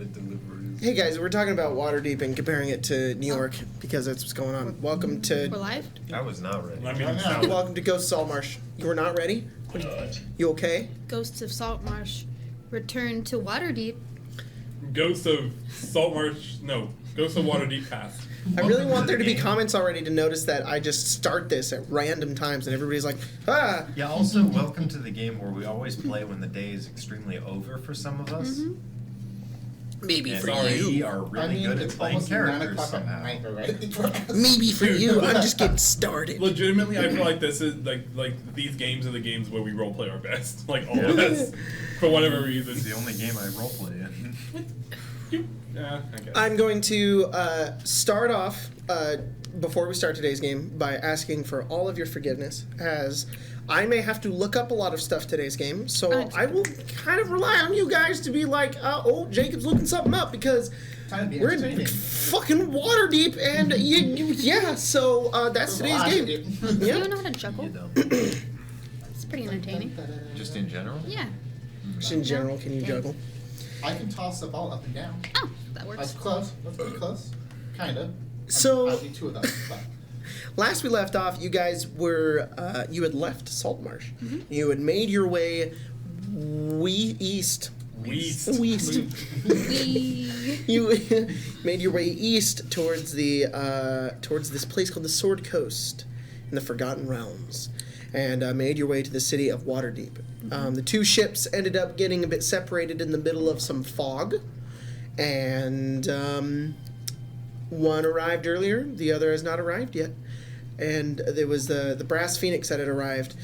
the deliveries. Hey guys, we're talking about Waterdeep and comparing it to New York because that's what's going on. Welcome to. We're live? I was not ready. Welcome to Ghost Saltmarsh. You were not ready? You okay? Ghosts of Saltmarsh return to Waterdeep. Ghosts of Saltmarsh. No. Ghosts of Waterdeep Pass. I really want there to be comments already to notice that I just start this at random times and everybody's like, ah! Yeah, also, welcome to the game where we always play when the day is extremely over for some of us. Mm-hmm. Maybe And for we you. are really good at playing characters somehow. Maybe for you. I'm just getting started. Legitimately, I feel like this is like these games are the games where we roleplay our best. Like all of us, for whatever reason. It's the only game I roleplay in. Yeah, I guess. I'm going to start off, before we start today's game, by asking for all of your forgiveness, as I may have to look up a lot of stuff today's game, so I will kind of rely on you guys to be like, oh, Jacob's looking something up, because we're in fucking Waterdeep, and yeah, so that's today's game. Do Yeah. you know how to juggle? You don't. It's pretty entertaining. Just in general? Yeah. Just in general, can you juggle? I can toss the ball up and down. Oh, that works. That's close. That's pretty close. Kind of. So- I'll do two of those. But Last we left off, you guys were, you had left Saltmarsh. Mm-hmm. You had made your way east. Weast. You made your way east towards the towards this place called the Sword Coast in the Forgotten Realms, and made your way to the city of Waterdeep. The two ships ended up getting a bit separated in the middle of some fog, and one arrived earlier, the other has not arrived yet. And there was the Brass Phoenix that had arrived.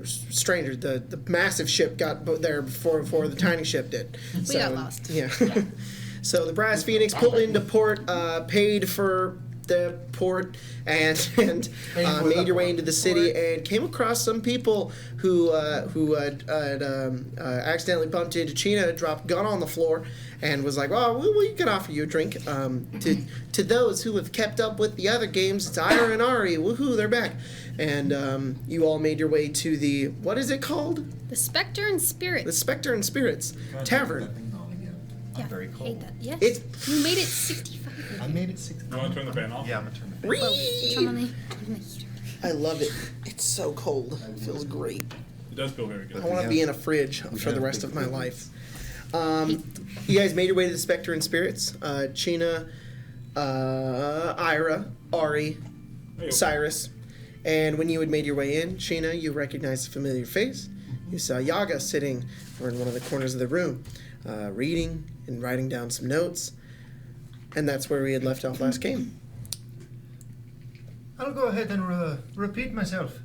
Stranger, the massive ship got there before the tiny ship did. We got lost. Yeah. So the Brass Phoenix pulled into port, paid for the port, and made your way into the city, and came across some people who had accidentally bumped into China, dropped a gun on the floor, and was like, "Oh, we can offer you a drink." To those who have kept up with the other games, it's Ira and Ari. Woohoo, they're back! And you all made your way to the, what is it called? The Spectre and Spirits. The Spectre and Spirits Tavern. Yeah, I'm very I hate cold. that. Yes. It's- You made it 65. I made it 6. You want to turn the fan off? Yeah, I'm gonna turn the Whee! Turn on the heater. I love it. It's so cold. It feels great. It does feel very good. I want to be in a fridge for the rest of my life. You guys made your way to the Spectre and Spirits. China, Ira, Ari, Cyrus. And when you had made your way in, China, you recognized a familiar face. You saw Yaga sitting in one of the corners of the room, reading and writing down some notes. And that's where we had left off last game. I'll go ahead and repeat myself.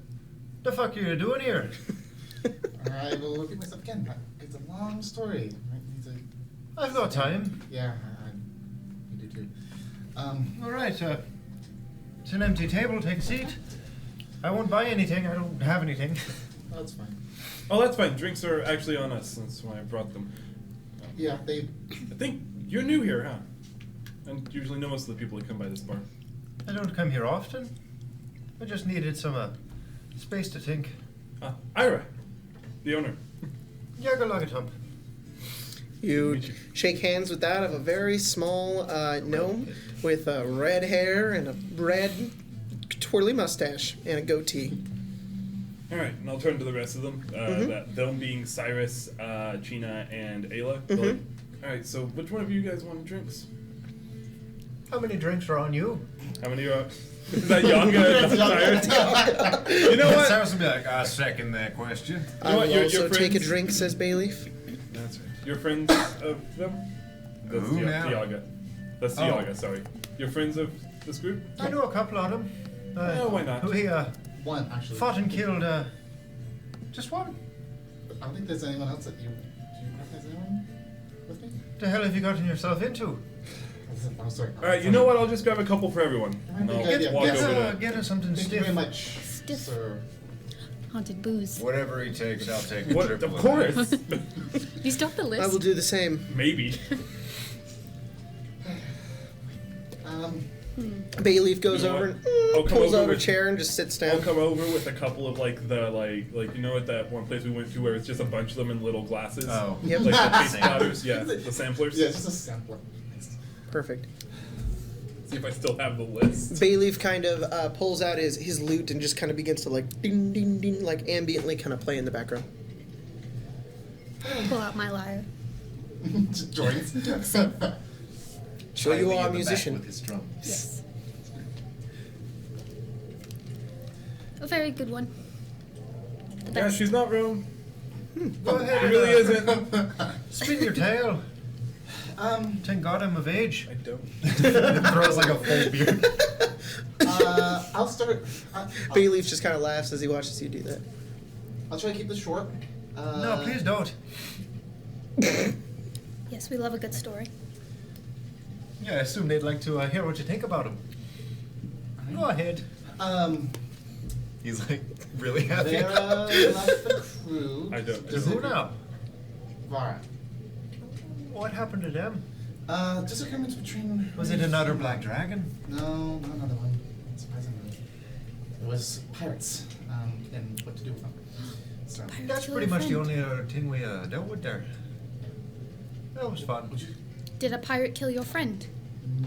The fuck are you doing here? I will repeat myself again. It's a long story. I've got time. Yeah, you do too. All right, it's an empty table. Take a seat. I won't buy anything. I don't have anything. That's fine. Oh, that's fine. Drinks are actually on us. That's why I brought them. Yeah, they. I think you're new here, huh? And usually know most of the people that come by this bar. I don't come here often. I just needed some space to think. Ira, the owner. Yagalagatump. You shake hands with that of a very small gnome with red hair and a red twirly mustache and a goatee. All right, and I'll turn to the rest of them. Them being Cyrus, China, and Ayla. Like, all right, so which one of you guys want drinks? How many drinks are on you? How many are? Is that Yanga? Cyrus? You know what? Cyrus would be like, I second that question. I will Your also take a friends- drink, says Bayleaf. That's right. You're friends of them? That's Who now? Yaga. That's Oh. Yaga, sorry. You're friends of this group? I know a couple of them. Oh, why not? Who he One, actually. fought and killed just one. I don't think there's anyone else that you. Do you recognize anyone with me? The hell have you gotten yourself into? I'm sorry. All right, you know what? I'll just grab a couple for everyone. And I'll Good idea. walk Yes. over to... Get her something Thank you stiff. very much, Stiff. sir. Haunted booze. Whatever he takes, I'll take. What? Of course. You still have the list? I will do the same. Maybe. Bayleaf goes You know over what? and I'll come pulls over out a with- chair and just sits I'll down. come over with a couple of like you know at that one place we went to where it's just a bunch of them in little glasses. Oh. Yep. Like the taste Samplers. powders, yeah, the samplers. Yeah, just a sampler. Perfect. See if I still have the list. Bayleaf kind of pulls out his lute and just kind of begins to like ding ding ding like ambiently kind of play in the background. Pull out my lyre. Just joins. So you Highly are a in the back musician. with his drum. Yes. A very good one. The Yeah, best. she's not wrong. Go ahead. It really isn't. Spin your tail. Thank God I'm of age. I don't. Throws like a full beard. I'll start. Bayleaf just kind of laughs as he watches you do that. I'll try to keep this short. No, please don't. Yes, we love a good story. Yeah, I assume they'd like to hear what you think about him. Go ahead. He's like really happy. Vera left the crew. I don't. To who now? Vara. What happened to them? Disagreements between. Was it another black dragon? No, not another one. Surprisingly, it was pirates. And what to do with them. So, Pirates That's kill pretty your much the friend. only other thing we dealt with there. That was fun. would you? Did a pirate kill your friend?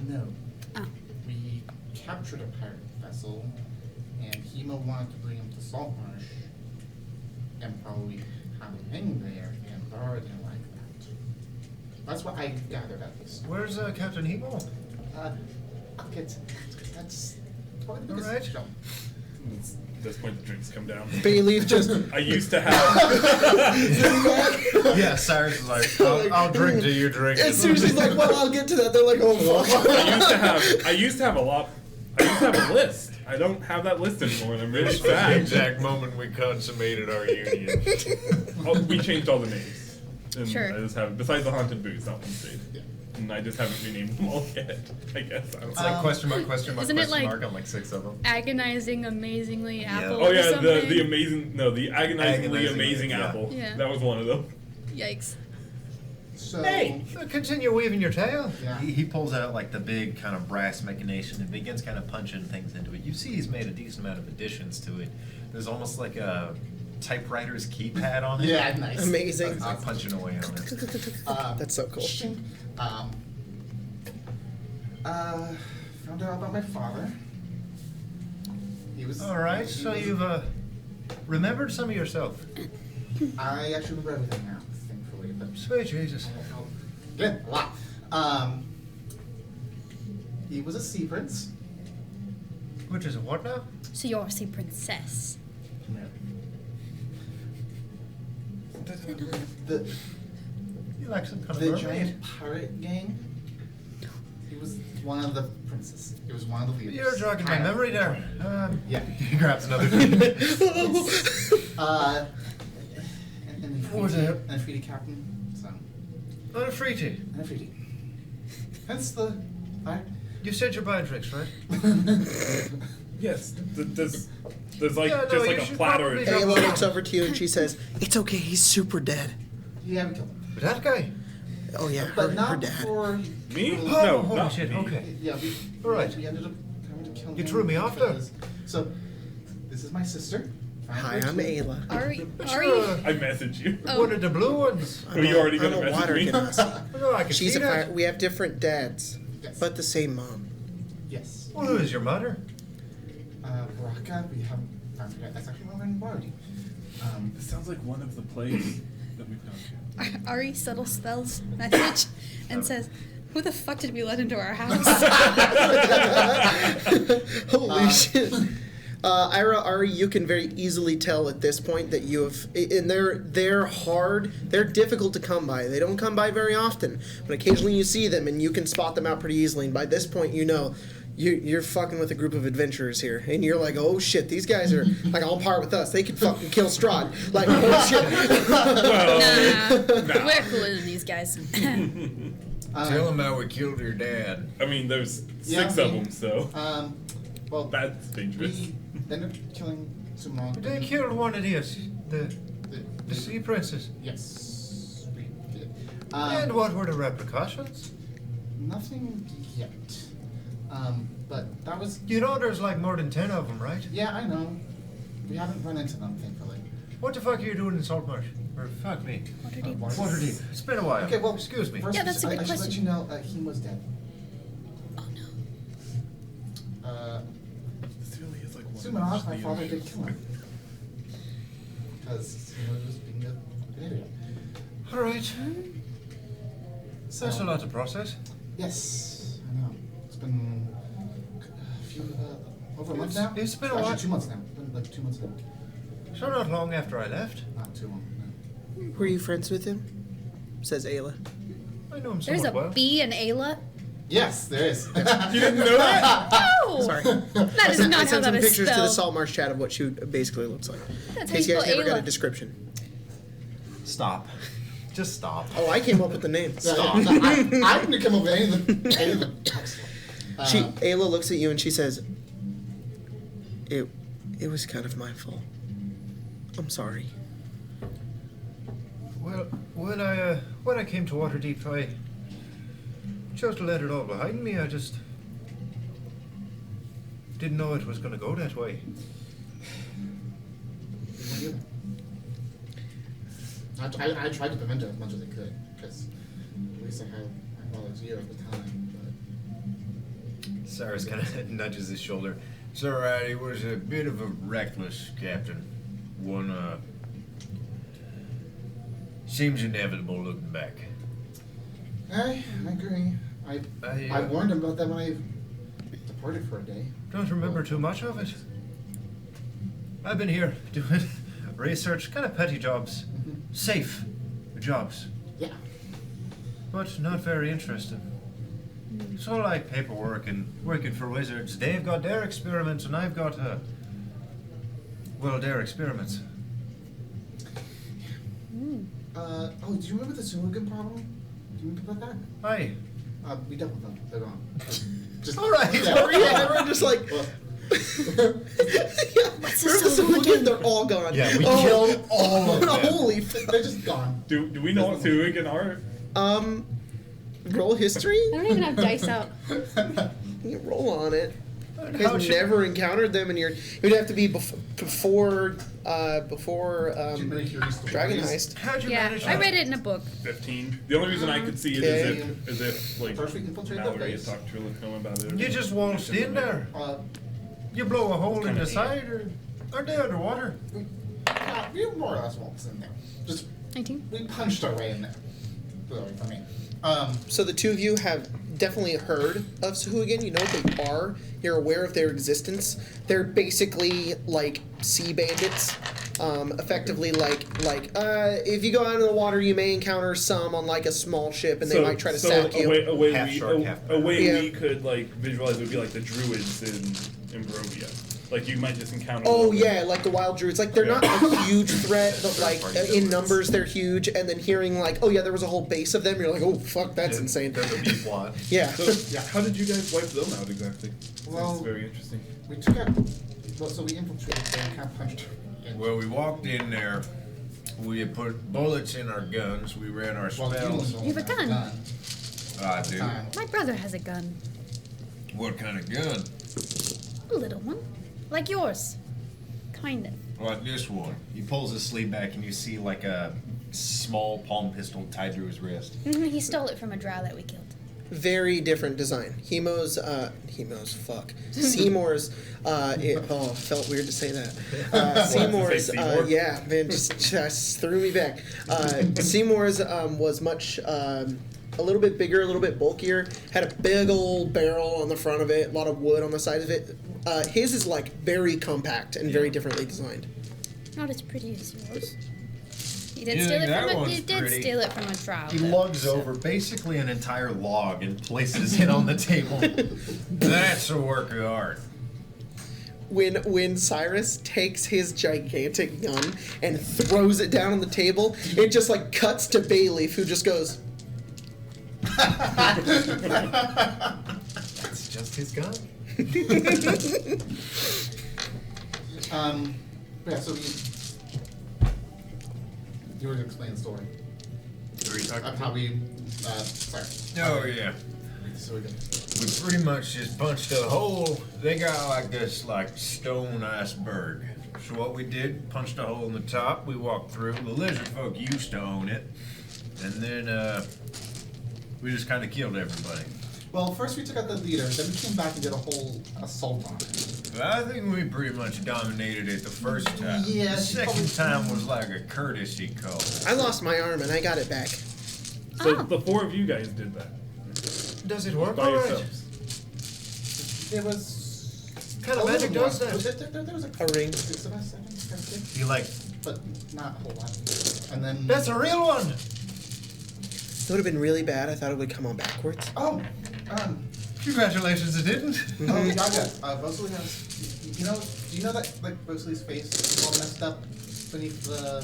No. Oh. We captured a pirate vessel, and Hema wanted to bring him to Saltmarsh, and probably have him hang there, and Vara didn't like that. That's what I gathered at least. Where's Captain Hebo? I'll get. That's probably the biggest Alright. jump. At this point, the drinks come down. Bayleaf just I used to have. Yeah, Cyrus is like, I'll drink to you drink. as soon as he's like, well, I'll get to that. They're like, oh fuck. I used to have a lot. I used to have a list. I don't have that list anymore, and I'm really This was the sad. exact moment we consummated our union. Oh, we changed all the names. And Sure. I just have, besides the haunted boots, that one stayed. Yeah. And I just haven't renamed them all yet. I guess. I don't It's know. like question mark, question mark, Isn't it question like- mark on like 6 of them. Agonizing, amazingly apple Oh or yeah, something? the amazing the agonizingly amazing yeah. apple. Yeah. That was one of them. Yikes. So. Hey, continue weaving your tail. Yeah. He pulls out like the big kind of brass machination and begins kind of punching things into it. You see he's made a decent amount of additions to it. There's almost like a typewriter's keypad on it. Yeah, nice. Amazing. He's like punching away on it. That's so cool. Found out about my father. He was. Alright, he so was- you've remembered some of yourself. I actually remember everything now, thankfully. But Sweet Jesus. yeah, a lot. He was a sea prince. Which is a what now? So you're a sea princess. The You like some kind of the mermaid? giant pirate gang. He was one of the princes. He was one of the leaders. You're jogging my Kind of. memory there. Yeah. He grabs another drink. And What was it? And a treaty captain. So. On a freaty. And a treaty. Hence the. You said you're buying drinks, right? Yes. There's like Yeah, no, just you like a should platter. probably of- Ayla looks over to you and she says, it's okay, he's super dead. Yeah, we killed him. But that guy. Oh yeah, But her not dad. before. Me? Oh, No, holy not shit, me. okay. Yeah, All right. we ended up having to kill him. You threw me off there. because- So, this is my sister. Hi, I'm Ayla. Ari, But Ari, you're I messaged you. Oh. one of the blue ones. Oh, you already I'm got a a message water me? genasi. Oh, I can She's see a that. fire. We have different dads, Yes. but the same mom. Yes. Well, who is your mother? Baraka, we haven't found her yet. That's actually where we're in Waterdeep. This sounds like one of the plays that we've gone to. Ari subtle spells message and says, "Who the fuck did we let into our house?" Holy shit. Ira, Ari, you can very easily tell at this point that you have, and they're hard, they're difficult to come by. They don't come by very often, but occasionally you see them and you can spot them out pretty easily. And by this point, you know you're fucking with a group of adventurers here, and you're like, oh shit, these guys are like on par with us. They could fucking kill Strahd. Like, oh shit. Nah, we're cooler than these guys. Tell him how we killed your dad. I mean, there's Yeah, six I of mean, them, so well, that's dangerous. we ended up killing Sumron. They killed one of these, the The sea princess. Yes, we did. And what were the repercussions? Nothing yet. But that was. You know there's like more than 10 of them, right? Yeah, I know. We haven't run into them, thankfully. What the fuck are you doing in Saltmarsh? Or fuck me. Waterdeep. Waterdeep. It's been a while. Okay, well, excuse me. First, Yeah, that's a good I should let question. you know he was dead. Oh no. This really is like one Soon of enough, my the father did issues. kill him. Because he was being an idiot. All right. That's a lot to process. Yes, I know. It's been a few, over a month now? It's been a Actually, while. 2 months now. It's been like 2 months now. So not long after I left. Not too long, no. Were you friends with him? Says Ayla. I know him There's somewhat a well. B in Ayla. Yes, there is. You didn't know that? No. Sorry. That I is sent, not I how sent that some is pictures to the spelled. Saltmarsh chat of what she basically looks like. That's In how you case you guys spell never got a Ayla. description. Stop. Just stop. Oh, I came up with the name. Stop. I didn't come up with any of the text. Ayla looks at you and she says, It was kind of my fault. I'm sorry. Well, when I came to Waterdeep, I chose to let it all behind me. I just didn't know it was going to go that way. I tried to prevent it as much as I could, because at least I had my father's ear at the time. Cyrus kind of nudges his shoulder. It's all right. He was a bit of a reckless captain. One seems inevitable looking back. But I agree. I warned him about that when I departed for a day. Don't remember too much of it. I've been here doing research, kind of petty jobs, safe jobs, Yeah. but not very interesting. It's all like paperwork and working for wizards. They've got their experiments, and I've got their experiments. Oh, do you remember the Sulugan problem? Do you remember about that? Aye. We dealt with them. They're gone. Just, All right. Yeah. Everyone just like. Well, What's Where's this the all Sulugan? again? They're all gone. Yeah, we killed all of them. Holy. they're just gone. Do we know what Thuig are? Roll history. I don't even have dice out. You roll on it. You How guys should- never encountered them, and it would have to be before Dragon Heist. How'd you Yeah, manage I that? read it in a book. 15. The only reason I could see it Okay. is if like First we infiltrate the Mallory had base. talked to Lichnum about it. You just waltzed in there. You blow a hole in the side, or are they underwater? We more or less waltzed in there. Just 19. we punched our way in there. Really, for me. So the two of you have definitely heard of Sahuagin. You know what they are. You're aware of their existence. They're basically like sea bandits. Effectively, like if you go out into the water, you may encounter some on like a small ship, and they might try to sack you. A way Half shark, half a way Yeah. we could like visualize it would be like the druids in Barovia. Like you might just encounter. Oh them. yeah, like the wild druids. Like they're not a huge threat, but like in numbers they're huge. And then hearing like, oh yeah, there was a whole base of them. You're like, oh fuck, that's insane. They're the B plot. Yeah. So how did you guys wipe them out exactly? Well- That's very interesting. We took out. Well, so we infiltrated. They kind of punched. Well, we walked in there. We had put bullets in our guns. We ran our Well, spells. You have a gun. I do. My brother has a gun. What kind of gun? A little one. Like yours. Kind of. Like this one. He pulls his sleeve back, and you see like a small palm pistol tied to his wrist. He stole it from a drow that we killed. Very different design. Seymour's, felt weird to say that. Seymour's, Seymour? yeah, man, just threw me back. Seymour's was much, a little bit bigger, a little bit bulkier, had a big old barrel on the front of it, a lot of wood on the side of it. His is like very compact and very differently designed. Not as pretty as yours. He did You steal think it that from a. one's He did pretty? steal it from a drow. He though, lugs so- over basically an entire log and places it on the table. That's a work of art. When Cyrus takes his gigantic gun and throws it down on the table, it just like cuts to Bayleaf, who just goes, It's just his gun. Yeah. So you were to explain the story Who are you talking of to? how we. Sorry. Oh yeah. So we got. We pretty much just punched a hole. They got like this stone iceberg. So what we did, punched a hole in the top. We walked through. The lizard folk used to own it, and then we just kind of killed everybody. Well, first we took out the leader, then we came back and did a whole assault on it. But I think we pretty much dominated it the first time. Yeah, The second time was like a courtesy call. I lost my arm and I got it back. So Oh. the 4 of you guys did that Does it work by all right? It yourselves. was. Kind of a magic little does more. that? There was A ring. 6 of us, I think. You like, But not a whole lot. And then. that's a real one! It would have been really bad. I thought it would come on backwards. Oh! Congratulations, it didn't. Oh, Yaga, Rosalie has. Do you know that, like, Rosalie's face is all messed up beneath the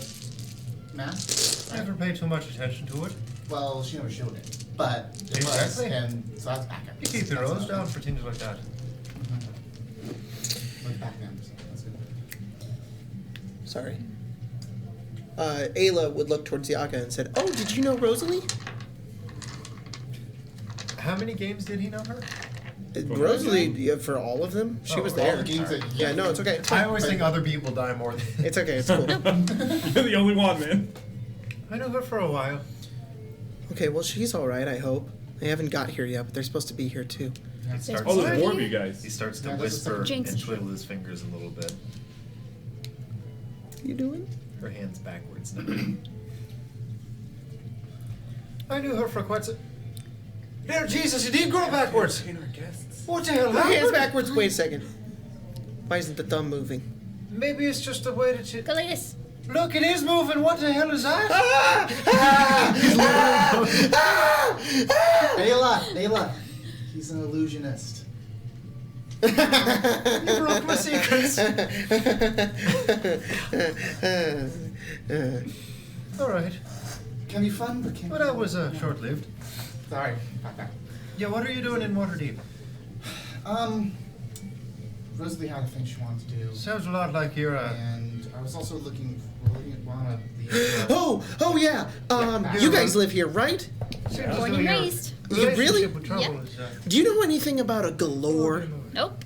mask? Never paid too much attention to it. Well, she never showed it. But it Exactly. was, and so that's back up. You keep your That's nose not- down for things like that. Like back then, so that's good. Sorry. Ayla would look towards Yaga and said, "Oh, did you know Rosalie?" How many games did he know her? Rosalie, yeah, for all of them, she Oh, was all there. the games that- Yeah, no, it's okay. I always think other people die more than. It's okay. It's cool. You're the only one, man. I knew her for a while. Okay, well, she's all right. I hope. They haven't got here yet, but they're supposed to be here too. He starts, Oh, there's Sorry. more of you guys. he starts to Yeah, that's the whisper Jinx. and twiddle his fingers a little bit. You doing? Her hands backwards now. I knew her for quite some. Dear Jesus, you did go backwards! Entertain our guests. What the hell Her hands happened? backwards. Wait a second. Why isn't the thumb moving? Maybe it's just the way that you. Go like this. Look, it is moving. What the hell is that? Ayla! He's an illusionist. You broke my secrets. All right, Can be fun, but can but that was short-lived. Sorry, back back. Yeah, what are you doing in Waterdeep? Rosalie had a thing she wanted to do. Sounds a lot like your. And I was also looking at one of the. Oh yeah. You guys live here, right? Seems Born as and though your raised. You really? relationship with trouble Yeah. is, Do you know anything about a Galore? Nope.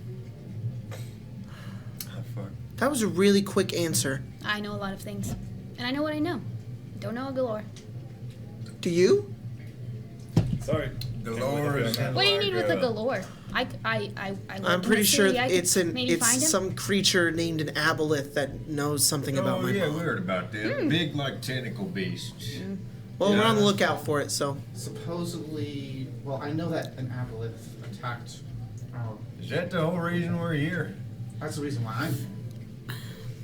fuck. That was a really quick answer. I know a lot of things. And I know what I know. Don't know a galore. Do you? Sorry. Galore is What do you need with a like, galore? I I'm lived pretty in the sure city. I could it's maybe find him. some creature named an aboleth that knows something about Oh my yeah, mom. we heard about them. Big like tentacle beasts. Well, we're Yeah. on the lookout for it, so. Supposedly, well, I know that an aboleth attacked. Is that the whole reason we're here? That's the reason why I'm here.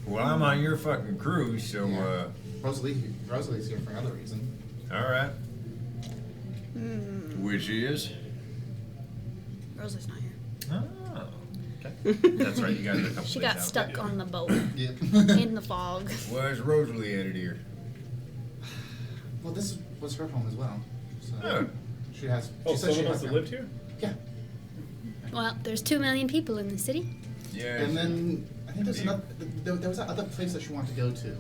Well, I'm on your fucking crew, so Yeah. Rosalie's here for another reason. all right. Which is? Rosalie's not here. Oh, okay. That's right. You got it a couple She days got out. stuck on the boat Yeah. in the fog. Where's Rosalie headed here? Well, this was her home as well. So Oh. she has. Oh, she said she someone has else that now. lived here? Yeah. Well, there's 2 million people in the city. Yeah. And then I think there's another. There was that other place that she wanted to go to.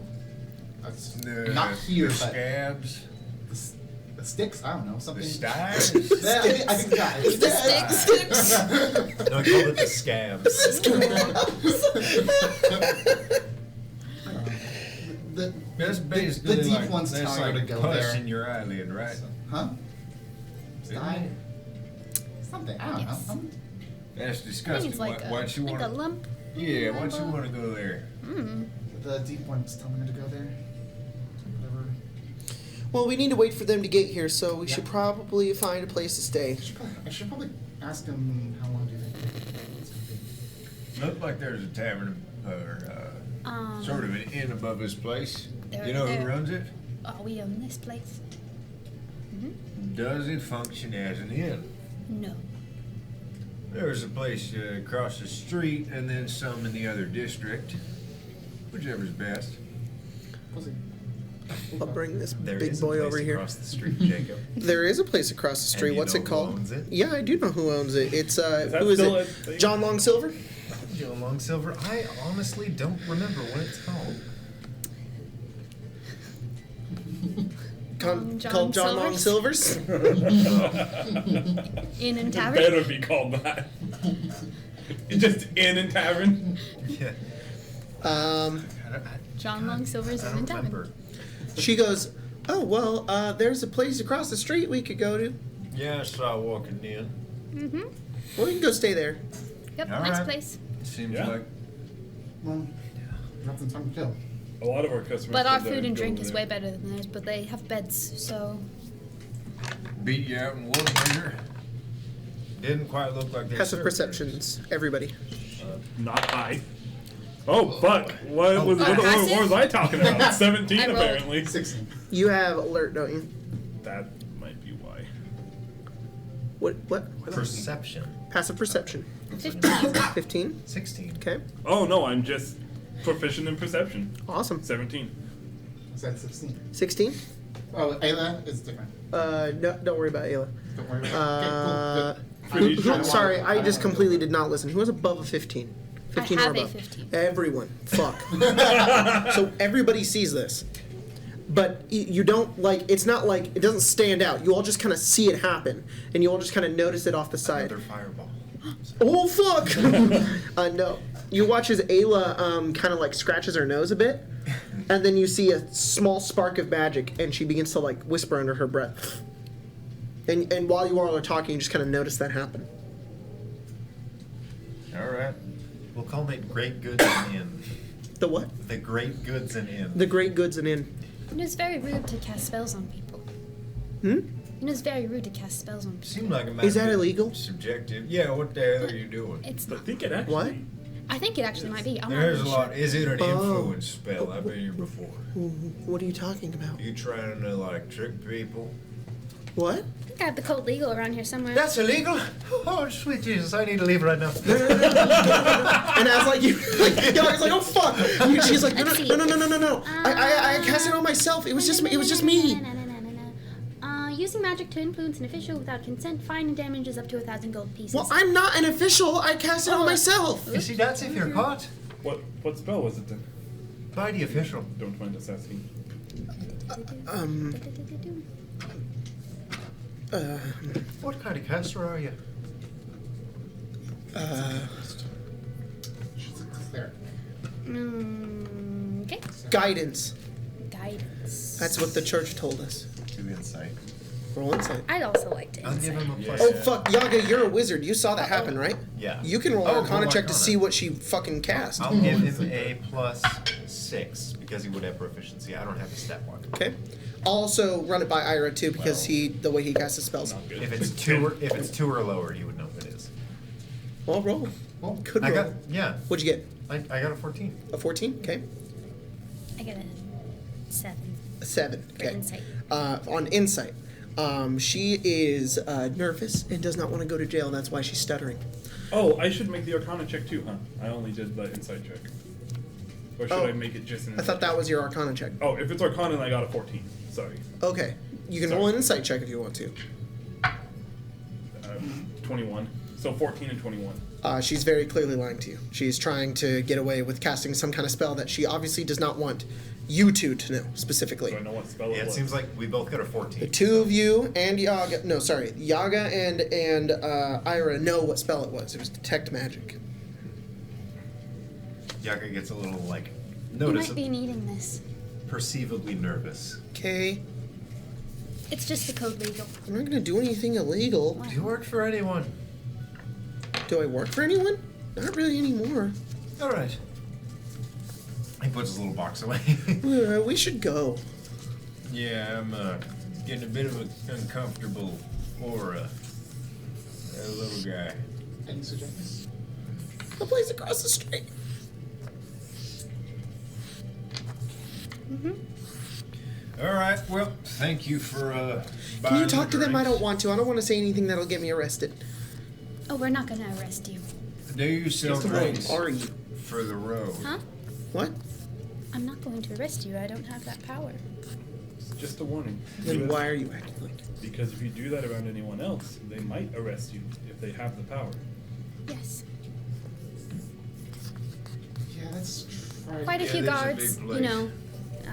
That's not here, the but scabs, the sticks. I don't know something. the stars. Yeah, I think that. The sticks. No, I call it the scabs. The, That's basically the deep like, ones that's tell her like to go pus there. in your eyelid, right? Huh? Isn't I, it? something. I don't Yes. know. That's I think disgusting. it's like, Why'd you like a want? lump. Yeah, why'd you want to go there? Mm. The deep ones tell me to go there. Whatever. Well, we need to wait for them to get here, so we Yeah. should probably find a place to stay. I should probably ask him how long do you think it's gonna be. Looked like there's a tavern or sort of an inn above this place. There- You know who there- runs it? Oh, we own this place. Does it function as an inn? No. There's a place across the street and then some in the other district. Whichever's best. Was it? I'll bring this There big is boy a place over here. across the street, Jacob. There is a place across the street. And you What's know it who called? owns it? Yeah, I do know who owns it. It's Is that who is still it? a thing? John Long Silver? Joe Longsilver. I honestly don't remember what it's called. called John Long Silvers. Inn and It tavern. better be called that. Just inn and tavern. Yeah. John Long Silver's Inn and Tavern. She goes, oh, well, there's a place across the street we could go to. Yeah, I saw walking in. Mm-hmm. Well, we can go stay there. Yep, All nice right. place. Seems Yeah. like Well, nothing time to kill. A lot of our customers. But our said they'd food and go drink is there. way better than theirs, but they have beds, so... beat you out in one measure. Didn't quite look like they Passive served perceptions, everybody. Not high. Oh, fuck. What was passive? I talking about? 17 I rolled. apparently. 16. You have alert, don't you? That might be why. What? Perception. Passive perception. 15. 15? 16. Okay. Oh no, I'm just proficient in perception. Awesome. 17. Is that 16? 16? Oh, Ayla is different. No, don't worry about Ayla. Don't worry about it. Pretty sure. Sorry, I just completely did not listen. Who was above a 15? 15 I or have a above. 15. Everyone. Fuck. So everybody sees this. But you don't, like, it's not like, it doesn't stand out. You all just kind of see it happen. And you all just kind of notice it off the side. Another fireball. Oh, fuck! No. You watch as Ayla kind of, like, scratches her nose a bit. And then you see a small spark of magic. And she begins to, like, whisper under her breath. And while you all are talking, you just kind of notice that happen. All right. We'll call it Great Goods and Inn. The what? The Great Goods and Inn. The Great Goods and Inn. It is very rude to cast spells on people. Hmm? It is very rude to cast spells on people. Seemed like it might Is that be illegal? Subjective. Yeah, what the hell are you doing? It's I not. think it actually. What? I think it actually might be. I'm not There's a really lot. sure. Is it an Oh. influence spell? I've been here before. What are you talking about? You trying to like trick people? What? I think I have the code legal around here somewhere. That's illegal. Oh sweet Jesus! I need to leave right now. And I was like, I was like, oh fuck! And she's like, no. I cast it on myself. It was just me. It was just me. Using magic to influence an official without consent, fine and damages up to 1,000 gold pieces. Well, I'm not an official. I cast it on myself. You see, that's if you're caught What spell was it then? by the official. Don't mind us asking. What kind of caster are you? She's a cleric. Okay. Guidance. Guidance. That's what the church told us. Do insight. Roll insight. I'd also like to I'll give insight. him a plus. Oh fuck, Yaga, you're a wizard. You saw that happen, right? Yeah. You can roll Oh, Arcana roll check to Arcana. see what she fucking cast. I'll give him a +6 because he would have proficiency. I don't have the stat block. Okay. I'll also run it by Ira too because the way he casts his spells. Not good. If it's two or lower, you would know what it is. Well, roll. Well, Good I roll. got What'd you get? I got a 14. A 14? Okay. I got a 7 A 7. for Okay. insight. On insight. She is nervous and does not want to go to jail. That's why she's stuttering. Oh, I should make the Arcana check too, huh? I only did the insight check. Or should Oh. I make it just an I insight thought that check? was your Arcana check. Oh, if it's Arcana, then I got a 14. Sorry. Okay. You can Sorry. roll an insight check if you want to. 21. So 14 and 21. She's very clearly lying to you. She's trying to get away with casting some kind of spell that she obviously does not want you two to know specifically. So I know what spell Yeah, it it was. seems like we both got a 14. The two of you and Yaga, no, sorry, Yaga and Ira know what spell it was. It was detect magic. Yaga gets a little like You might be needing this. perceivably nervous. Okay, It's just the code legal. I'm not gonna do anything illegal. Do you work for anyone? Do I work for anyone? Not really anymore. All right. He puts his little box away. We should go. Yeah, I'm getting a bit of an uncomfortable aura. That little guy. any suggestions? The place across the street. All right. Well, thank you for Can buying you talk to the them? I don't drinks. want to. I don't want to say anything that'll get me arrested. Oh, we're not gonna arrest you. Do you sell What drinks are you? for the road? Huh? What? I'm not going to arrest you. I don't have that power. Just a warning. Then why are you acting like? Because if you do that around anyone else, they might arrest you if they have the power. Yes. Yeah, let's try. Quite a Yeah, few this is a guards, big you place. know,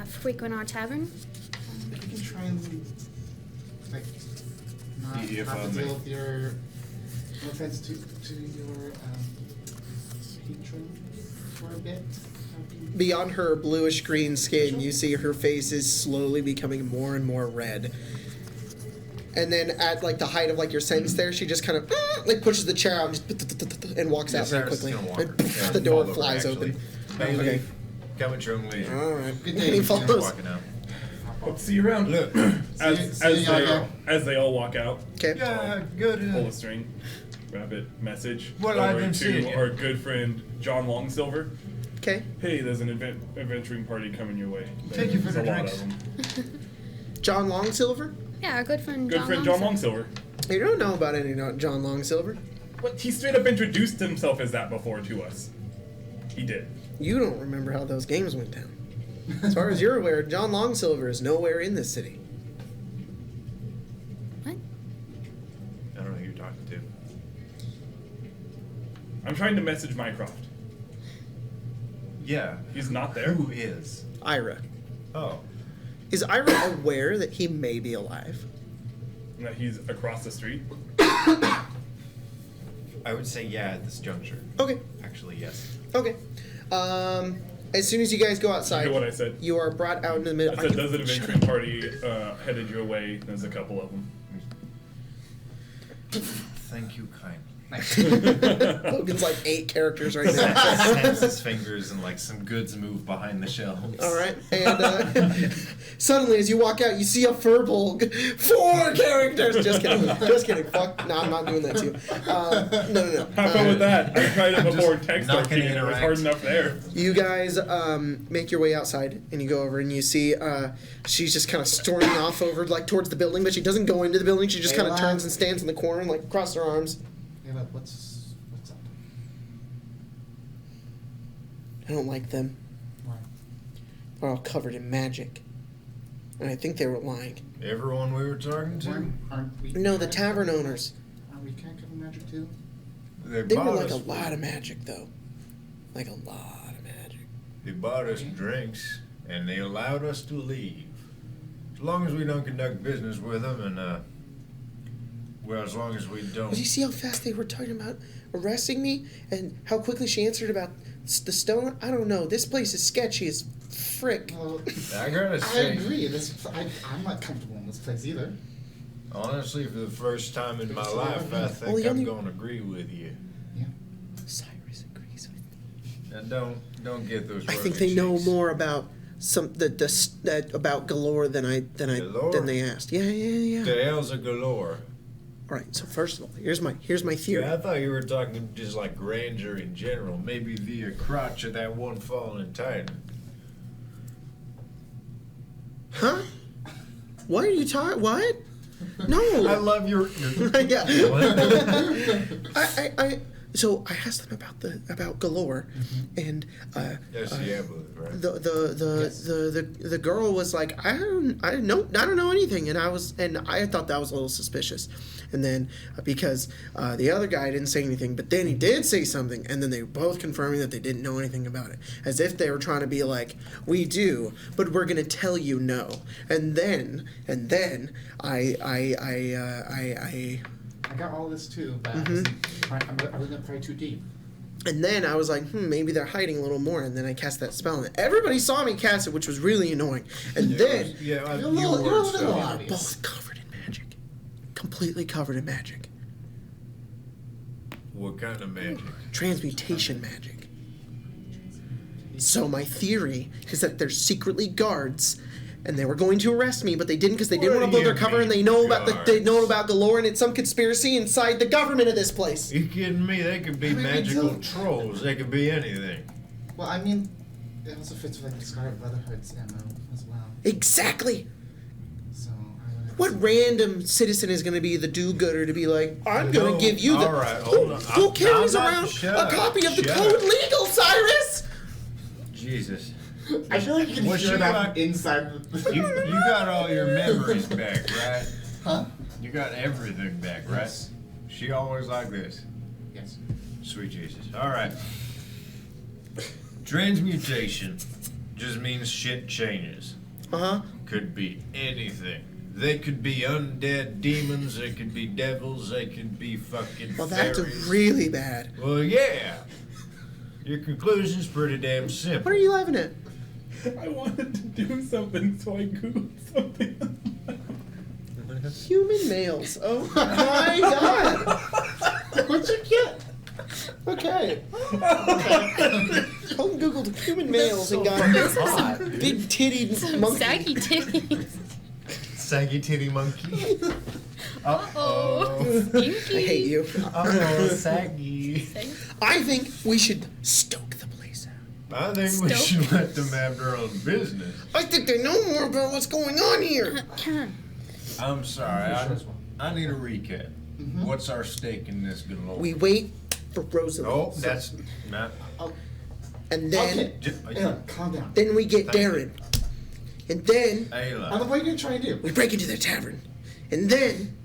frequent our tavern. We can try try and like not If have I to may. deal with your no offense to your patron for a bit? Beyond her bluish green skin, you see her face is slowly becoming more and more red. And then at like the height of like your sentence there, she just kind of like pushes the chair out and, just, and walks out very quickly. And the door flies open. Bailey, Okay. come at your own leisure. All right. Good And day, he Mr. follows. Walking out. Hope to see you around. Look. As they all walk out, Okay. Yeah, good. pull a string, grab it, message Well, I've over been seeing to it. our good friend John Longsilver. Okay. Hey, there's an adventuring party coming your way. Thank you for There's the a lot drinks. of them. John Longsilver? Yeah, our good friend Good John friend John Longsilver. Longsilver. You don't know about any John Longsilver. What? He straight up introduced himself as that before to us. He did. You don't remember how those games went down. As far as you're aware, John Longsilver is nowhere in this city. What? I don't know who you're talking to. I'm trying to message Mycroft. Yeah. He's not there. Who is? Ira. Oh. Is Ira aware that he may be alive? And that he's across the street. I would say yeah at this juncture. Okay. Actually, yes. Okay. As soon as you guys go outside, You know what I said? you are brought out into the middle. I said, does an adventuring party headed your way? There's a couple of them. Thank you kindly. Logan's like 8 characters right now. Snaps his fingers and like some goods move behind the shelves. All right, and suddenly, as you walk out, you see a Furbolg. 4 characters. Just kidding. Just kidding. Fuck. No, I'm not doing that to you. No. Have fun with that. I tried it before in text not gonna and it was interact. hard enough there. You guys make your way outside, and you go over, and you see she's just kind of storming off over like towards the building, but she doesn't go into the building. She just kind of turns and stands in the corner, and like cross her arms. Hey, look, what's up? I don't like them. Why? They're all covered in magic, and I think they were lying. Everyone we were talking to, Aren't we? No, the tavern owners. Aren't we connected with magic too? they They were bought like a us. lot of magic, though. Like a lot of magic. They bought us drinks and they allowed us to leave, as long as we don't conduct business with them and well, as long as we don't. Did you see how fast they were talking about arresting me and how quickly she answered about the stone? I don't know. This place is sketchy as frick. Well, I gotta I say, agree. I'm not comfortable in this place either. honestly, for the first time in my life, I think Well, the I'm only- gonna agree with you. Yeah. Cyrus agrees with me. Now, don't get those. I think rosy they know cheeks. more about about Galore than Galore? than they asked. Yeah. The Elves of Galore. All right. So first of all, here's my theory. Yeah, I thought you were talking just like grandeur in general, maybe via crotch of that one fallen titan. Huh? What are you talking? What? No. I love your yeah. What? So I asked them about Galore, and Yes, yeah, right? the girl was like, I don't know anything, and I thought that was a little suspicious, and then because the other guy didn't say anything, but then he did say something, and then they were both confirming that they didn't know anything about it, as if they were trying to be like, we do, but we're gonna tell you no, and then I got all this too, but I wasn't probably too deep. And then I was like, maybe they're hiding a little more. And then I cast that spell, and everybody saw me cast it, which was really annoying. And then yeah, You're a little we're obvious. both covered in magic, completely covered in magic, What kind of magic? transmutation magic. So my theory is that they're secretly guards, and they were going to arrest me, but they didn't because they didn't What want do to blow their you cover, and they mean, know about they know guards? about Galore, and it's some conspiracy inside the government of this place. You kidding me? They could be I mean, magical until- trolls. They could be anything. Well, I mean, it also fits with like the Scarlet Brotherhood's MO as well. Exactly. So I would. What random citizen is going to be the do-gooder to be like, I'm going No, to give you the... all right, hold on. Who I'm carries not- around shut a up, copy of the shut code up. legal, Cyrus? Jesus. I feel like you can What hear you that got- inside. You got all your memories back, right? Huh? You got everything back, right? Yes. She always like this. Yes. Sweet Jesus. All right. Transmutation just means shit changes. Uh-huh. Could be anything. They could be undead demons, they could be devils, they could be fucking Well, that's fairies. really bad. Well, yeah. Your conclusion's pretty damn simple. What are you laughing at? I wanted to do something, so I googled something. Human males. Oh my god. What'd you get? Okay. Home Googled human males and got big titty monkey. Saggy titties. Saggy titty monkey. Uh-oh. Stinky. I hate you. Oh, saggy. I think we should stoke the place out. I think we Stoke. should let them have their own business. I think they know more about what's going on here. I'm sorry, Sure as well. I need a recap. What's our stake in this galore? We wait for Rosalie. Oh, that's not. And then Okay. Ayla, calm down. then we get Thank you. Darren. And then Ayla, Ayla. what are you gonna try and do? we break into their tavern. And then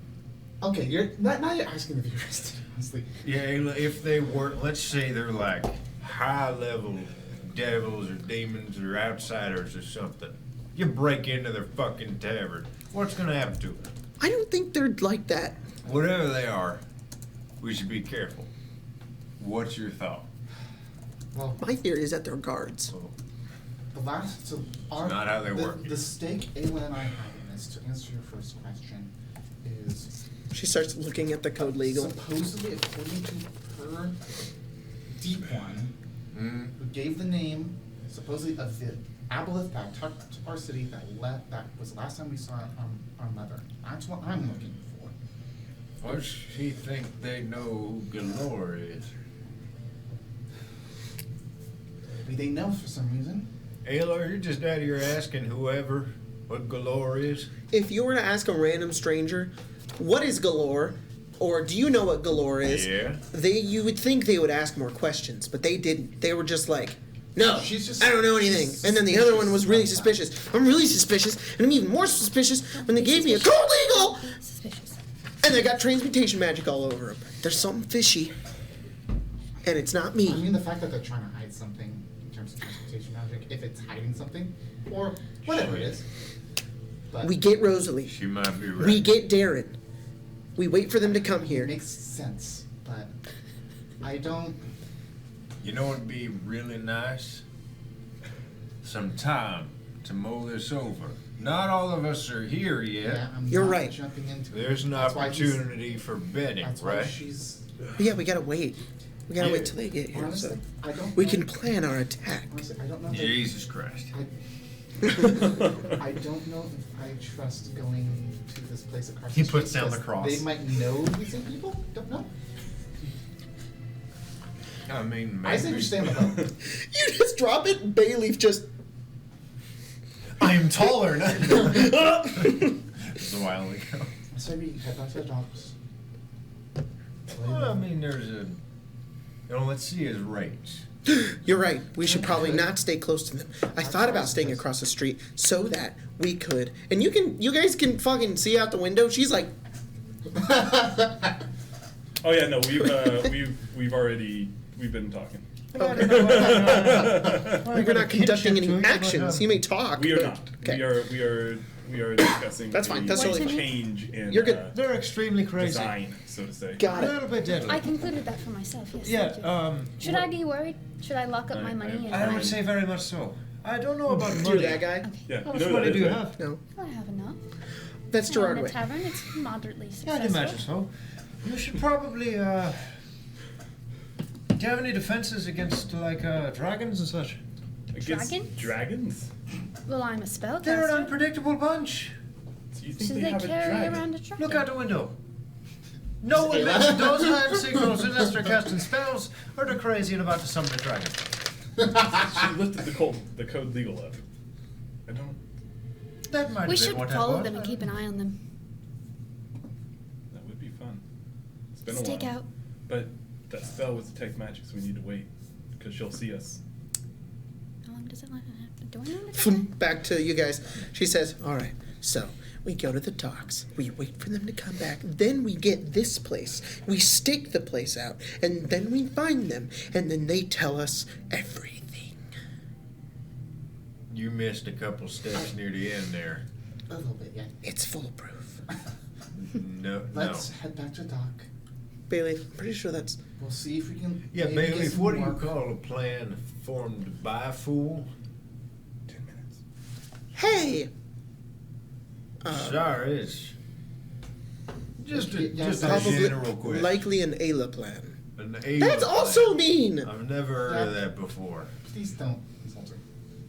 Okay, you're now you're asking to be arrested, honestly. Yeah, Ayla, if they were, let's say they're like high level devils or demons or outsiders or something. You break into their fucking tavern. What's gonna happen to them? I don't think they're like that. Whatever they are, we should be careful. What's your thought? Well, My theory is that they're guards. the last so our not how they work. The stake Ayla and I have in this, to answer your first question, is She starts looking at the code legal. supposedly according to her Deep One, who gave the name supposedly of the aboleth that attacked our city that was the last time we saw our mother. That's what I'm looking for. What does she think they know who Galore is? Maybe they know for some reason. Ayla, you're just out here asking whoever what Galore is? If you were to ask a random stranger, what is Galore? Or do you know what Galore is? Yeah. You would think they would ask more questions, but they didn't. They were just like, no, She's just- I don't know anything. she's And then the other one was really suspicious. suspicious. I'm really suspicious, and I'm even more suspicious when they gave me a code legal, Suspicious. and they got transmutation magic all over them. There's something fishy, and it's not I me. mean the fact that they're trying to hide something in terms of transportation magic, if it's hiding something, or whatever it is. But We get Rosalie. She might be right. We get Darren. We wait for them to come it here. makes sense, but I don't. You know what'd be really nice? Some time to mull this over. Not all of us are here yet. Yeah, I'm You're not right. jumping into it. There's an That's why she's- opportunity for betting, That's why right? she's. But yeah, we gotta wait. We gotta Yeah. wait till they get here. Honestly, So I don't. we know- can plan our attack. Honestly, I don't know. That, Jesus Christ. I don't know if I trust going to this place across He the street puts down the because cross. They might know these same people. Don't know. I mean, maybe. I say we stay on the boat. You just drop it, and Bayleaf just. I am taller now. It's a while ago. So we head back to the docks. Well, I mean, there's a. Let's see his rates. You're right. We should probably not stay close to them. I thought about staying across the street so that we could. And you guys can fucking see out the window. She's like, Oh yeah, no, we've been talking. we're not conducting any actions. You may talk. We are but- not. Okay. We are discussing. That's fine, a that's totally fine. change in You're good. They're extremely crazy. design, so to say. Got A it. little bit deadly. I concluded that for myself, yes. Yeah, thank you. Should I be worried? Should I lock up my money and I my... would say very much so. I don't know about You're money. that guy? Yeah. How you much know money that do you is, right? have? No. I have enough. That's And Gerard the way. tavern, it's moderately Yeah, successful. I'd imagine so. You should probably, do you have any defenses against, like, dragons and such? Against Dragons? Dragons? Well, I'm a spellcaster. They're an unpredictable bunch. Do you think Should they they have a carry dragon? around a dragon? Look out the window. No one makes those hand signals unless they're casting spells or they're crazy and about to summon a dragon. She lifted the code legal up. I don't. That might We have been should what follow happened. them and keep an eye on them. That would be fun. It's been Stake a while. out. But that spell was detect magic, so we need to wait because she'll see us. How long does it last? Do I know when it's Back to you guys. She says, all right, so we go to the docks. We wait for them to come back. Then we get this place. We stake the place out. And then we find them. And then they tell us everything. You missed a couple steps near the end there. A little bit, yeah. It's foolproof. No, Let's head back to dock. Bailey, I'm pretty sure that's. We'll see if we can. Yeah, maybe get Bailey, some what do you work. call a plan formed by a fool? 10 minutes. Hey! Sorry, it's just a, Yeah, just a Probably, general question. likely an Ayla plan. An Ayla That's plan. also mean! I've never heard of that before. Please don't insult her.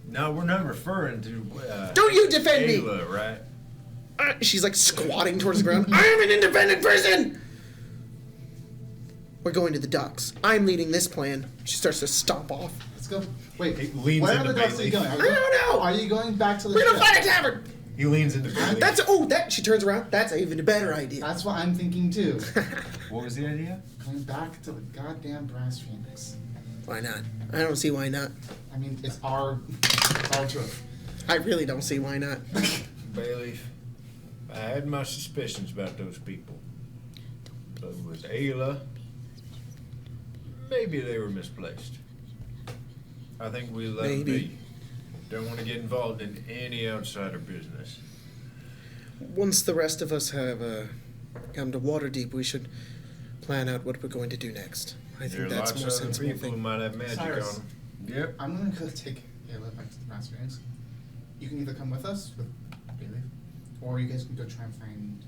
No, we're not referring to. Don't you defend me! Ayla, right? She's like squatting towards the ground. I am an independent person! We're going to the docks. I'm leading this plan. She starts to stomp off. Let's go. Wait, He leans where are into the docks are you Bailey. going? I don't know! Are you going back to the We're gonna ship? find a tavern! He leans into Bailey. That she turns around. That's an even better idea. That's what I'm thinking too. What was the idea? Going back to the goddamn brass phoenix. Why not? I don't see why not. I mean, it's our turf. I really don't see why not. Bailey, I had my suspicions about those people. But with Ayla, maybe they were misplaced. I think we let them Maybe. be. Don't want to get involved in any outsider business. Once the rest of us have come to Waterdeep, we should plan out what we're going to do next. I There think are that's lots a more of other sensible people who thing. might have magic Cyrus. on them. Yep. I'm gonna go take Ayla back to the brass phoenix. You can either come with us with Bailey, or you guys can go try and find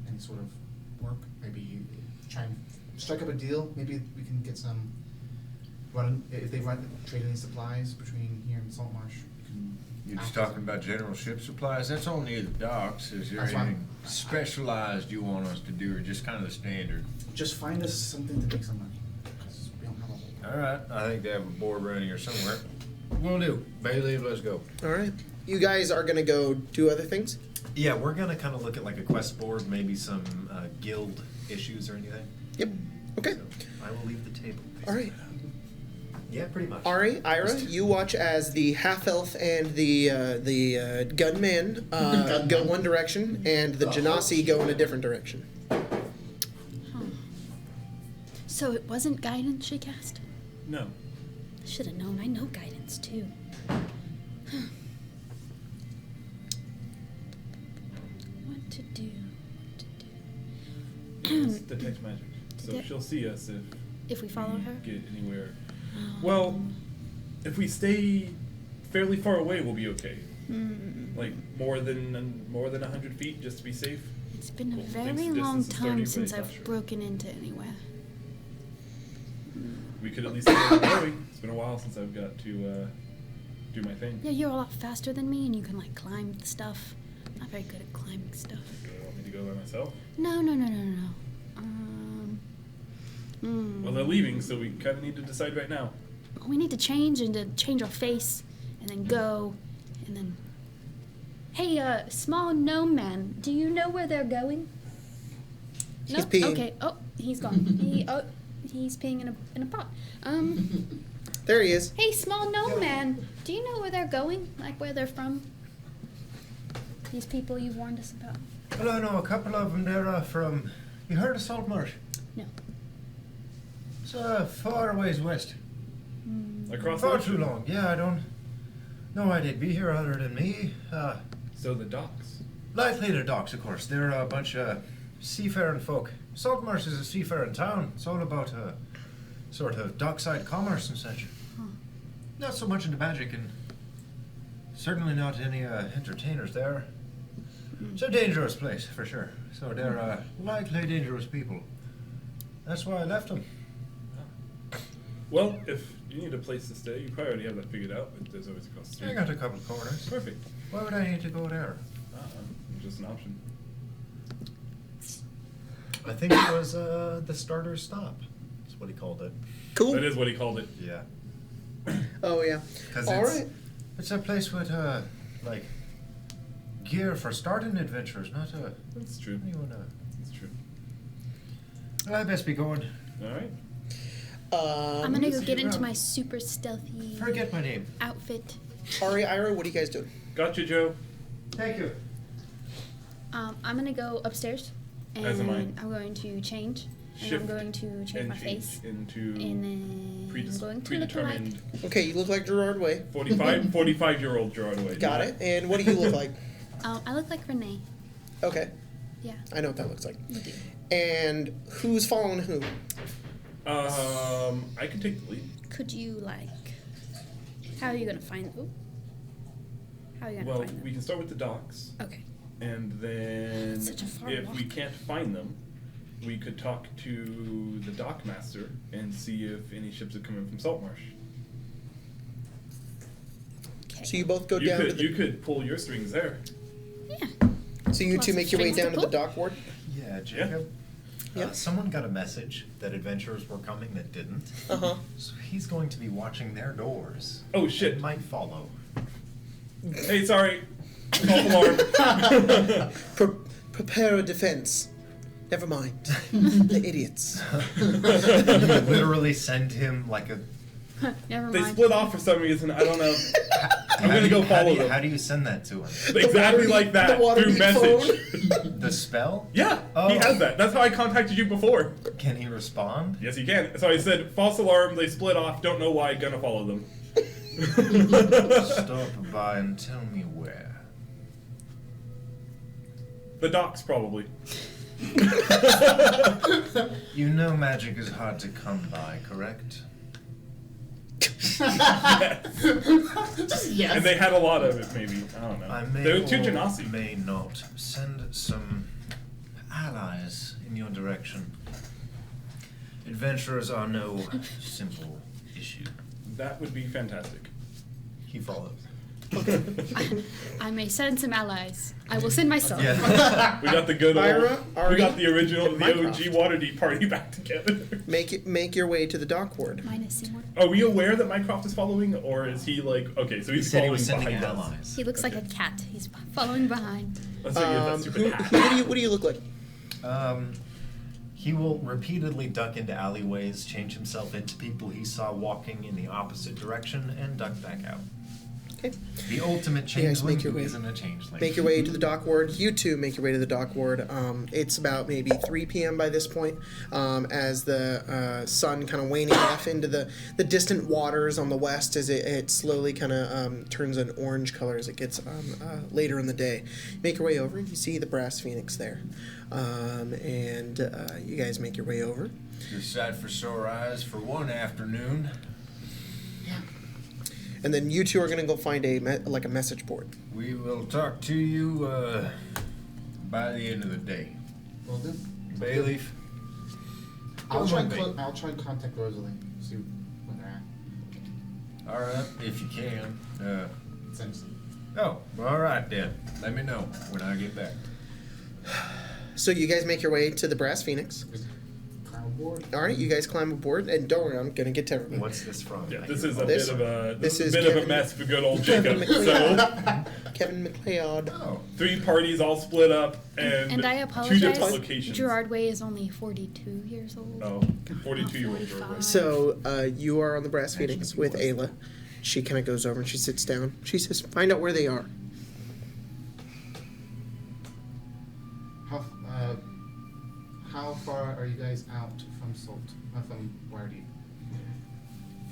any sort of work. Maybe try and strike up a deal. Maybe we can get some. If they run trading supplies between here and Saltmarsh, you can. You're just act- talking about general ship supplies? That's all near the docks. Is there That's fine. anything specialized you want us to do, or just kind of the standard? Just find us something to make some money, because we don't have a whole lot. All right. I think they have a board running here somewhere. Will do. Bailey, let's go. All right. You guys are going to go do other things? Yeah, we're gonna kind of look at like a quest board, maybe some guild issues or anything. Yep. Okay. So I will leave the table. All right. Yeah, pretty much. Ari, Ira, you watch as the half-elf and the gunman go one direction, and the Genasi go in a different direction. So it wasn't guidance she cast? No. Should have known. I know guidance too. What to do? It's detect magic. So Detect- she'll see us If we follow her? get anywhere. Well, if we stay fairly far away, we'll be okay. Like more than 100 feet, just to be safe. It's been a Well, very thinks long distance is 30, time but since he's not I've sure. broken into anywhere. We could at least get going. It's been a while since I've got to do my thing. Yeah, you're a lot faster than me, and you can like climb stuff. I'm not very good at climbing stuff. Do you want me to go by myself? No. Well, they're leaving, so we kind of need to decide right now. We need to change our face, and then go, and then. Hey, small gnome man, do you know where they're going? He's Nope. peeing. Okay. Oh, he's gone. He's peeing in a pot. There he is. Hey, small gnome man, do you know where they're going? Like where they're from? These people you warned us about. Well, I know a couple of them. They're from. You heard of Saltmarsh? No. It's far ways west. Across the Far too ocean. long. Yeah, I don't. No idea. Be here other than me. So the docks. Likely the docks, of course. They're a bunch of seafaring folk. Saltmarsh is a seafaring town. It's all about sort of dockside commerce and such. Not so much into magic, and certainly not any entertainers there. It's a dangerous place, for sure. So they're likely dangerous people. That's why I left them. Well, if you need a place to stay, you probably already have that figured out, but there's always across the street. I got a couple of corners. Perfect. Why would I need to go there? Just an option. I think it was the starter stop. That's what he called it. Cool. That is what he called it. Yeah. Oh yeah. 'Cause All it's- right. It's a place with like gear for starting adventures, not That's true. anyone. That's true. Well, I best be going. All right. I'm gonna go see get you into around. my super stealthy Forget my name. outfit. Ari, Ira, what are you guys doing? Gotcha, Joe. Thank you. I'm gonna go upstairs, and As am I. I'm going to change, and Shift I'm going to change and my change face, into and then I'm going to look like. predetermined Okay, you look like Gerard Way. 45-year-old Gerard Way. Got it. And what do you look like? I look like Renee. Okay, Yeah, I know what that looks like. you do. And who's following who? I can take the lead. Could you like? How are you gonna find? Ooh. How are you gonna Well, find them? we can start with the docks, Okay. and then It's such a far if we walk. can't find them, we could talk to the dock master and see if any ships have come in from Saltmarsh. Okay. So you both go You down to could the. you could pull your strings there. Yeah. So you Lots two of make your way strings to down to the pull. dock ward. Yeah, Jacob. Yeah. Someone got a message that adventurers were coming that didn't. Uh huh. So he's going to be watching their doors. Oh shit! It might follow. Hey, sorry. False alarm. Prepare a defense. Never mind. The idiots. You literally send him like a. Never They mind. split off for some reason. I don't know. I'm gonna go follow them. How do you send that to him? Exactly Waterdeep- like that the through Waterdeep message. The spell? Yeah, Oh. he has that. That's how I contacted you before. Can he respond? Yes, he can. So I said, false alarm, they split off, don't know why, gonna follow them. Stop by and tell me where. The docks, probably. You know magic is hard to come by, correct? Just yes. And they had a lot of it, maybe. I don't know. I may They were too or genasi. may not send some allies in your direction. Adventurers are no simple issue. That would be fantastic. He follows. I may send some allies. I will send myself. Yeah. We got the good old. Ira, we got Ari, the original, and the OG Mycroft. Waterdeep party back together. Make your way to the dock ward. Minus Seymour. Are we aware that Mycroft is following, or is he like okay? So He he's said he following was sending behind us. allies. He looks like a cat. He's following behind. Let's say he has that stupid hat. What do you look like? He will repeatedly duck into alleyways, change himself into people he saw walking in the opposite direction, and duck back out. Okay. The ultimate You guys changeling make your who way. isn't a changeling. Make your way to the dock ward. You two make your way to the dock ward. It's about maybe 3 p.m. by this point, as the sun kind of waning off into the distant waters on the west as it slowly kind of turns an orange color as it gets later in the day. Make your way over. You see the brass phoenix there. And you guys make your way over. Just sight for sore eyes for one afternoon. And then you two are going to go find a message board. We will talk to you by the end of the day. Will do. Bayleaf. I'll try Don't and I'll try and contact Rosalie. See where they're at. All right, if you can. Essentially. Oh, all right then. Let me know when I get back. So you guys make your way to the brass phoenix. Cloud board. All right, you guys climb aboard, and don't worry, I'm going to get to everything. What's this from? Yeah, I this hear is a about This- bit of a this this is is a bit of a Kevin- mess for good old Kevin Jacob. McLeod. So Kevin McLeod. Oh, 3 parties all split up and, And I 2 apologize. different locations. Gerard Way is only 42 years old. Oh, 42-year-old 45. Gerard. So you are on the brass phoenix with Ayla. She kind of goes over and she sits down. She says, "Find out where they are." How far are you guys out from from Waterdeep?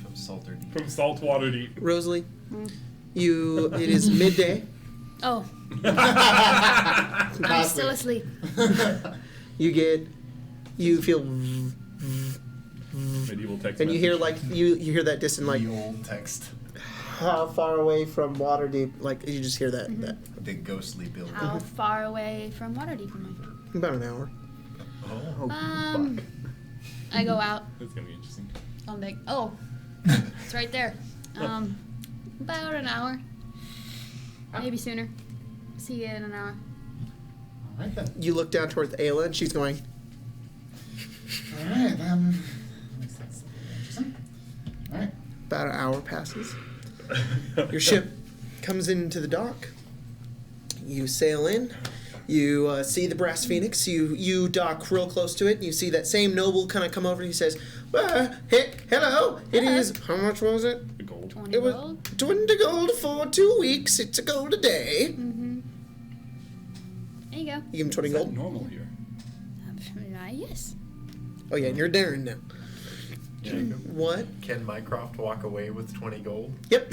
From Saltmarsh. From Saltwater Deep. Rosalie, it is midday. Oh, I'm still asleep. You feel, Medieval text and you hear message. like you hear that distant like The old text. how far away from Waterdeep? Like you just hear that A big ghostly building. How far away from Waterdeep am about an hour. Oh, I? I go out. That's gonna be interesting. I'm like, oh, it's right there. About an hour, maybe sooner. See you in an hour. All right then. You look down towards Ayla, and she's going. All right. Makes sense. Interesting. All right. About an hour passes. Your ship comes into the dock. You sail in. You see the brass phoenix. You dock real close to it. And you see that same noble kind of come over and he says, hello. It is, how much was it? The gold. 20 It was gold. 20 gold for 2 weeks. It's a gold a day. Mm-hmm. There you go. You give him 20 Is that gold? normal here? Yes. Oh, yeah, and you're daring now. Jacob, What? can Mycroft walk away with 20 gold? Yep.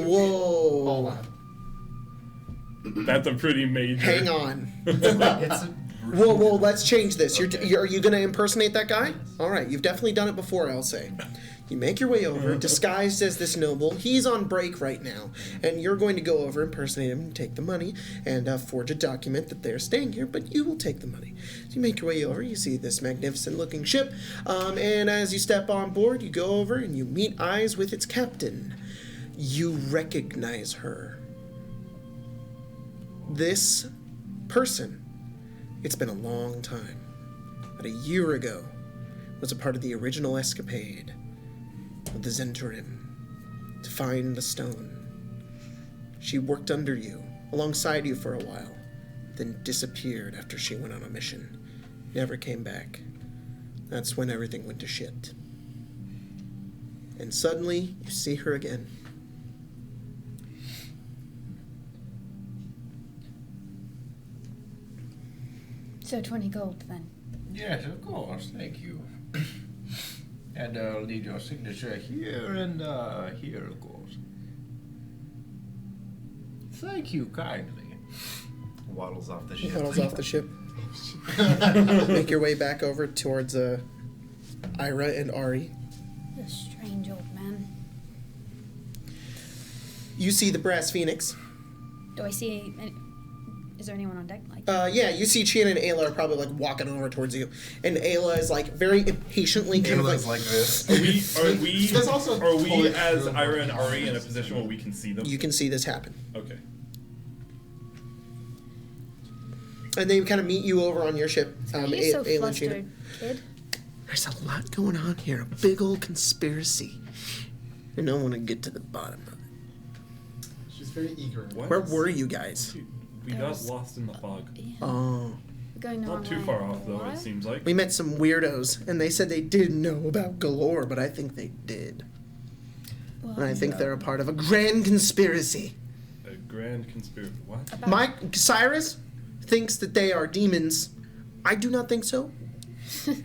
Whoa. Hold on. That's a pretty major. Hang on. It's a Whoa, let's change this. Okay. Are you going to impersonate that guy? All right, you've definitely done it before, I'll say. You make your way over, disguised as this noble. He's on break right now, and you're going to go over, impersonate him, and take the money, and forge a document that they're staying here, but you will take the money. So you make your way over, you see this magnificent-looking ship, and as you step on board, you go over and you meet eyes with its captain. You recognize her. This person, it's been a long time, but a year ago, was a part of the original escapade of the Zentarim to find the stone. She worked under you, alongside you for a while, then disappeared after she went on a mission. Never came back. That's when everything went to shit. And suddenly, you see her again. So 20 gold then. Yes, of course. Thank you. And I'll need your signature here and here, of course. Thank you kindly. waddles off the ship. Waddles off the ship. Make your way back over towards Ira and Ari. The strange old man. You see the Brass Phoenix. Do I see any, is there anyone on deck? Like, Yeah, you see Chin and Ayla are probably like walking over towards you, and Ayla is like very impatiently kind Ayla's of like this. There's also Are we Polish as room Ira and where- Ari in a position where we can see them? you can see this happen, Okay. and they kind of meet you over on your ship. you're so Ayla and Chin. flustered, kid. There's a lot going on here, a big old conspiracy, and I want to get to the bottom of it. She's very eager. What? Where were you guys? Dude, we got lost in the fog. Oh. We're going the wrong Not too way. far off though, What? it seems like. We met some weirdos, and they said they didn't know about Galore, but I think they did. Well, And I think they're a part of a grand conspiracy. A grand conspiracy. What? about- Mike Cyrus thinks that they are demons. I do not think so. There's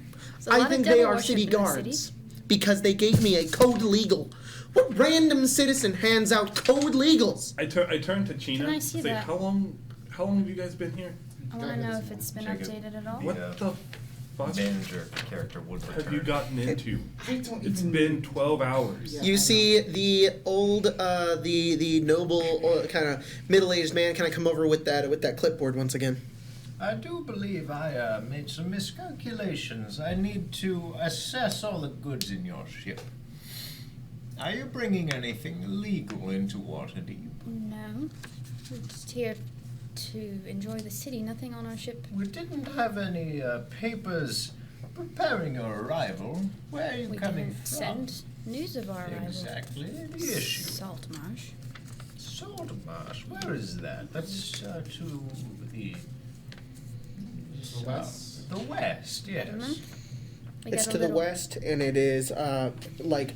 a lot I of think devil they are worship city in the guards because they gave me a code legal. What random citizen hands out code legals? I turned to China Can I and see say, that? how long have you guys been here? I want to know if it's been Jacob. updated at all. What Yeah. the fuck Manager character would return. have you gotten into? I don't It's even been 12 hours. Yeah. You see the old, the noble, kind of middle-aged man kind of come over with that clipboard once again. I do believe I made some miscalculations. I need to assess all the goods in your ship. Are you bringing anything illegal into Waterdeep? No. We're just here to enjoy the city. Nothing on our ship. We didn't have any papers preparing your arrival. Where are you We coming didn't from? send news of our arrival. Exactly the issue. Saltmarsh. Saltmarsh. Where is that? That's to the west? The west, yes. Mhm. We It's got a to the little- west, and it is like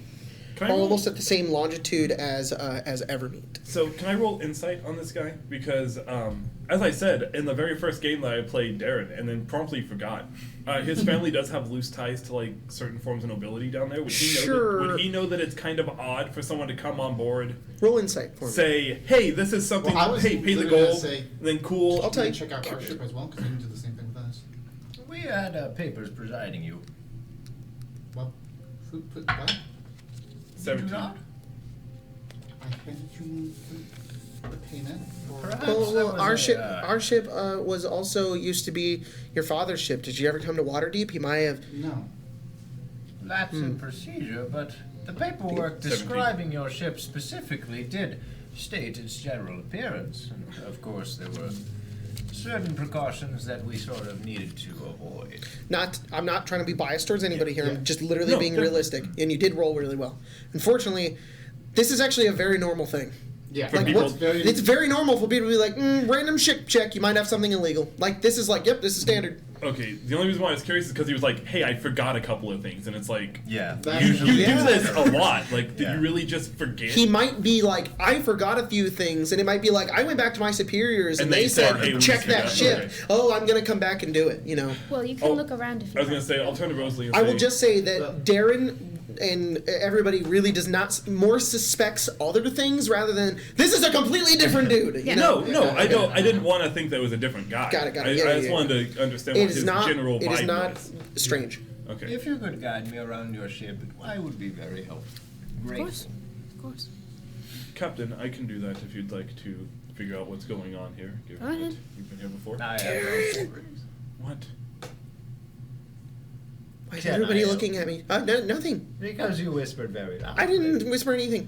Can I roll- almost at the same longitude as Evermeet. So can I roll insight on this guy? Because as I said in the very first game that I played, Darren, and then promptly forgot, his family does have loose ties to like certain forms of nobility down there. Would he know? Sure. Would he know that it's kind of odd for someone to come on board, Roll insight for me. say, "Hey, this is something. Well, I was hey, pay the literally gonna gold." say- then cool. I'll tell you. check out our ship as well, because we can do the same thing with us. We had papers presiding you. Well, who put what? Did you 17. not? I handed you the payment for... Perhaps Well, there was our ship was also used to be your father's ship. Did you ever come to Waterdeep? He might have. No. lapse in procedure, but the paperwork 17. describing your ship specifically did state its general appearance. And of course, there were certain precautions that we sort of needed to avoid. I'm not trying to be biased towards anybody here. Yeah. I'm just literally No, being definitely. realistic. And you did roll really well. Unfortunately, this is actually a very normal thing. Yeah, For Like, people- what's- very... it's very normal for people to be like, random ship check, you might have something illegal. Like, this is like, yep, this is standard. Okay, the only reason why I was curious is because he was like, "Hey, I forgot a couple of things," and it's like, Yeah. you do Yeah. this a lot. Like, did Yeah. you really just forget? He might be like, I forgot a few things, and it might be like, I went back to my superiors and, And they they said, said, "Hey, we check that forgot." ship. Okay. Oh, I'm gonna come back and do it. Well, you can Oh, look around if you I was gonna want. say, I'll turn to Rosalie and I say, will just say that Darren and everybody really does not more suspects other things rather than this is a completely different dude. You Yeah. know? No, I don't. I didn't want to think that was a different guy. Got it. I Yeah, just yeah, wanted to understand It what is his not. general It is vibe not was. strange. Okay. If you could guide me around your ship, I would be very helpful. Of course. Of course. Captain, I can do that if you'd like to figure out what's going on here. Given Go ahead. that you've been here before. I have no worries. What? Why is Can everybody I- looking at me? No, nothing. Because you whispered very loudly. I didn't whisper anything.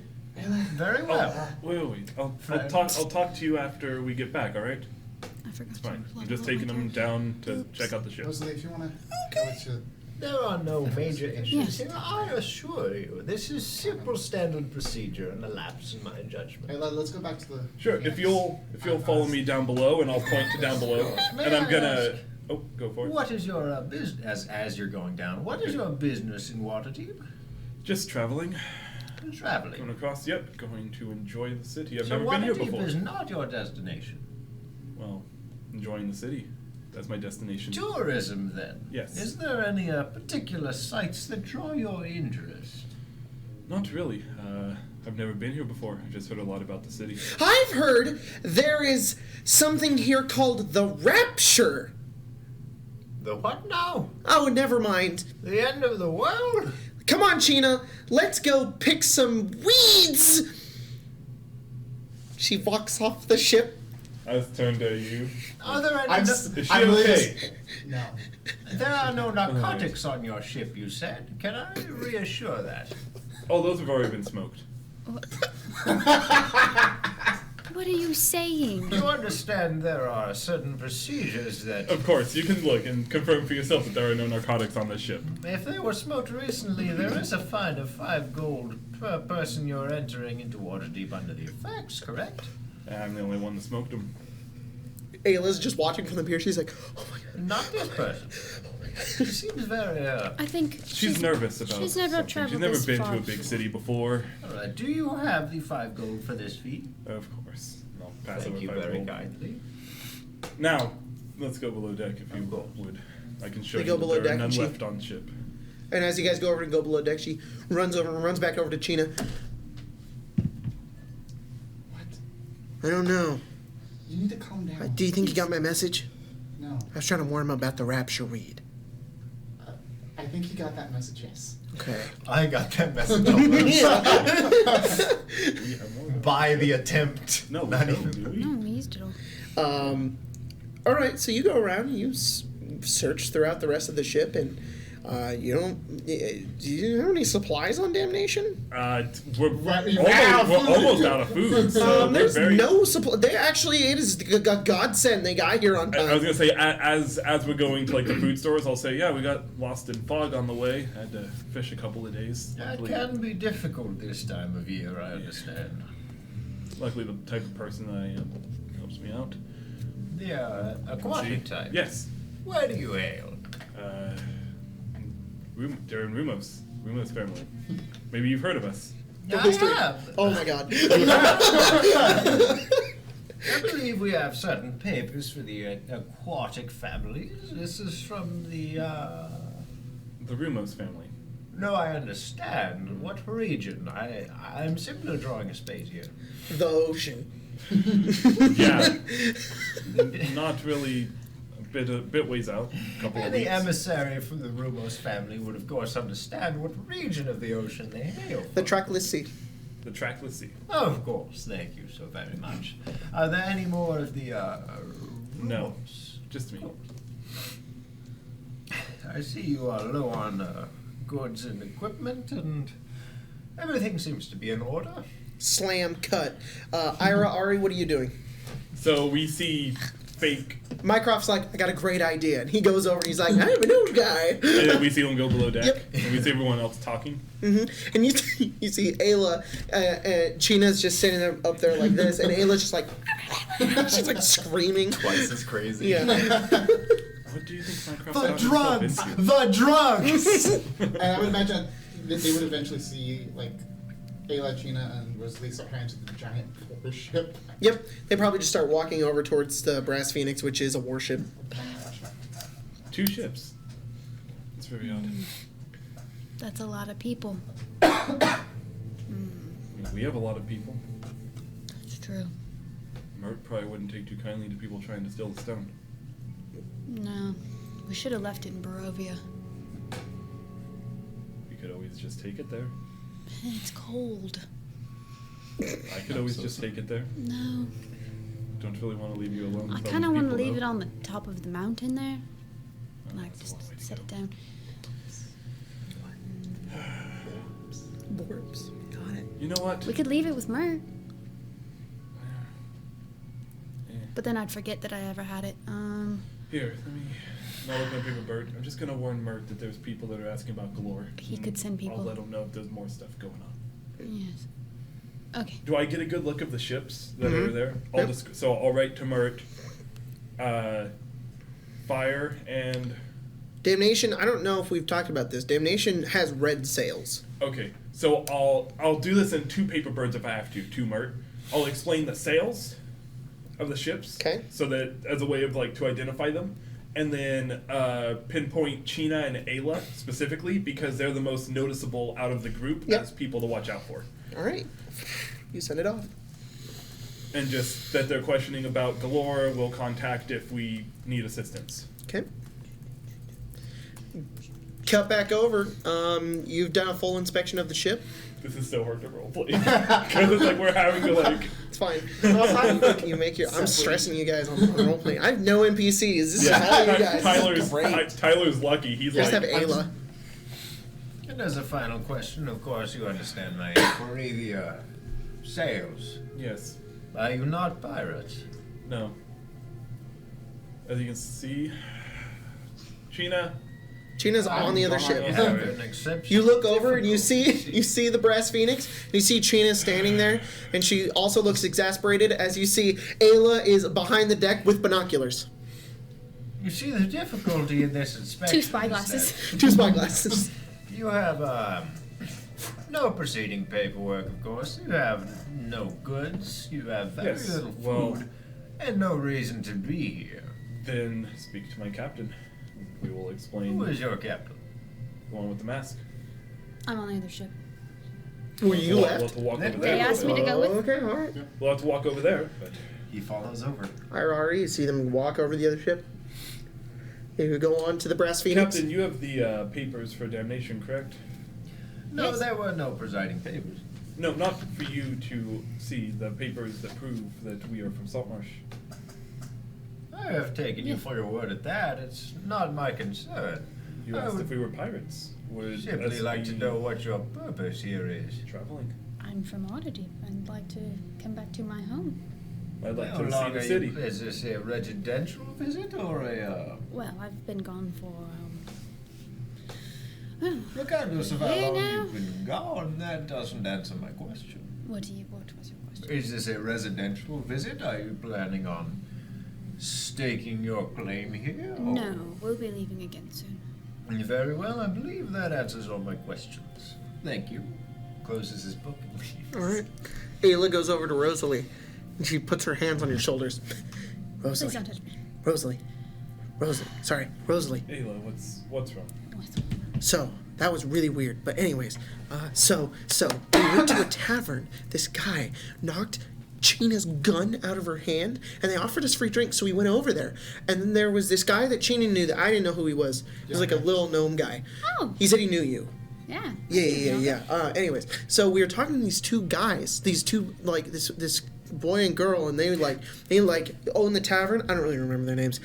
Very well. Wait. I'll Friends. talk to you after we get back. All right? I forgot. It's fine. to I'm plug just out taking my them torch. down to check out the ship. Rosalie, if you want to go to There are no major issues Yes. here. I assure you, this is simple standard procedure and a lapse in my judgment. Hey, let's go back to the. Sure. If you'll follow me down below, and I'll point to down below, May and I'm I gonna. ask- Oh, go for it. What is your business, as you're going down, what is Okay. your business in Waterdeep? Just traveling, going Traveling. across. Yep, going to enjoy the city. I've So never been here Waterdeep before. is not your destination. Well, enjoying the city. That's my destination. Tourism, then? Yes. Is there any particular sites that draw your interest? Not really. I've never been here before. I've just heard a lot about the city. I've heard there is something here called the Rapture. The what now? Oh, never mind. The end of the world? Come on, China. Let's go pick some weeds. She walks off the ship. I was turned to you. Are there any? I'm Is she really okay? just- No. There are no narcotics on your ship, you said. Can I reassure that? Oh, those have already been smoked. What are you saying? You understand there are certain procedures that, Of course, you can look and confirm for yourself that there are no narcotics on this ship. if they were smoked recently, there is a fine of 5 gold per person you're entering into Waterdeep under the effects, correct? I'm the only one that smoked them. Ayla's just watching from the pier. She's like, oh my god. Not this person. She seems very, I think She's nervous about she's never something. traveled She's never this been far to a big city before. Alright, do you have the 5 gold for this feat? Of course. I'll pass Thank over you 5 very gold. kindly. Now, let's go below deck if you Of course. would. I can show They you go that below there deck are none and she- left on ship. And as you guys go over and go below deck, she runs back over to China. What? I don't know. You need to calm down. Do you think you got my message? No. I was trying to warn him about the Rapture weed. I think he got that message, yes. Okay. I got that message We have more. by the attempt. No, we Not don't, even- do we? No, we used it all. All right, so you go around and you search throughout the rest of the ship, and you don't. Do you have any supplies on Damnation? We're almost out of food. So we're There's very. no supply. They actually, it is a godsend. They got here on I was time. gonna say as we're going to like the food stores, I'll say we got lost in fog on the way. Had to fish a couple of days. That can be difficult this time of year, I understand. Luckily, the type of person I am helps me out. The aquatic See? type. Yes. Where do you hail? They're in Rumos family. Maybe you've heard of us. I history. have. Oh my god. I believe we have certain papers for the aquatic families. This is from the, The Rumos family. No, I understand. What region? I'm simply drawing a space here. The ocean. Yeah. Not really. A bit ways out. A couple of Any weeks. emissary from the Rumos family would, of course, understand what region of the ocean they hail from. The trackless sea. The trackless sea. Of course, thank you so very much. Are there any more of the, No. Rumos? Just me. I see you are low on goods and equipment, and everything seems to be in order. Slam cut. Ira, Ari, what are you doing? So we see fake. Mycroft's like, I got a great idea. And he goes over and he's like, I have a new guy. And then we see them go below deck. Yep. And we see everyone else talking. And you see Ayla, China's just sitting there, up there like this, and Ayla's just like, she's like screaming. Twice as crazy. Yeah. What do you think Minecraft's The gotten itself drugs! into? The drugs! And I would imagine that they would eventually see, like, Ayla, Gina, and Rosalie start heading to the giant warship. Yep, they probably just start walking over towards the Brass Phoenix, which is a warship. 2 ships. It's very odd. That's a lot of people. I mean, we have a lot of people. That's true. Mert probably wouldn't take too kindly to people trying to steal the stone. No, we should have left it in Barovia. We could always just take it there. It's cold. I could always just take it there. No, Don't really want to leave you alone. I with all kind of these want to people, leave though. it on the top of the mountain there. Oh, And I that's a just long way to set go. it down. Warps. Got it. You know what? We could leave it with Mert, Eh. but then I'd forget that I ever had it. Here, let me not open a paper bird. I'm just gonna warn Mert that there's people that are asking about Galore. He could send people. I'll let him know if there's more stuff going on. Yes. Okay. Do I get a good look of the ships that are Mhm. there? Yep. So I'll write to Mert. Fire and Damnation, I don't know if we've talked about this. Damnation has red sails. okay. So I'll do this in 2 paper birds if I have to Mert. I'll explain the sails of the ships. Okay. So that as a way of like to identify them. And then pinpoint China and Ayla specifically because they're the most noticeable out of the group Yep. as people to watch out for. All right. You send it off. And just that they're questioning about Galore, we'll contact if we need assistance. Okay. Cut back over. You've done a full inspection of the ship. This is so hard to roleplay. Because it's like we're having to like... It's fine. No, it's fine. You make your. I'm stressing you guys on role playing. I have no NPCs. This is all you guys. Tyler's, Great. Tyler's lucky. He's Just like... have Ayla. And as a final question, of course, you understand my inquiry. The sails. Yes. Are you not pirates? No. As you can see... China... China's on the other ship. You have an exception. You look over and you see the Brass Phoenix. And you see China standing there, and she also looks exasperated as you see Ayla is behind the deck with binoculars. You see the difficulty in this inspection. 2 spy is glasses. that 2 spy glasses. You have no preceding paperwork, of course. You have no goods. You have very Yes, little food, well- and no reason to be here. Then speak to my captain. We will explain. Who is your captain? The one with the mask. I'm on the other ship. Were you We'll left? have to walk over They there. asked me to go with. Okay, all right. We'll have to walk over there, but... He follows over. Ari, you see them walk over the other ship. You go on to the Brass Phoenix. Captain, you have the papers for damnation, correct? No, Yes. there were no presiding papers. No, not for you to see the papers that prove that we are from Saltmarsh. I have taken you for your word at that. It's not my concern. You I asked would if we were pirates. Would simply us like to be know what your purpose here is. traveling. I'm from Waterdeep. I'd like to come back to my home. I'd like How to see long the are city. you? Is this a residential visit or a? Well, I've been gone for Regardless of how Here long now? you've been gone, that doesn't answer my question. what was your question? Is this a residential visit? Are you planning on staking your claim here? or- No, we'll be leaving again soon. Very well, I believe that answers all my questions. Thank you. Closes his book and leaves. All right. Ayla goes over to Rosalie, and she puts her hands on your shoulders. Please Rosalie. don't touch me. Rosalie. Sorry, Rosalie. Ayla, what's wrong? So that was really weird. But anyways, so we went to a tavern. This guy knocked China's gun out of her hand, and they offered us free drinks. So we went over there, and then there was this guy that China knew that I didn't know who he was. He was like a little gnome guy. Oh. He said he knew you. Yeah. Yeah. Anyways, so we were talking to these 2 guys, these 2 like this boy and girl, and they own the tavern. I don't really remember their names,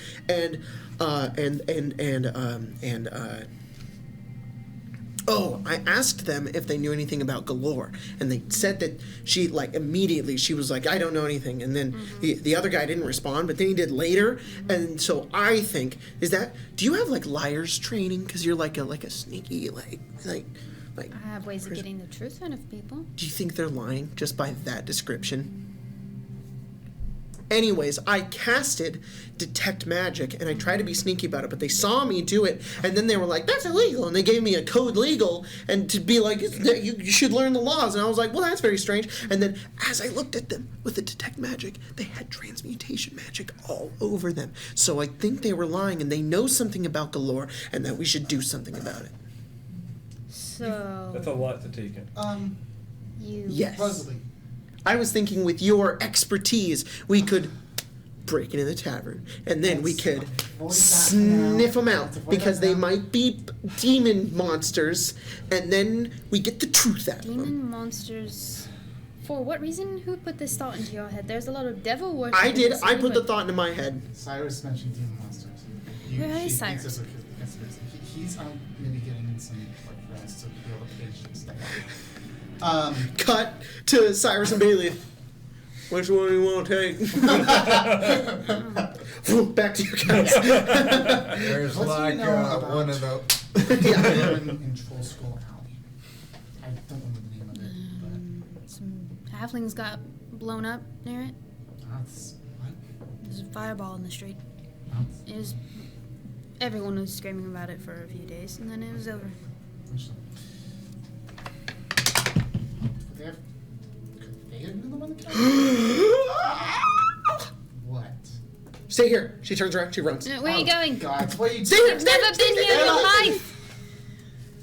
Oh, I asked them if they knew anything about Galore, and they said that she, like, immediately, she was like, I don't know anything, and then the other guy didn't respond, but then he did later, and so I think, do you have, like, liar's training, because you're, like a sneaky, like, I have ways of getting the truth out of people. do you think they're lying just by that description? Anyways, I casted Detect Magic, and I tried to be sneaky about it, but they saw me do it, and then they were like, that's illegal, and they gave me a code legal, and to be like, you should learn the laws, and I was like, well, that's very strange, and then as I looked at them with the Detect Magic, they had transmutation magic all over them, so I think they were lying, and they know something about Galore, and that we should do something about it. So That's a lot to take in. you Yes. Rosalie. I was thinking with your expertise, we could break into the tavern, and then we could Avoid that sniff now. them out Let's avoid because that they now. might be demon monsters, and then we get the truth out of them. demon monsters. For what reason? Who put this thought into your head? There's a lot of devil worship. I in did. this I put the neighborhood. thought into my head. Cyrus mentioned demon monsters. Where is He thinks Cyrus? it's he's maybe getting in some like friends to be able to pitch and stuff. Cut to Cyrus and Bailey. Which one do you want to take? Back to your guys. There's What do you like know about- one of the. in Troll Skull Alley. I don't remember the name of it, Some halflings got blown up near it. but that's what? There's a fireball in the street. That's It was. Everyone was screaming about it for a few days, and then it was over. interesting. Could they have been the one that killed him? What? Stay here. She turns around. She runs. Where are you going? God, what are you Stay doing? here. Stay here. Never Stay been here. here in Stay your here. life.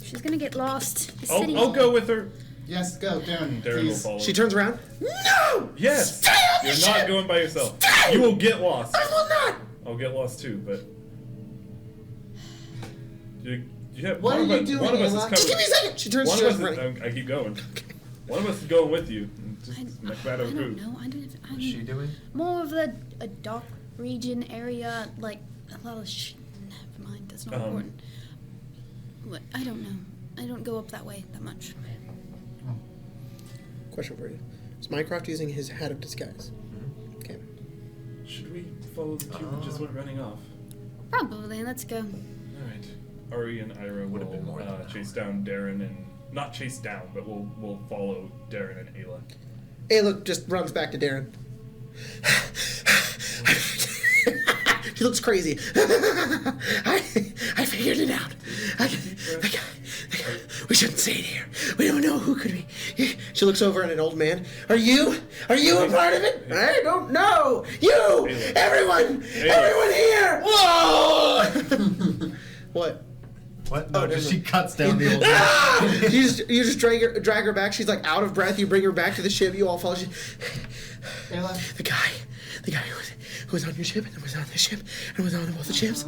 She's gonna get lost. The city. I'll go with her. Yes, go, Darren. Darren will please. follow. She turns around. No! Yes! Stay on the You're ship! not going by yourself. Stay! You will get lost. I will not! I'll get lost too, but. You have, What one are of you us- One of doing, us is Ayla? Just give me a covered. second. She turns. One She of turns us right. is, I keep going. One of us is going with you. Just a matter I of don't who. know. What's she doing? More of a dark region area, like a lot of never mind. That's not important. What? I don't know. I don't go up that way that much. Question for you: is Mycroft using his hat of disguise? Okay. Should we follow the two that just went running off? Probably. Let's go. Alright. Ari and Ira Would've been will more than an chase down Darren and. Not chase down, but we'll follow Darren and Ayla. Ayla just runs back to Darren. She looks crazy. I figured it out. The guy, we shouldn't say it here. We don't know who could be. She looks over at an old man. Are you a part of it? I don't know. You! Ayla. Everyone! Ayla. Everyone here! Whoa! What? What? No, Oh, just never she cuts down the old man. Ah! You just drag her back. She's like out of breath. You bring her back to the ship. You all follow. Ayla? The guy who was on your ship and was on this ship and was on both the ships.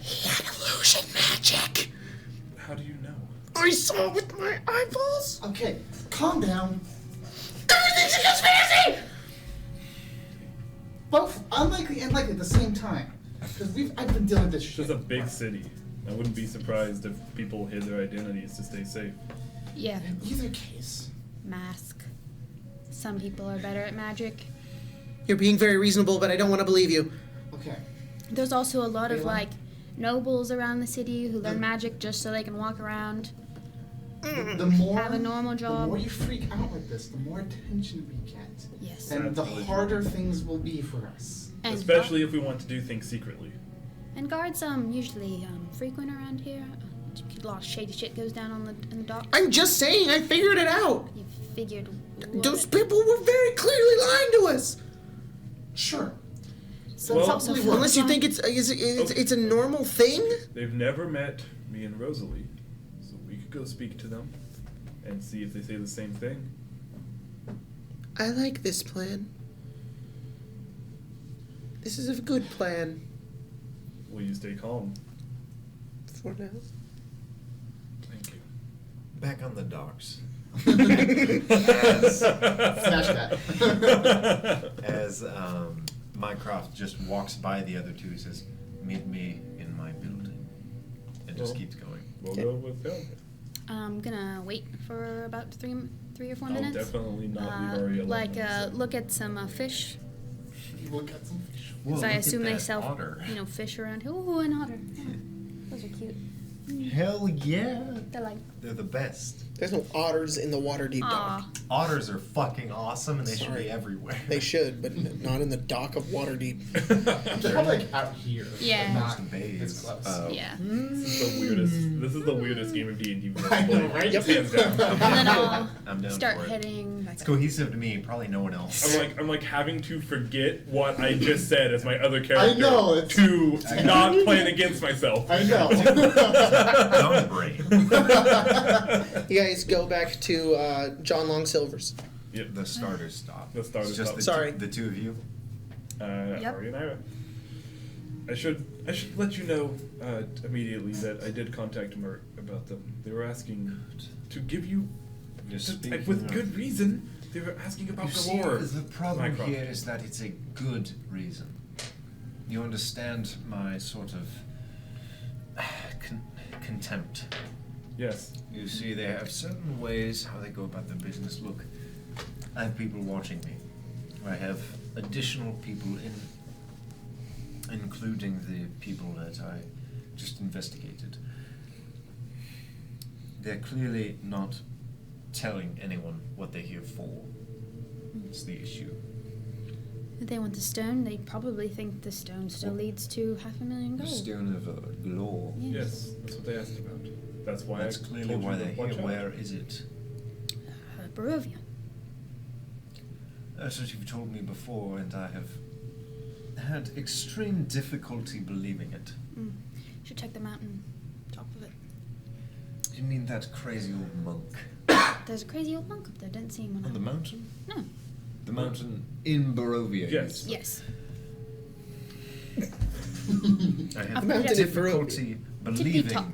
He had illusion magic. How do you know? I saw it with my eyeballs. Okay, calm down. Everything's a conspiracy. Both unlikely and likely at the same time. Because I've been dealing with this It's shit. just a big city. I wouldn't be surprised if people hid their identities to stay safe. Yeah. In either case, Mask. Some people are better at magic. You're being very reasonable, but I don't want to believe you. okay. There's also a lot of Ayla? like nobles around the city who learn magic just so they can walk around. The more Have a normal the job. more you freak out like this, the more attention we get, Yes. and the That's really harder things will be for us. And Especially if we want to do things secretly. And guards usually frequent around here. A lot of shady shit goes down on in the dock. I'm just saying, I figured it out. You figured. What? Those people were very clearly lying to us. Sure. So Well- it's also Unless you think it's a normal thing. They've never met me and Rosalie, so we could go speak to them and see if they say the same thing. I like this plan. This is a good plan Will you stay calm? for now. Thank you. Back on the docks. Smash that. As Mycroft just walks by the other two, he says, "Meet me in my building," and just Well, keeps going. We'll go with him. I'm gonna wait for about three or 4 I'll minutes. definitely not leave Ari alone. Like look at some fish. We'll get some fish. Whoa, So I look at assume they that sell otter. fish around here. Ooh, an otter. Oh, those are cute. Hell yeah. They're like, They're the best. There's no otters in the Waterdeep dock. aw. Otters are fucking awesome and they should Sorry. be everywhere. They should, but not in the dock of Waterdeep. They're like out here. Yeah. But not Most bays. this close. Yeah. This is the weirdest game of D&D we've ever I know, played. right? Just hands down. And then I'll I'm down start for it. heading back It's up. cohesive to me, probably no one else. I'm like having to forget what I just said as my other character know, it's- to not plan against myself. I know. Dumb brain. You guys go back to John Long Silver's. Yep. The starter stop. The starter It's just stop. Sorry. The two of you. Yep. Ari and Ira. I should let you know immediately that I did contact Mert about them. They were asking to give you, You're like, with good reason. They were asking about You see, Galore. the problem Mycroft. here is that it's a good reason. You understand my sort of contempt. Yes. You see, they have certain ways how they go about their business. Look, I have people watching me. I have additional people including the people that I just investigated. They're clearly not telling anyone what they're here for. It's the issue. If they want the stone, they probably think the stone still leads to 500,000 The gold. Stone of Galore. Yes, that's what they asked about. That's why That's I clearly told you why to they're watch here. out. Where is it? Barovia. That's what you've told me before, and I have had extreme difficulty believing it. Should check the mountain top of it. You mean that crazy old monk? There's a crazy old monk up there. Didn't see him when On the I... mountain? No. The mountain in Barovia? Yes. Yes. I Up have the mountain in difficulty believing top.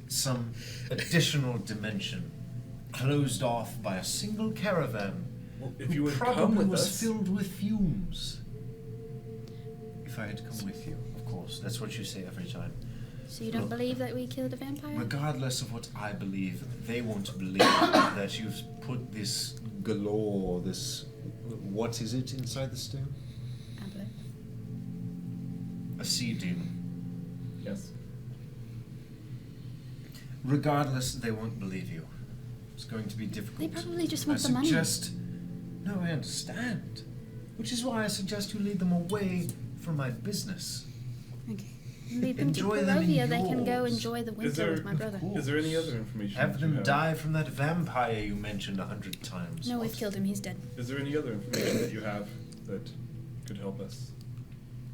some additional dimension closed off by a single caravan Well, if who you would probably come with was us, filled with fumes. If I had come with you, of course. That's what you say every time. So you don't Look, believe that we killed a vampire? Regardless of what I believe, they won't believe that you've put this galore, this... What is it inside the stone? Amulet. A seed demon. yes. Regardless, they won't believe you. It's going to be difficult. They probably just I want the money. suggest... No, I understand. Which is why I suggest you lead them away from my business. Okay. Lead them Enjoy to them in Barovia. They can go yours. enjoy the Is winter there, with my brother. course. is there any other information? Have that you them die from that vampire you mentioned 100 times. No, we've killed him. He's dead. Is there any other information that you have that could help us?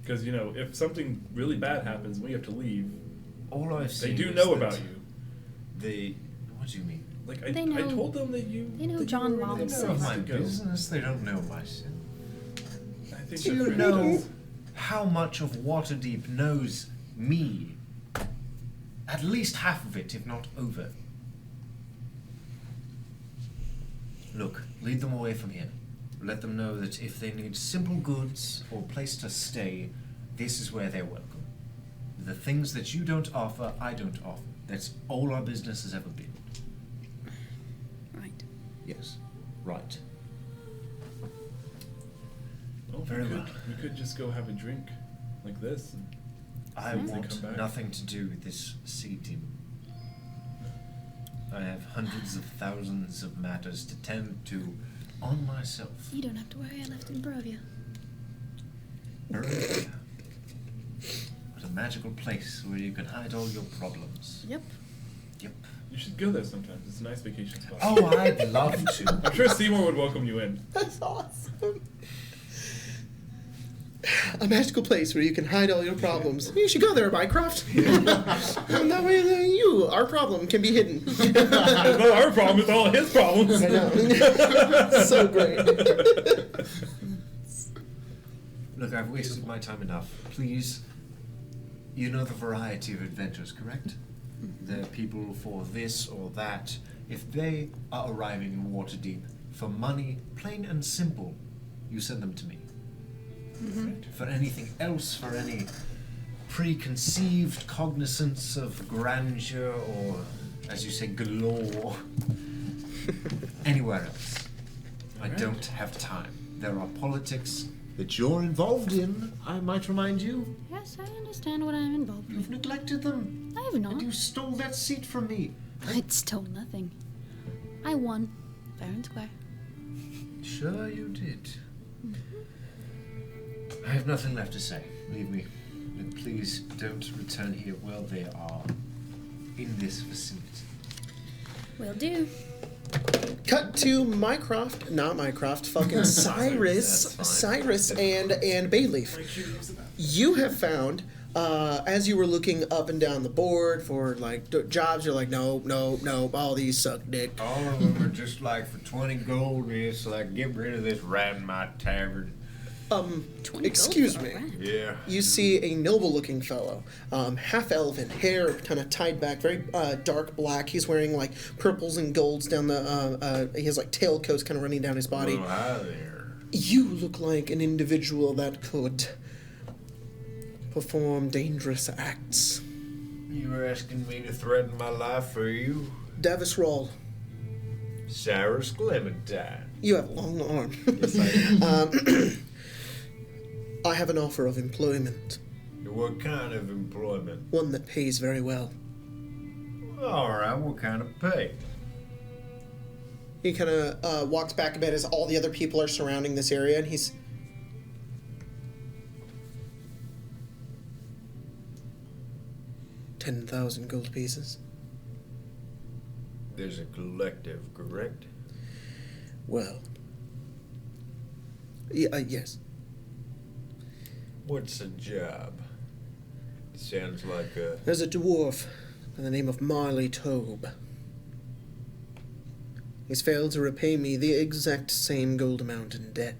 Because, you know, if something really bad happens and we have to leave, All I've they seen do is know that about you. They... What do you mean? Like, They I know- told them that you... they know that you John were Long They really know Silver. of nice my to go. business. They don't know myself. I think Do you that's know really how much of Waterdeep knows me? At least half of it, if not over. Look, lead them away from here. Let them know that if they need simple goods or a place to stay, this is where they're welcome. The things that you don't offer, I don't offer. That's all our business has ever been. Right. Yes, right. Well, Very we could, well. We could just go have a drink like this. And I They come want back. nothing to do with this sea demon. I have hundreds of thousands of matters to tend to on myself. You don't have to worry. I left in Barovia. Barovia. What a magical place where you can hide all your problems. Yep. Yep. you should go there sometimes. It's a nice vacation spot. Oh, I'd love to. I'm sure Seymour would welcome you in. That's awesome. A magical place where you can hide all your problems. You should go there, Mycroft. And that way, our problem can be hidden. It's not our problem, it's all his problems. I know. So great. Look, I've wasted my time enough. Please, you know the variety of adventures, correct? There are people for this or that. If they are arriving in Waterdeep for money, plain and simple, you send them to me. For anything else, for any preconceived cognizance of grandeur or, as you say, galore, anywhere else. I don't have time. There are politics that you're involved in, I might remind you. Yes, I understand what I'm involved You've with. neglected them. I have not. And you stole that seat from me. I stole nothing. I won, fair and square. Sure you did. I have nothing left to say. Leave me. And please don't return here while they are in this vicinity. Will do. Cut to fucking Cyrus and Bayleaf. You have found, as you were looking up and down the board for like jobs, you're like, no, all these suck dick. All of them are just like for 20 gold. And it's like, get rid of this rat in my tavern. 20 Excuse gold me. for a rat. Yeah. You see a noble-looking fellow, half-elven, hair kind of tied back, very dark black. He's wearing like purples and golds down the. He has like tailcoats kind of running down his body. Oh, hi there. You look like an individual that could perform dangerous acts. You were asking me to threaten my life for you? Davis Roll, Cyrus Clementine. you have a long arm. I have an offer of employment, What kind of employment? one that pays very well. Alright, what kind of pay? He kind of walks back a bit as all the other people are surrounding this area, and he's... $10,000 gold pieces. There's a collective, correct? Well, yes. What's a job? Sounds like a... There's a dwarf by the name of Marley Tobe. He's failed to repay me the exact same gold amount in debt.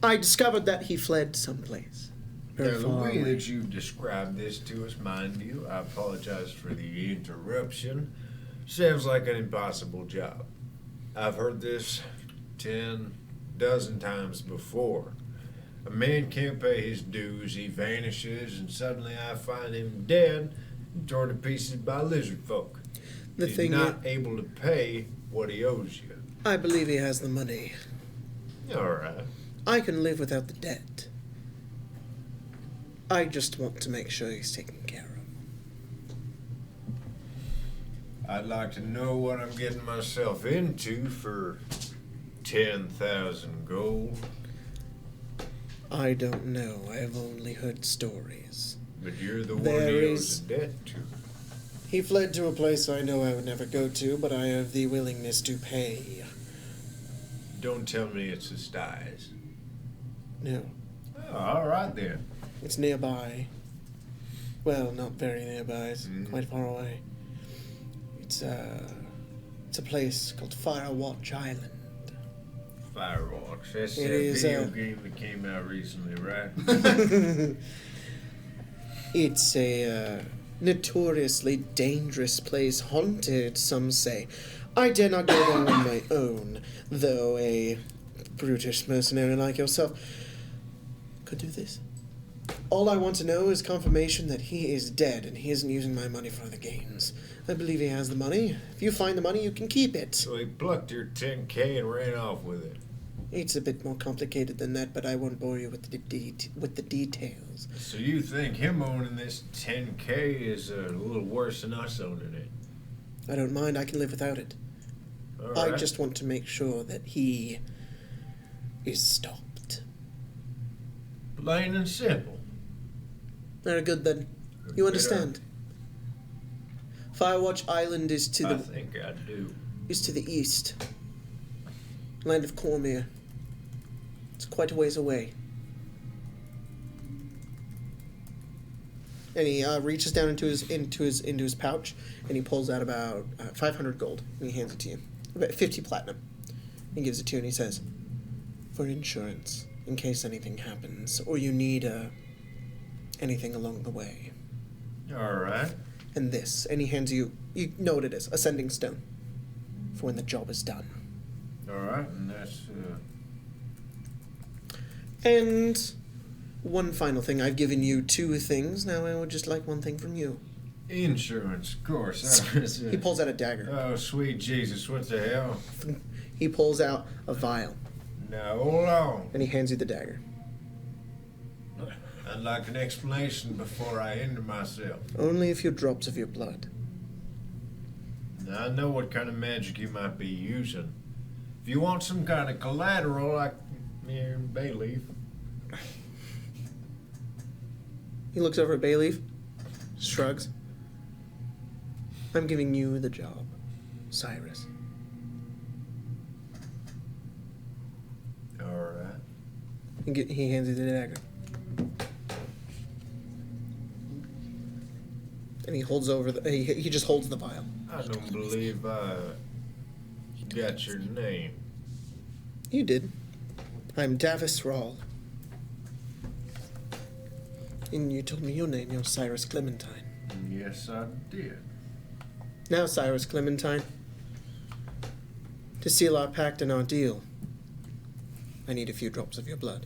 I discovered that he fled someplace Now, very the far way away. that you described this to us, mind you, I apologize for the interruption. Sounds like an impossible job. I've heard this 10 dozen times before. A man can't pay his dues, he vanishes, and suddenly I find him dead and torn to pieces by lizard folk. The He's thing not able to pay what he owes you. I believe he has the money. Alright. I can live without the debt. I just want to make sure he's taken care of. I'd like to know what I'm getting myself into for 10,000 gold. I don't know. I have only heard stories. But you're the one There he is- owes a debt to. He fled to a place I know I would never go to, but I have the willingness to pay. Don't tell me it's the Styes. No, Oh, all right then. it's nearby. Well, not very nearby. It's Mm. quite far away. It's a place called Firewatch Island. Firewatch. That's It that is, video game that came out recently, right? It's a notoriously dangerous place, haunted, some say. I dare not go there on my own, though a brutish mercenary like yourself could do this. All I want to know is confirmation that he is dead and he isn't using my money for the gains. I believe he has the money. If you find the money, you can keep it. So he plucked your 10K and ran off with it. It's a bit more complicated than that, but I won't bore you with the details. So you think him owning this 10K is a little worse than us owning it? I don't mind. I can live without it. All I right. just want to make sure that he is stopped. Plain and simple. Very good then. You understand? Firewatch Island is to I the think I do. east. Land of Cormyr. It's quite a ways away. And he reaches down into his pouch, and he pulls out about 500 gold, and he hands it to you. About 50 platinum. He gives it to you, and he says, "For insurance, in case anything happens, or you need anything along the way." All right. And this, and he hands you know what it is, Ascending Stone, for when the job is done. All right, and that's And one final thing, I've given you 2 things, now I would just like one thing from you. insurance, of course. He pulls out a dagger. Oh, sweet Jesus, what the hell? He pulls out a vial, Now, hold on. and he hands you the dagger. I'd like an explanation before I end myself. Only a few drops of your blood. Now, I know what kind of magic you might be using. If you want some kind of collateral, like mere bay leaf. He looks over at Bayleaf, shrugs. I'm giving you the job, Cyrus. All right. He hands you the dagger. And he holds over the. He just holds the vial. I don't believe I got your name. You did. I'm Davis Rawl. And you told me your name. You're Cyrus Clementine. Yes, I did. Now, Cyrus Clementine, to seal our pact and our deal, I need a few drops of your blood.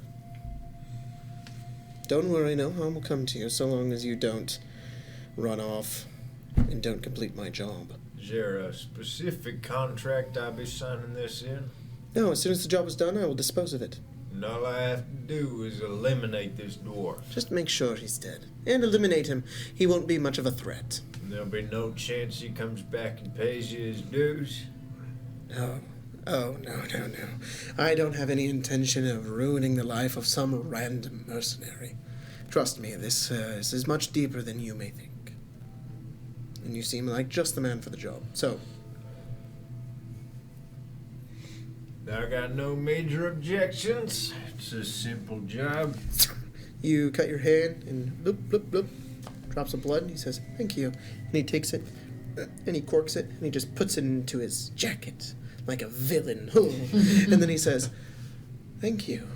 Don't worry, no harm will come to you so long as you don't run off and don't complete my job. Is there a specific contract I'll be signing this in? No, as soon as the job is done, I will dispose of it. And all I have to do is eliminate this dwarf. Just make sure he's dead. And eliminate him. He won't be much of a threat. And there'll be no chance he comes back and pays you his dues? No. Oh, no. I don't have any intention of ruining the life of some random mercenary. Trust me, this is much deeper than you may think. And you seem like just the man for the job. So, I got no major objections. It's a simple job. you cut your hand and bloop, bloop, bloop. Drops of blood, and he says, thank you. And he takes it, and he corks it, and he just puts it into his jacket, like a villain. And then he says, thank you.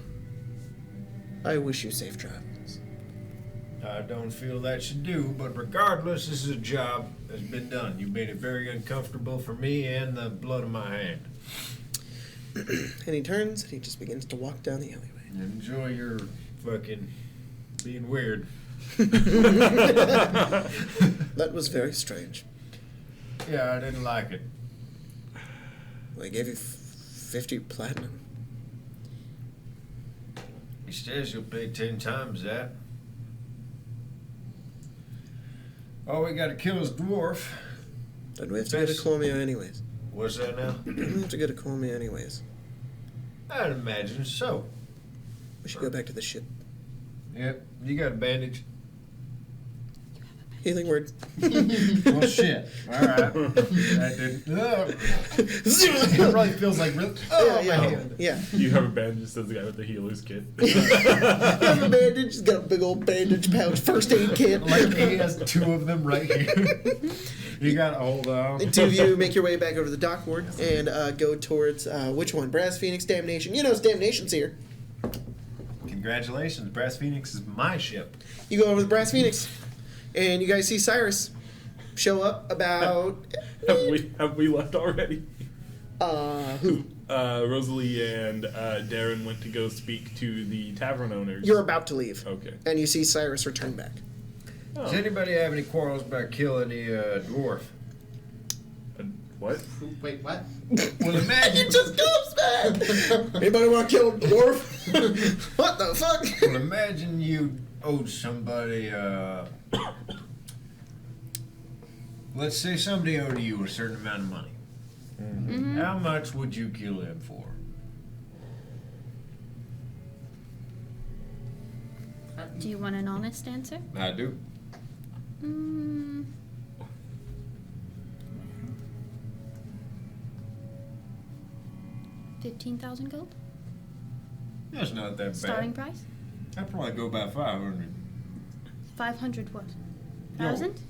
I wish you safe travels. I don't feel that you do, but regardless, this is a job that's been done. You've made it very uncomfortable for me and the blood of my hand. And he turns, and he just begins to walk down the alleyway. Enjoy your fucking being weird. That was very strange. Yeah, I didn't like it. Well, he gave you 50 platinum. He says you'll pay 10 times that. Oh, we gotta kill his dwarf. Then we have to go to Cormia anyways. What's that now? We have to go to Cormia anyways. I'd imagine so. We should go back to the ship. Yep, you got a bandage. Healing word. Well, shit. All right. That didn't. It probably feels like real. Oh, yeah, my yeah, hand. yeah. You have a bandage, says the guy with the healer's kit. He's a bandage. He's got a big old bandage pouch, first aid kit. Like he has two of them right here. You gotta hold on. The two of you make your way back over to the dock ward and go towards which one? Brass Phoenix, Damnation. You know, Damnation's here. Congratulations, Brass Phoenix is my ship. You go over to Brass Phoenix, and you guys see Cyrus show up about. Have we left already? Who? Rosalie and Darren went to go speak to the tavern owners. You're about to leave. Okay. And you see Cyrus return back. Does anybody have any quarrels about killing the dwarf? What? Wait, what? Well, imagine. It just comes back! Anybody want to kill a dwarf? What the fuck? Well, imagine you owed somebody. Let's say somebody owed you a certain amount of money. Mm-hmm. How much would you kill him for? Do you want an honest answer? I do. 15,000 gold? That's not that bad. Starting price? I'd probably go about 500. 500 what? No. 1,000?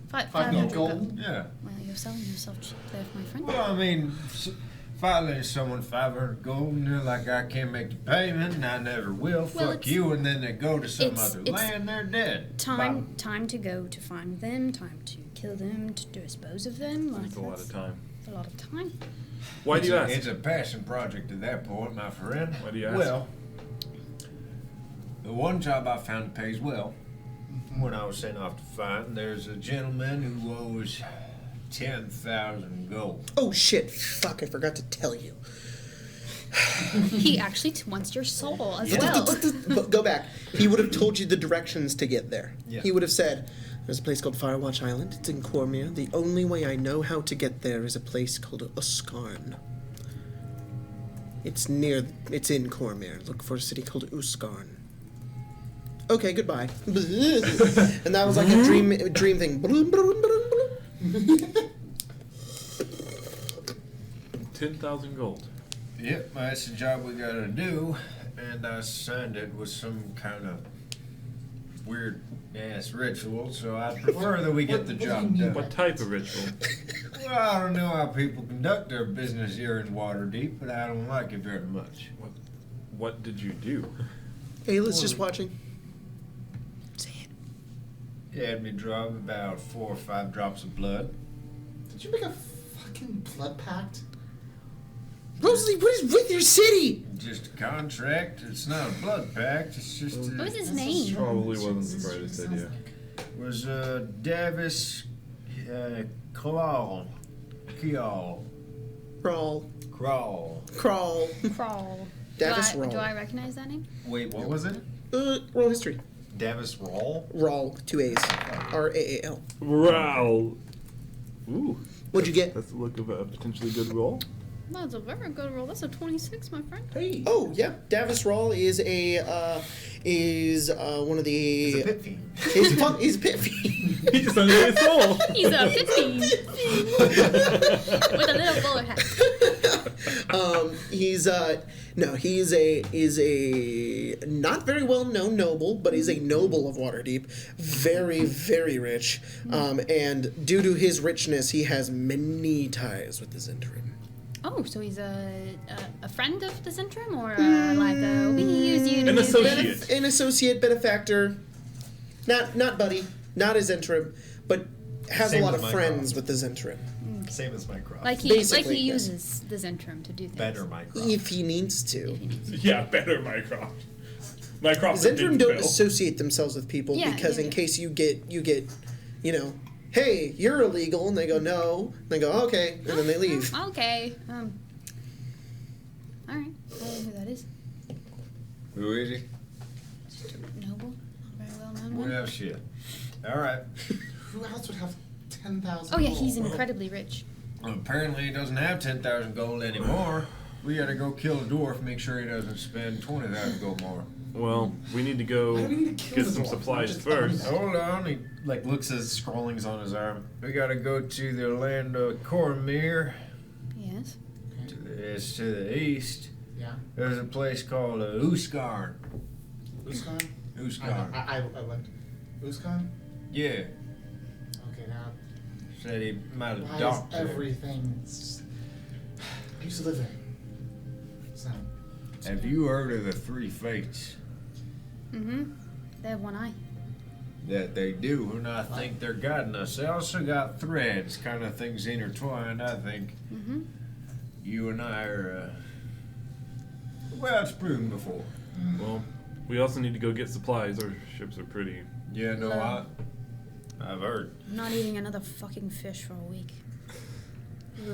500 gold? Yeah. Well, you're selling yourself cheap there, my friend. Well, I mean, if I lend someone 500 gold and they're like, I can't make the payment and I never will, Well, fuck you, and then they go to some it's- other it's land, they're dead. Time to go to find them, time to kill them, to dispose of them. Like, That's a lot of time. A lot of time. Why do you ask? It's a passion project at that point, my friend. Why do you ask? Well, the one job I found that pays well, when I was sent off to find, there's a gentleman who owes 10,000 gold. Oh shit, fuck, I forgot to tell you. He actually wants your soul as Yeah. well. But go back. He would have told you the directions to get there. Yeah. He would have said, "There's a place called Firewatch Island. It's in Cormyr. The only way I know how to get there is a place called Uskarn. It's in Cormyr. Look for a city called Uskarn." Okay, goodbye. And that was like a dream thing. 10,000 gold. Yep, that's the job we gotta do, and I signed it with some kind of weird ass ritual, so I prefer that we get the What do you job mean done. by- What type of ritual? Well, I don't know how people conduct their business here in Waterdeep, but I don't like it very much. What did you do? Ayla's just watching. Say it. He had me drop about 4 or 5 drops of blood. Did you make a fucking blood pact? Rosalie, what is with your city? Just a contract. It's not a blood pact. It's just What was his That's name? so Probably strong. wasn't the brightest Sounds idea. like- was Davis Claw. Crawl. Crawl. Crawl. Crawl. Davis do Rawl. I recognize that name? Wait, what was it? Roll history. Davis Rawl? Rawl, 2 A's. R-A-A-L. Wow. Ooh. What'd you get? That's the look of a potentially good roll. That's a very good roll. That's a 26, my friend. Hey. Oh, yeah. Davis Rawl is one of the... It's a pit fiend. He's a pit fiend. He just under his soul. He's a 15. With a little bowler hat. He's a not very well known noble, but he's a noble of Waterdeep. Very, very rich. And due to his richness, he has many ties with the Zentrim. Oh, so he's a friend of the Zentrim, or like we use you to An use associate. this? An associate, benefactor. Not buddy, not a Zentrim, but has Same a lot as of my friends crop. with the Zentrim. Same as Mycroft. Like he Basically, yes. uses the Zentrim to do things. Better Mycroft. If he needs to. Yeah, better Mycroft. Mycroft Zentrim didn't don't fail. associate themselves with people Yeah, because yeah, in yeah. case you get, hey, you're illegal, and they go, no. And they go, okay, and then they leave. Okay. All right. I don't know who that is. Who is he? Just a noble, not very well known one. Well, shit. All right. Who else would have 10,000? Oh yeah, he's gold? incredibly rich. Well, apparently he doesn't have 10,000 gold anymore. We gotta go kill a dwarf, make sure he doesn't spend 20,000 gold more. Well, we need to go Why do we need to kill get the some dwarf? supplies Just first. Hold on, he, Like, looks as scrawlings on his arm. we gotta go to the land of Cormyr. Yes. It's to the east. Yeah. There's a place called Uskarn. Uskan? Uskarn. I went. Uskan? Yeah. Okay, now. Said he might have Why is docked there. everything. I used to live there. So. Have you heard of the 3 fates? Mm-hmm. They have one eye. That they do, and I think they're guiding us. They also got threads, kind of things intertwined. I think Mm-hmm. you and I are, well, it's proven before. Well, we also need to go get supplies. Our ships are pretty. Yeah, no, I've heard. I'm not eating another fucking fish for a week.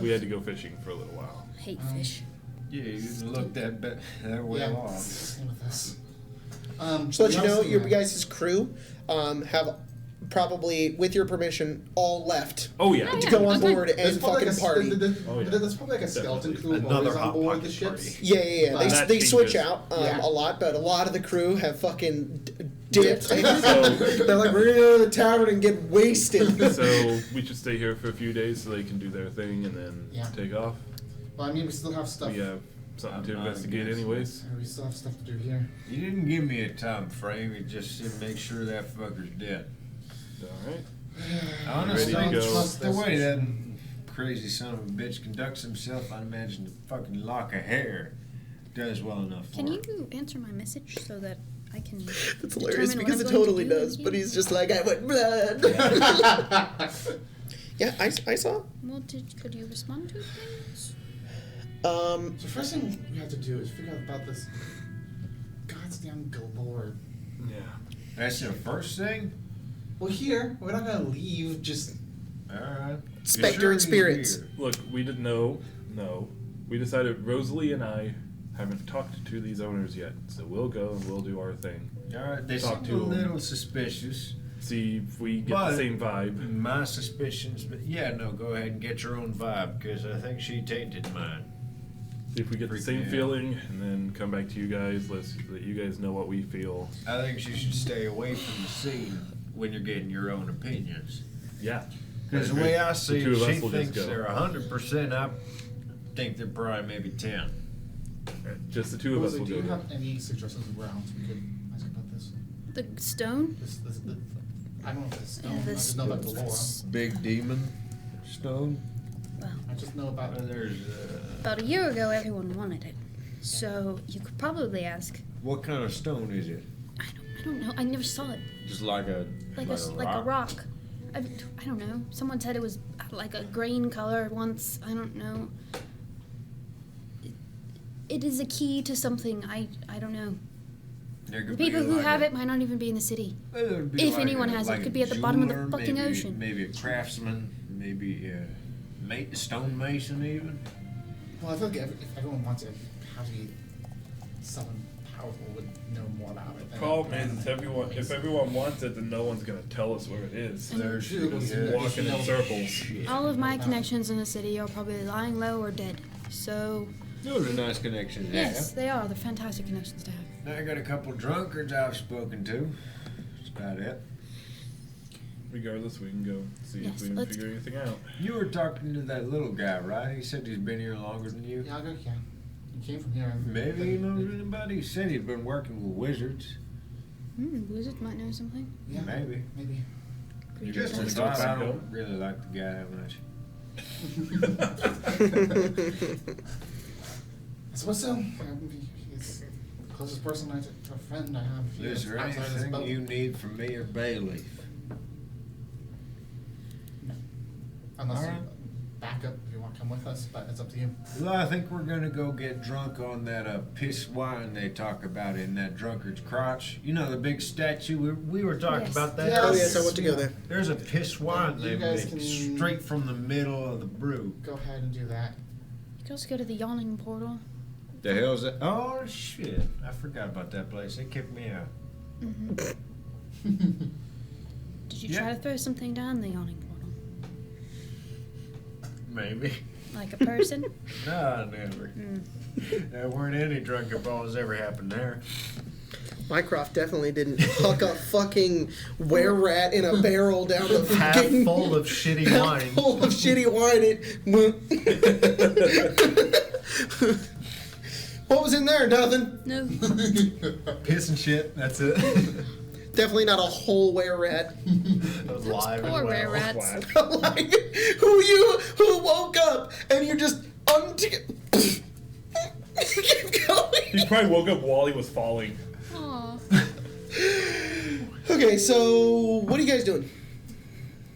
We had to go fishing for a little while. Hate fish. Yeah, you didn't look that well Yeah, off. same with us. Just to let you what else know, do we your have? guys' crew have probably, with your permission, all left Oh yeah. Oh, to yeah. go on okay. board There's and probably fucking like party. Oh, yeah. There's probably like a skeleton Definitely. crew Another always on hot board pocket the ships. party. Yeah. But that They switch changes. out Yeah. a lot, but a lot of the crew have fucking dipped. So- They're like, we're gonna go to the tavern and get wasted. So we should stay here for a few days so they can do their thing and then Yeah. take off. Well, I mean, we still have stuff. We have something to I'm not investigate against anyways. We still have stuff to do here. You didn't give me a time frame. You just said make sure that fucker's dead. All right. Honestly, Ready to go. trust the way that crazy son of a bitch conducts himself, I imagine the fucking lock of hair does well enough for Can him. you answer my message so that I can? It's hilarious determine what because I'm it going to totally do does, with but you? he's just like, I want blood. Yeah, I saw. Well, could you respond to things? So first thing we have to do is figure out about this goddamn Galore. Yeah. That's the first thing? Well, here we're not gonna leave. Just Alright. Spectre Sure and he's spirits. here. Look, we didn't know. No. We decided Rosalie and I Haven't talked to these owners yet, so we'll go and we'll do our thing. Alright, they Talk seem a to 'em. little suspicious. See if we get But the same vibe. My suspicions, but yeah, no, go ahead and get your own vibe, because I think she tainted mine. See if we get the Freak same me out. feeling, and then come back to you guys. Let you guys know what we feel. I think she should stay away from the scene when you're getting your own opinions. Yeah. Because the way I see two it, of us she will just thinks go. they're 100%. I think they're probably maybe 10. Just the two of us Rosie, will do you go. have any suggestions of rounds we could ask about this? The stone? I don't know if it's stone. Yeah, I this- just know about Galore. Big demon stone. Well, I just know about There's about a year ago, everyone wanted it. So you could probably ask. what kind of stone is it? I don't know. I never saw it. Just like a Like a rock. I don't know. Someone said it was like a green color once. I don't know. It is a key to something. I don't know. There The could people be who like have a- it might not even be in the city. It would be If like anyone a- has it, like it a could be at the bottom of the jeweler, fucking maybe- ocean. Maybe a craftsman, maybe a stonemason even. Well, I feel like if everyone wants it, probably someone powerful would know more about it. than- Problem is, if everyone wants it, then no one's gonna tell us where it is. And- There True, but she is. Walking in circles. Shit. All of my connections in the city are probably lying low or dead. So, Those are nice connections to yes, have. they are. They're fantastic connections to have. I got a couple drunkards I've spoken to. That's about it. Regardless, we can go see Yes, if we can let's figure go. anything out. You were talking to that little guy, right? He said he's been here longer than you. Yeah, I'll go. Yeah, he came from here. And Maybe he knows anybody. He said he'd been working with wizards. Wizards might know something. Yeah, Maybe. maybe. You Creatures. just wanna a go thought. I back don't home? really like the guy that much. I suppose so. He's the closest person to a friend I have. here Is there outside this anything boat. you need from me or Bailey? No. Unless Alright. you back up if you want to come with us, but it's up to you. Well, I think we're gonna go get drunk on that piss wine they talk about in that drunkard's crotch. You know the big statue. We were talking Yes. about that. Yes. Oh earlier. yes, I want to go there. There's a piss wine You they guys make can- straight from the middle of the brew. Go ahead and do that. You could also go to the yawning portal. The hell's that? Oh shit! I forgot about that place. They kicked me out. Did you Yeah. try to throw something down the yawning portal? Maybe. Like a person? No, never. There weren't any drunken balls ever happened there. Mycroft definitely didn't huck a fucking were rat in a barrel down the Half fucking full of shitty half wine. full of shitty wine. What was in there? Nothing. No. Piss and shit. That's it. Definitely not a whole were rat. That was live Poor and rare well. rats. Like who woke up and you just keep going. He probably woke up while he was falling. Aw. Okay, so what are you guys doing?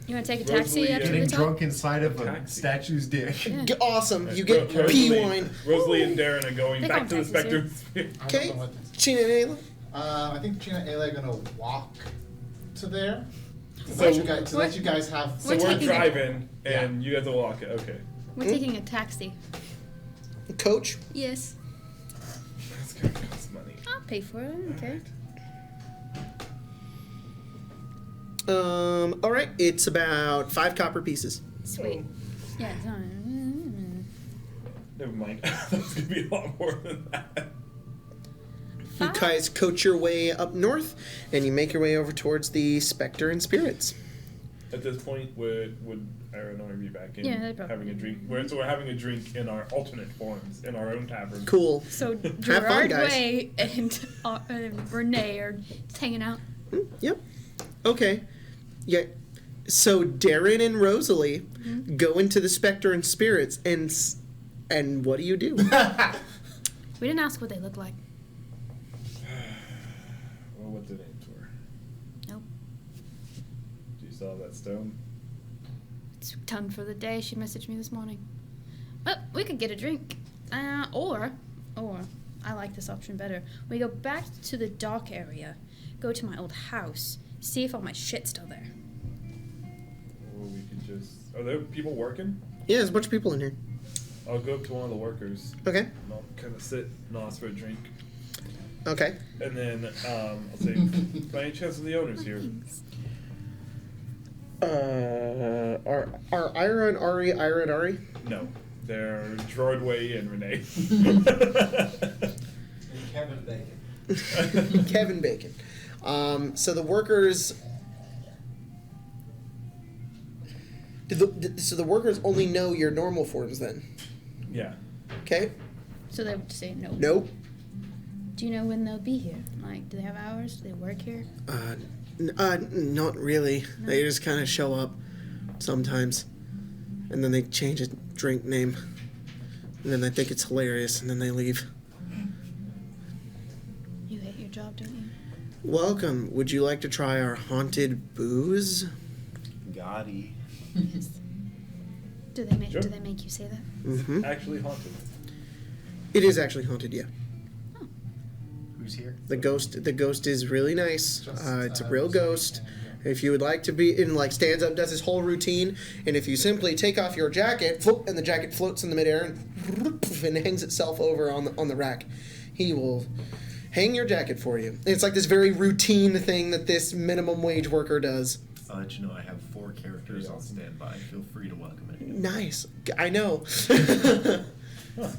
You want to take a taxi Rosalie, up to the Getting top? drunk inside of a Taxi. statue's dick. Yeah. Awesome. You get pea wine. Rosalie and Darren are going They back to call the taxis Spectre. I don't Okay. know what this- China and Ayla? I think Gina and Ayla are gonna walk to there. To So- let you guys have. So We're we're taking driving, and you guys will walk it. Okay. We're taking a taxi. Coach? Yes. That's gonna cost money. I'll pay for it. Okay. Alright, it's about 5 copper pieces. Sweet. Yeah. It's not. Never mind. That's gonna be a lot more than that. You guys coach your way up north, and you make your way over towards the Spectre and Spirits. At this point, would Aaron and I be back in Yeah, they'd probably- having a drink? So we're having a drink in our alternate forms in our own tavern. Cool. So fun, Gerard guys. Way and Renee are just hanging out. Yep. Okay. Yeah. So Darren and Rosalie go into the Spectre and Spirits, and what do you do? We didn't ask what they look like. Well, what the names were? Nope. Do you still have that stone? It's done for the day. She messaged me this morning. Well, we could get a drink. Or, I like this option better. We go back to the dock area, go to my old house, see if all my shit's still there. Or we could just... Are there people working? Yeah, there's a bunch of people in here. I'll go up to one of the workers. Okay. And I'll kind of sit and I'll ask for a drink. Okay. And then I'll say, by any chance of the owners here? Are Ira and Ari? No. They're Droidway and Renee. And Kevin Bacon. Kevin Bacon. So the workers. So the workers only know your normal forms then? Yeah. Okay. So they would say no. Nope. Do you know when they'll be here? Like, do they have hours? Do they work here? Not really. No. They just kind of show up sometimes, and then they change a drink name, and then they think it's hilarious, and then they leave. You hate your job, don't you? Welcome. Would you like to try our haunted booze? Gotti. Yes. Do they make Sure. Do they make you say that? Mm-hmm. Actually haunted. It is actually haunted. Yeah. Who's here? The ghost is really nice. It's a real Just- ghost. If you would like to be in, like, stands up, does his whole routine, and if you simply take off your jacket, floop, and the jacket floats in the midair and hangs itself over on the rack, he will hang your jacket for you. And it's like this very routine thing that this minimum wage worker does. I'll let you know I have 4 characters on standby. Feel free to welcome it. Nice. I know.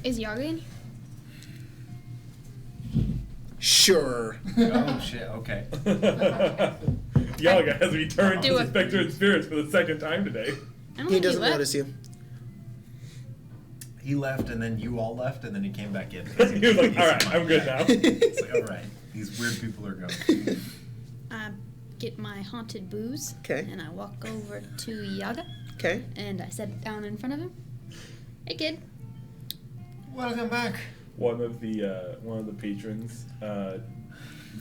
Is Yaga in? Sure. Oh shit, okay. Yaga has returned Do to the it. Spectre and Spirits for the second time today. I don't He think doesn't left. notice you. He left and then you all left and then he came back in. He was like, alright, I'm good now. It's like, alright, these weird people are going. I get my haunted booze. 'Kay. And I walk over to Yaga Okay. and I set down in front of him. Hey, kid. Welcome back. One of the patrons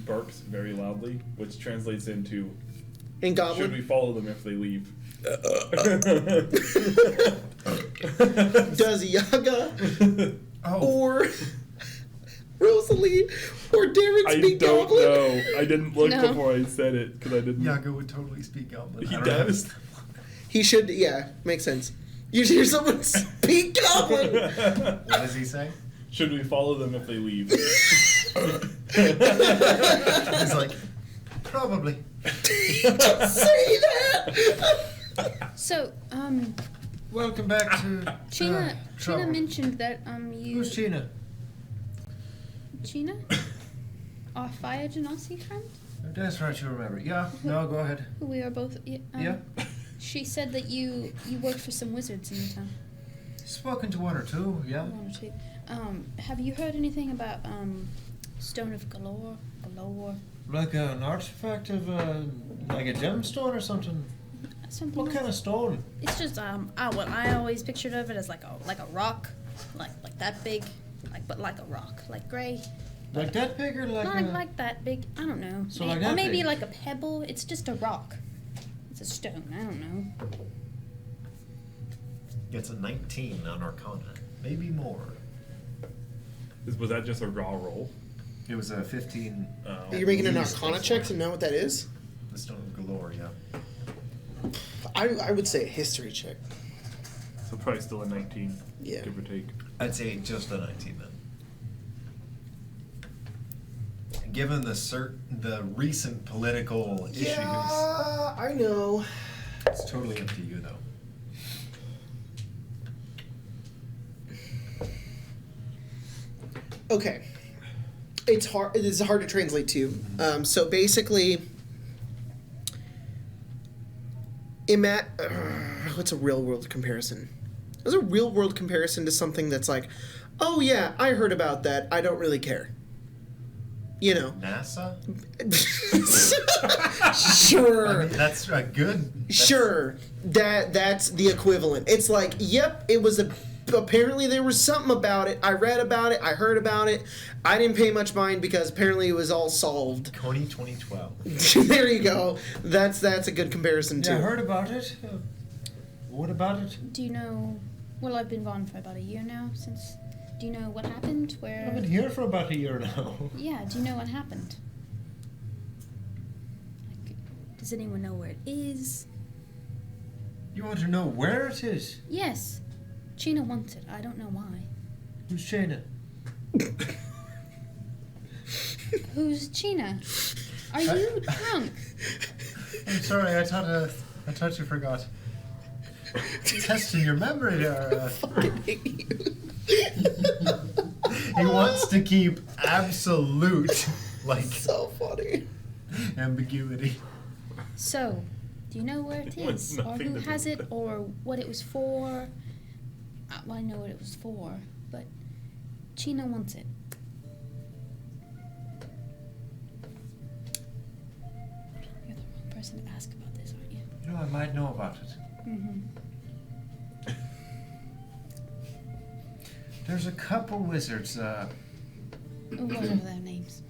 barks very loudly, which translates into, In should we Goblin, follow them if they leave? does Yaga Oh, or Rosalie or Darren I speak don't Goblin? know. I didn't look No. before I said it, because I didn't. Yaga would totally speak Goblin. He I don't know how to does? step He should, yeah, makes sense. You hear someone speak Goblin. What does he say? Should we follow them if they leave? He's like, probably. Say that. So, Welcome back to Chena trouble. mentioned that, you... Who's Chena? Chena? Our Fire Genasi friend? That's right, you remember. Yeah, no, go ahead. Who we are both... Yeah. She said that you worked for some wizards in the town. Spoken to one or two, yeah. One or two. Have you heard anything about, Stone of Galore? Galore? Like an artifact of like a gemstone or something. Something What like kind of stone? It's just what I always pictured of it as like a rock, like that big, but like a rock, like gray. Like that big or like Not a... like that big. I don't know. So May- like or that maybe big? like a pebble. It's just a rock. It's a stone. I don't know. Gets a 19 on Arcana. Maybe more. Was that just a raw roll? It was a 15. Are you making an Least Arcana plus check one. to know what that is? The Stone of Galore, yeah. I would say a history check. So probably still a 19, Yeah. give or take. I'd say just a 19 then. Given the recent political issues, Yeah, I know. it's totally up to you though. Okay. It's hard. It is hard to translate too. So basically, what's a real world comparison? There's a real world comparison to something that's like, oh yeah, I heard about that. I don't really care. You know. NASA? Sure. I mean, that's a good. Sure, that's the equivalent. It's like, yep, it was apparently there was something about it. I read about it. I heard about it. I didn't pay much mind because apparently it was all solved. Coney 2012. There you go. That's a good comparison too. Yeah, I heard about it. What about it? Do you know? Well, I've been gone for about a year now. Since. Do you know what happened? Where? I've been here for about a year now. Yeah. Do you know what happened? Like, does anyone know where it is? You want to know where it is? Yes. Gina wants it. I don't know why. Who's Shayna? Who's Gina? Are you drunk? I'm sorry, I thought you forgot. Testing your memory there. Fucking hate you. He wants to keep absolute, like, So funny. ambiguity. So, do you know where it It wants is, or nothing who to do has with it, or what it was for? Well, I know what it was for, but Gina wants it. You're the wrong person to ask about this, aren't you? You know, I might know about it. Mm-hmm. There's a couple wizards, Whatever their names.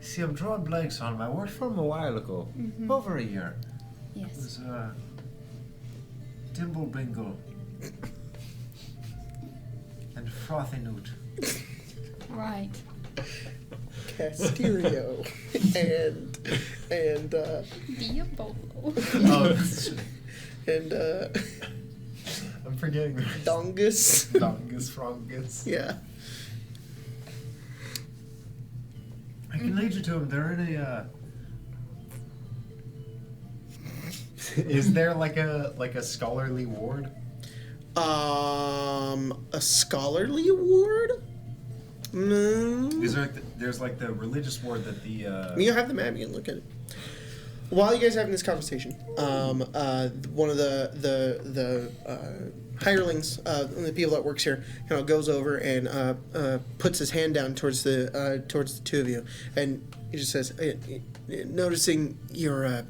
see, I'm drawing blanks on them. I worked for them a while ago. Mhm. Over a year. It Yes. was, Dimble Bingle. And Frothy Newt. Right. Casterio. and Diabolo. Oh, and I'm forgetting the Dongus. Dongus Frongus. Yeah. I can lead you to them. They're in a. Is there like a scholarly ward? A scholarly award? Is there there's like the religious ward that the. You have the map. You can look at it. While you guys are having this conversation, one of the hirelings, the people that works here, goes over and puts his hand down towards the two of you, and he just says, "Noticing your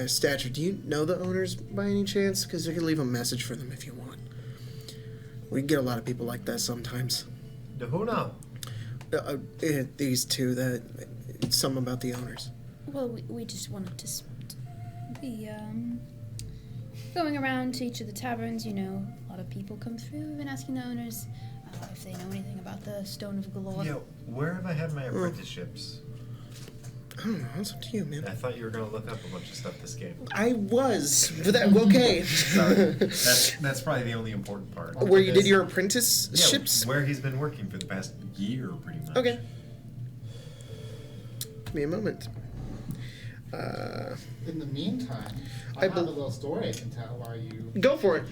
stature, do you know the owners by any chance? Because I could leave a message for them if you want. We get a lot of people like that sometimes. The who now? These two, it's something about the owners." Well, we just wanted to be going around to each of the taverns. A lot of people come through. We've been asking the owners if they know anything about the Stone of Galore. Yeah, where have I had my apprenticeships? I don't know. It's up to you, man. I thought you were gonna look up a bunch of stuff this game. I was, but okay. Sorry, that's probably the only important part. Where you did Because- your apprenticeships? Yeah, where he's been working for the past year, pretty much. Okay. Give me a moment. In the meantime, I I have a bel- little story I can tell while you. Go for it.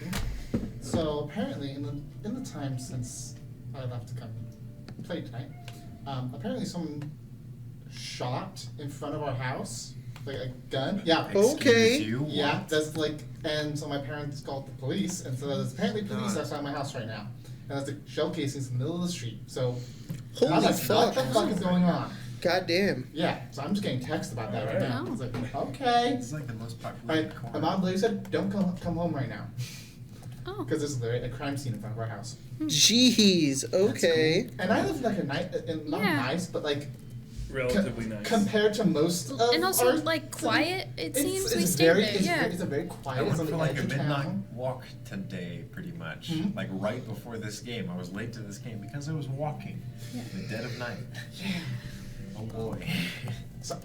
So apparently, in the time since I left to come play tonight, apparently someone shot in front of our house, like a gun. Yeah. Okay. Excuse you? Yeah, What? that's and so my parents called the police, and so there's apparently police outside my house right now, and there's the shell casings in the middle of the street. So I Holy was like, fuck. what the fuck is going on? God damn. Yeah, so I'm just getting text about that right Alright. now. It's like, okay. It's like the most popular Right, corner. my mom literally said, don't come home right now. Oh. Because this is a crime scene in front of our house. Jeez. Okay. And I live in like not Yeah. nice, but like Relatively nice. compared to most of And also, our like, city, quiet, it seems. it's We stayed very, there, it's, yeah. It's a very quiet, I it's went on for the like edge a of midnight town. walk today, pretty much. Mhm. Like right before this game. I was late to this game because I was walking Yeah. in the dead of night. Oh boy. So,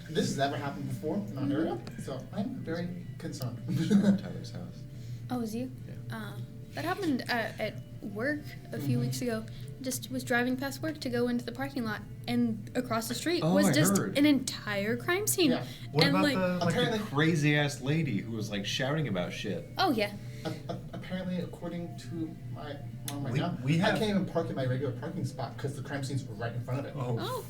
this has never happened before in our area, so I'm very concerned. Tyler's house. Oh, was you? Yeah. That happened at work a few Mhm. weeks ago. Just was driving past work to go into the parking lot, and across the street Oh, was I just heard. an entire crime scene. Yeah. What and about like, the Apparently- crazy ass lady who was like shouting about shit? oh yeah, Apparently, according to my mom right We- now, we I have- can't even park in my regular parking spot because the crime scene's right in front of it. Oh.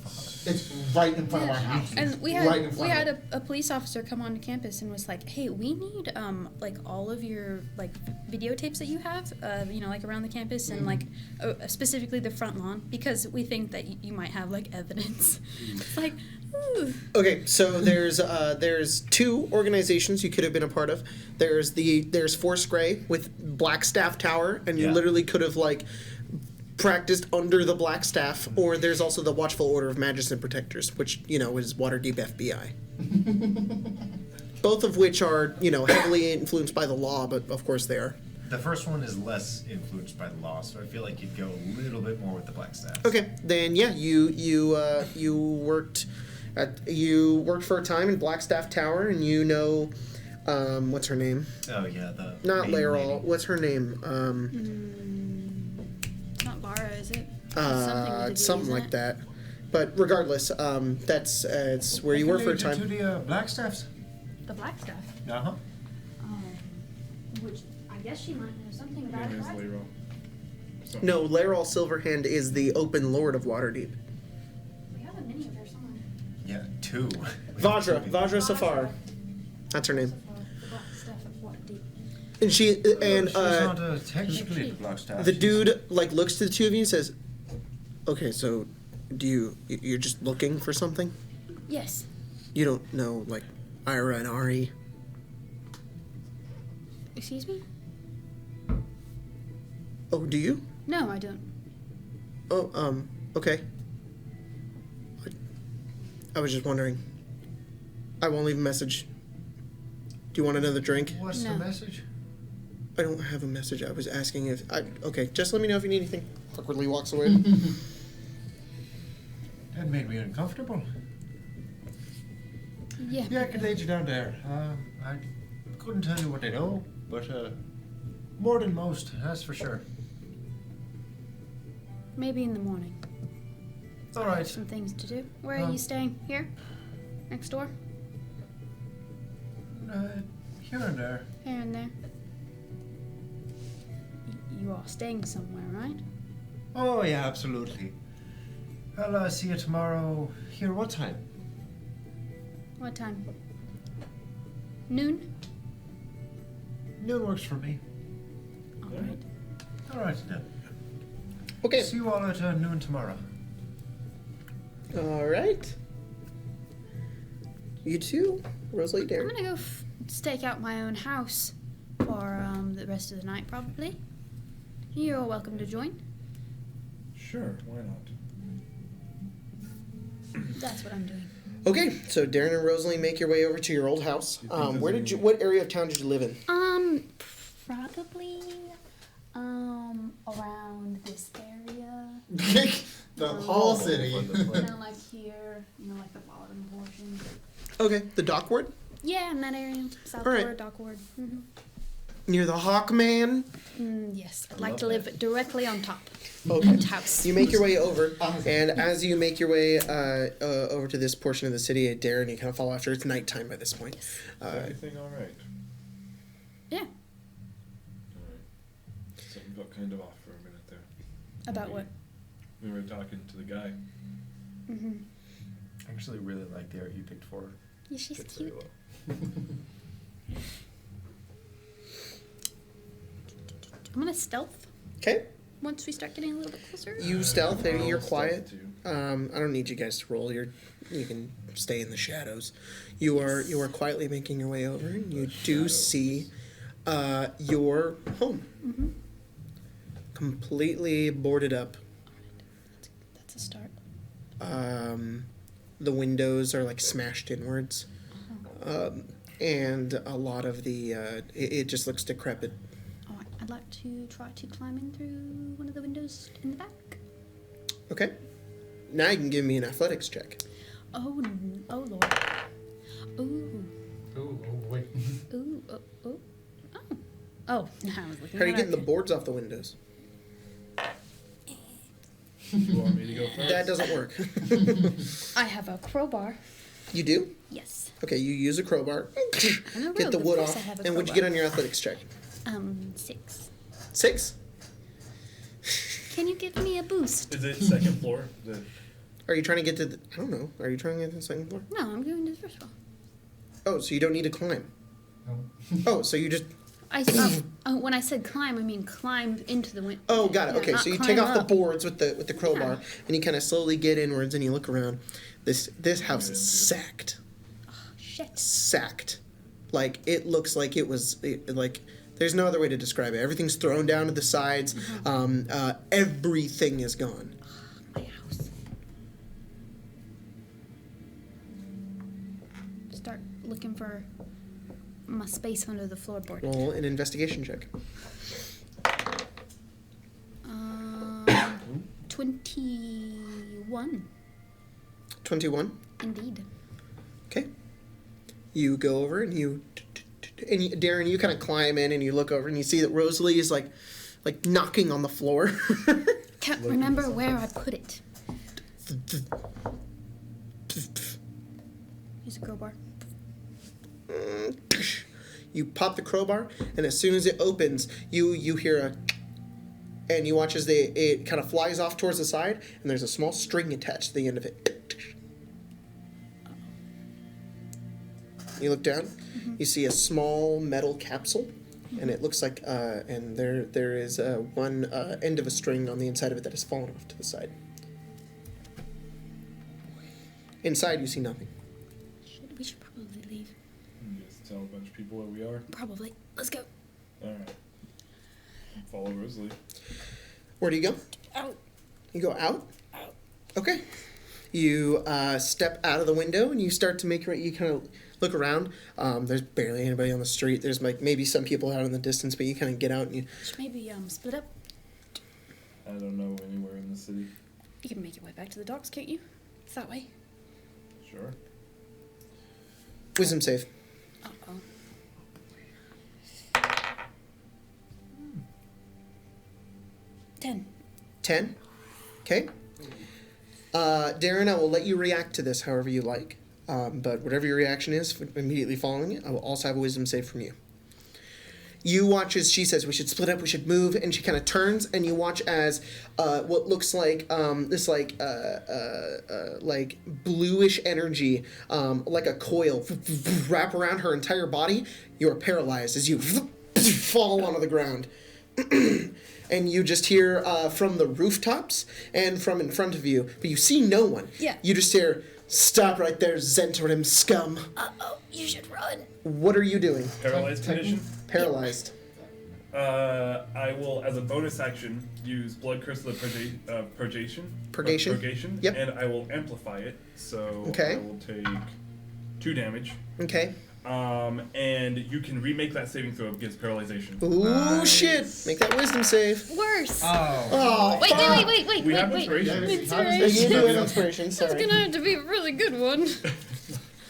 It's right in front of our Yeah. house. and we Right in had front of it. a police officer come onto campus and was like, "Hey, we need like all of your like videotapes that you have, like around the campus and like specifically the front lawn because we think that you might have like evidence." It's like, ooh. Okay, so there's two organizations you could have been a part of. There's Force Grey with Blackstaff Tower, and you Yeah. literally could have like practiced under the Blackstaff, or there's also the Watchful Order of Magicians and Protectors, which is Waterdeep FBI. Both of which are heavily influenced by the law, but of course they are. The first one is less influenced by the law, so I feel like you'd go a little bit more with the Black Staff. Okay, then yeah, you worked for a time in Blackstaff Tower, and What's her name? Oh yeah, the Not main Laurel. lady. What's her name? It's not Lara, is it? Something like that. But regardless, that's it's where you were for a To time. the Blackstaffs. The black stuff. Uh-huh. Which I guess she might know something about Name it, is right? Leroy. So- No, Laurel Silverhand is the open lord of Waterdeep. We have a mini of her somewhere. Yeah, 2. Vajra Safar. That's her name. The black stuff of Waterdeep. And she and She's not technically Blackstaff. the dude like looks to the two of you and says, "Okay, so you're just looking for something? Yes. You don't know like Ira and Ari?" Excuse me? Oh, do you? No, I don't. Oh, okay. I was just wondering. I won't leave a message. Do you want another drink? What's No. the message? I don't have a message. I was asking if okay, just let me know if you need anything. Awkwardly walks away. That made me uncomfortable. Yeah. Yeah, I could lead you down there. I couldn't tell you what they know, but more than most, that's for sure. Maybe in the morning. All I have right. some things to do. Where are Um, you staying? Here? Next door? Here and there. Here and there? You are staying somewhere, right? Oh yeah, absolutely. I'll see you tomorrow. Here, what time? What time? Noon? Noon works for me. Alright. All right then. Okay. See you all at noon tomorrow. All right. You too, Rosalie I'm Darren. gonna go stake out my own house for the rest of the night, probably. You're welcome to join. Sure, why not? That's what I'm doing. Okay, so Darren and Rosalie make your way over to your old house. You think Where there's did you? any- What area of town did you live in? Probably, around this area. The whole city. Like here, like the bottom portion. Okay, the Dockward, Yeah, in that area. South All right. Ward, Dockward. Mm-hmm. near the Hawkman. Yes, I'd like to live directly on top. Okay. House. You make your way over, and as you make your way over to this portion of the city, Darren, you kind of follow after. It's nighttime by this point. Is everything alright? Yeah. Alright. Something got kind of off for a minute there. About what? We were talking to the guy. Mm-hmm. I actually really like the art you picked for her. Yeah, she's Fits very cute. well. I'm gonna stealth Okay. once we start getting a little bit closer. You stealth, and you're Stealth quiet. too. I don't need you guys to roll. You can stay in the shadows. You are quietly making your way over, and you do see your home, Mm-hmm. completely boarded up. That's a start. The windows are like smashed inwards, and a lot of the it just looks decrepit. Alright, I'd like to try to climb in through one of the windows in the back. Okay. Now you can give me an athletics check. Oh, oh Lord. Ooh, Oh, wait. ooh, oh, oh. Oh. Oh, I was looking How are you at getting the our- boards off the windows? You want me to go first? That doesn't work. I have a crowbar. You do? Yes. Okay, you use a crowbar. I'm a Get the rogue, wood of course off. I have a And what'd you crowbar. get on your athletics check? 6. 6? Can you give me a boost? Is it second floor? Is it... Are you trying to get to the... I don't know. Are you trying to get to the second floor? No, I'm going to the first floor. Oh, so you don't need to climb. No. Oh, so you just... When I said climb, I mean climb into the window. Oh, got it. Okay, so you take off the boards with the crowbar, Yeah. and you kind of slowly get inwards, and you look around. This house is sacked. Shit. Sacked. Like, it looks like it was... like, there's no other way to describe it. Everything's thrown down to the sides. Everything is gone. My house. Start looking for my space under the floorboard. Roll an investigation check. 21. 21. Indeed. Okay. You go over and you And Darren, you kind of climb in and you look over and you see that Rosalie is like knocking on the floor. Can't remember where I put it. Use a crowbar. You pop the crowbar, and as soon as it opens, you hear a, and you watch as it kind of flies off towards the side, and there's a small string attached to the end of it. You look down, you see a small metal capsule, and it looks like, and there is one end of a string on the inside of it that has fallen off to the side. Inside, you see nothing. We should probably leave. Just tell a bunch of people where we are. Probably. Let's go. Alright. Follow Rosalie. Where do you go? Out. You go out? Out. Okay. You step out of the window and you start to make your way. You kind of look around. There's barely anybody on the street. There's like maybe some people out in the distance, but you kind of get out and you. Should maybe split up. I don't know anywhere in the city. You can make your way back to the docks, can't you? It's that way. Sure. Wisdom save. Uh-oh. 10. 10. Okay. Darren, I will let you react to this however you like. But whatever your reaction is immediately following it, I will also have a wisdom save from you. You watch as she says, we should split up, we should move, and she kind of turns, and you watch as what looks like this bluish energy, like a coil, wrap around her entire body. You are paralyzed as you fall onto the ground. And you just hear from the rooftops and from in front of you, but you see no one. Yeah. You just hear, "Stop right there, Zentarim scum." Uh-oh, you should run. What are you doing? Paralyzed condition? Paralyzed. I will, as a bonus action, use Blood Crystal of Purgation. Purgation? Purgation. Yep. And I will amplify it, so Okay. I will take 2 damage. Okay. And you can remake that saving throw against paralyzation. Ooh, Nice. shit. Make that wisdom save. Worse. Oh, Wait, fuck. wait. We have wait. inspiration. You Inspiration. do have inspiration, It's sorry. gonna have to be a really good one.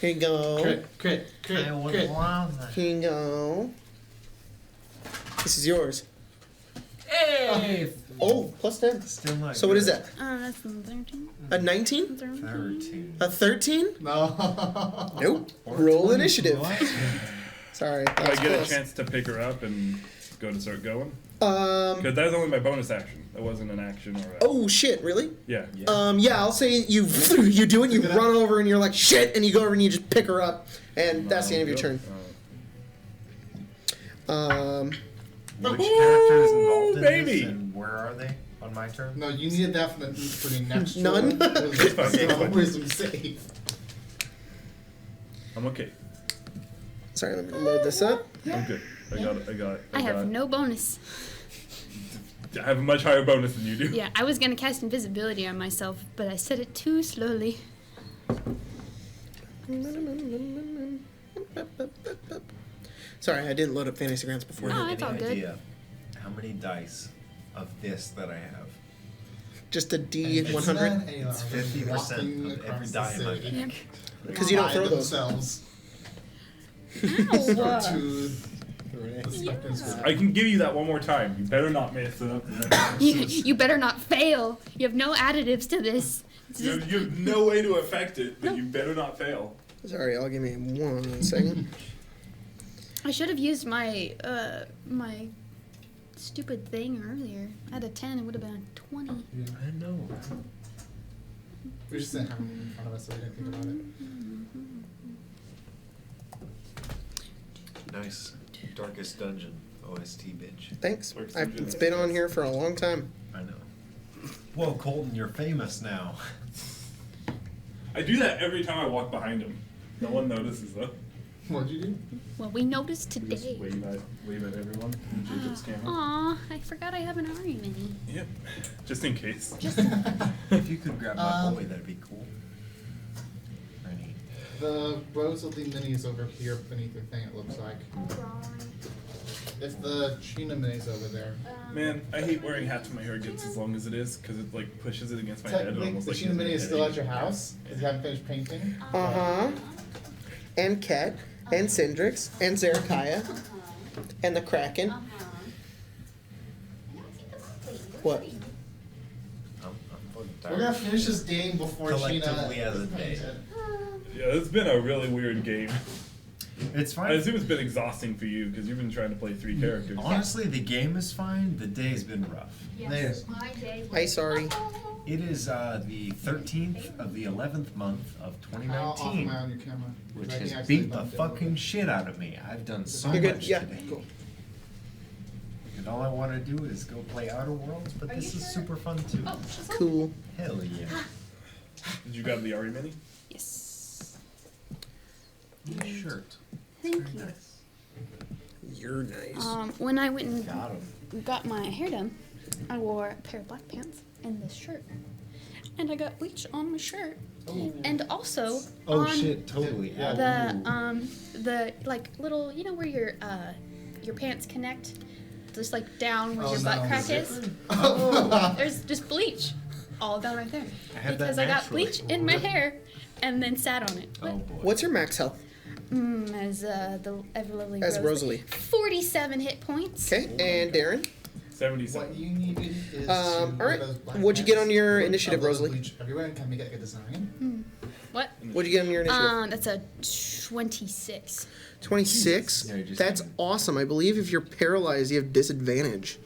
Here you go. Crit. Here you go. This is yours. Hey! Oh, plus 10. Still not So what is good. that? That's 13. A 19? 13. A 13? No. Nope. Or Roll 20. initiative. What? Sorry. Do I That's get close. a chance to pick her up and go to start going? Um. Because that was only my bonus action. That wasn't an action or a... Oh shit! Really? Yeah. Yeah. I'll say you do it. You run over and you're like shit, and you go over and you just pick her up, and that's the end of your turn. Which character is involved in baby. this, and where are they on my turn? No, you need a definite for the next None? wisdom save. I'm okay. Sorry, let me load this up. I'm good. I have no bonus. I have a much higher bonus than you do. Yeah, I was gonna cast invisibility on myself, but I said it too slowly. Sorry, I didn't load up Fantasy Grounds No, beforehand. it's all Any good. idea how many dice of this that I have? Just a And D100. it's not a, It's 50% walking of every across die the in my city deck. Because you don't by throw those. themselves. Ow. To the stuck in school. I can give you that one more time. You better not mess it up. You better not fail. You have no additives to this. It's You just- have no way to affect it, but you better not fail. Sorry, I'll give me 1 second. I should have used my my stupid thing earlier. I had a 10, it would have been a 20. I know. We just didn't have it in front of us, so we didn't think about it. Nice. Darkest Dungeon. OST bitch. Thanks. It's been on here for a long time. I know. Whoa, Colton, you're famous now. I do that every time I walk behind him. No one notices though. What'd you do? Well, we noticed We just today. wave at everyone in Jacob's camera. Aw, I forgot I have an Ari mini. Yep. Just in case. If you could grab my Um, boy, that'd be cool. Rennie. The rows of the minis over here beneath the thing, it looks like. It's the China minis over there. Man, I hate wearing hats when my hair gets as long as it is because it like pushes it against my head. And Technically, almost the like China gives me mini a is still at headache. your house, because you haven't finished painting. Uh-huh. And Cat. and Syndrix, and Zerakaya, and the Kraken. What? I'm fucking We're gonna tired. finish this game before Sheena. Collectively as a day. Yeah, it's been a really weird game. It's I fine. assume it's been exhausting for you because you've been trying to play 3 characters. Honestly, the game is fine. The day's been rough. Yes. My day Hi, sorry. It is the 13th of the 11th month of I'll off 2019, my on your camera. which I can has actually beat the bump it. fucking shit out of me. I've done so You're good? much Yeah, today. cool. And all I want to do is go play Outer Worlds, but this is super fun too. Cool. Hell yeah. Did you grab the Ari mini? Yes. Nice shirt. Thank Very you. nice. You're nice. When I went and Got him. got my hair done, I wore a pair of black pants and this shirt. And I got bleach on my shirt. And also Oh on shit, totally. Yeah. the like little, you know where your pants connect, just like down where Oh, your butt no. crack is. There's just bleach all down right there I have that because I got naturally. bleach in my hair and then sat on it. Oh boy. What's your max health? As the ever lovely As Rosalie. 47 hit points. Okay, and Darren. 77. What you needed is All to right. wear those black What'd you get pants, on your put a initiative, little Rosalie? bleach everywhere and kind of make it like a design. What? What'd you get on your initiative? That's a 26. 26. Yeah, you just- That's awesome. I believe if you're paralyzed, you have disadvantage.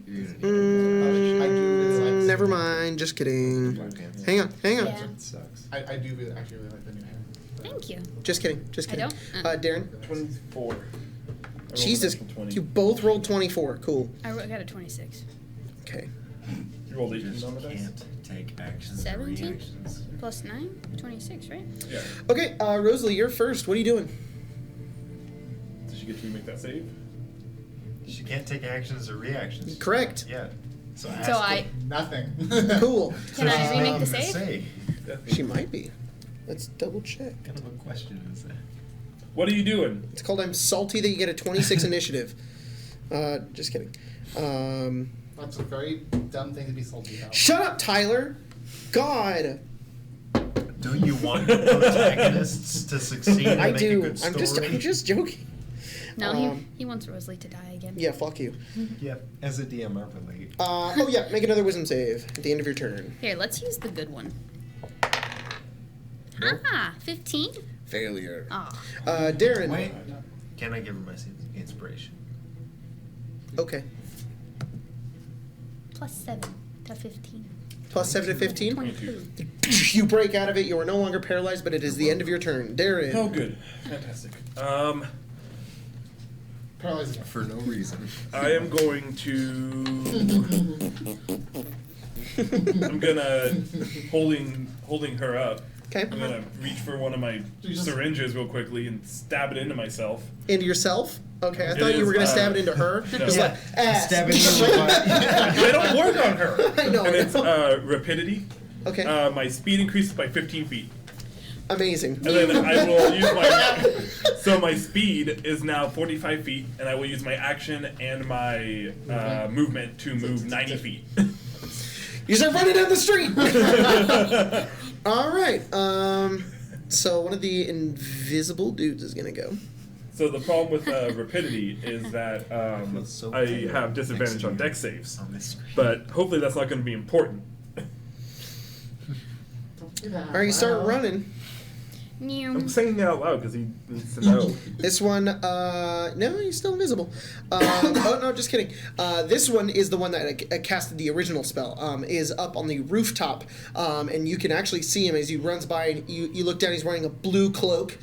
You're gonna need I do really like Never mind. Just kidding. black pants. Hang on. Hang on. Yeah. It sucks. I do really, actually really like the new hair. Thank you. Just kidding. Just I kidding. don't? Darren. 24. I rolled a Jesus. natural 20. You both rolled 24. Cool. I got a 26. Okay. You rolled You 18 just on the dice? can't take actions and 17? reactions. Plus 9? 26, right? Yeah. Okay, Rosalie, you're first. What are you doing? Did she get to remake that save? She can't take actions or reactions. Correct. Yeah. So, So I. Nothing. Cool. Can I she's remake making the a save? She might be. Let's double check. What kind of a question is that? What are you doing? It's called I'm salty that you get a 26 initiative. Just kidding. That's a very dumb thing to be salty about. Shut up, Tyler. God. Don't you want your protagonists to succeed and I make do. a good story? I'm just joking. No, Um, he wants Rosalie to die again. Yeah, fuck you. Yeah, as a DM, I relate. Oh yeah, make another wisdom save at the end of your turn. Here, let's use the good one. Nope. Ah, 15? Failure. Ah. Darren. Wait, can I give her my inspiration? Okay. Plus 7 to 15. Plus 7 to 15. 22. You break out of it. You are no longer paralyzed, but it is the end of your turn. Darren. Oh, good. Fantastic. Paralyzed again. For no reason. I am going to. I'm gonna holding her up. Okay. I'm gonna reach for one of my syringes real quickly and stab it into myself. Into yourself? Okay, I It thought you is, were going to stab it into her. no. It's like, ass. Stab it in the butt. They don't work on her. I know. And I it's know. rapidity. Okay. My speed increases by 15 feet. Amazing. And then I will use my. So my speed is now 45 feet, and I will use my action and my movement to move 90 feet. You start running down the street. All right. So one of the invisible dudes is gonna go. So the problem with rapidity is that so I cool. have disadvantage Next to on you. dex saves, On this screen. but hopefully that's not going to be important. Don't do that. All right, you start Wow. running. I'm saying it out loud because he needs to know. This one, no, he's still invisible. Oh no, just kidding. This one is the one that casted the original spell. Is up on the rooftop, and you can actually see him as he runs by. And you look down. He's wearing a blue cloak,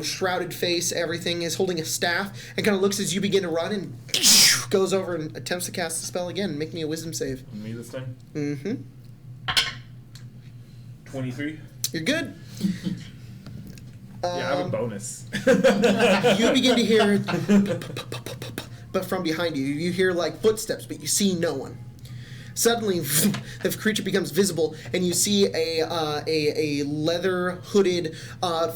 shrouded face, everything. Is holding a staff, and kind of looks as you begin to run, and goes over and attempts to cast the spell again. Make me a wisdom save. On me this time. Mm-hmm. 23. You're good. Yeah, I have a bonus. You begin to hear, but from behind you, you hear like footsteps, but you see no one. Suddenly, the creature becomes visible, and you see a leather hooded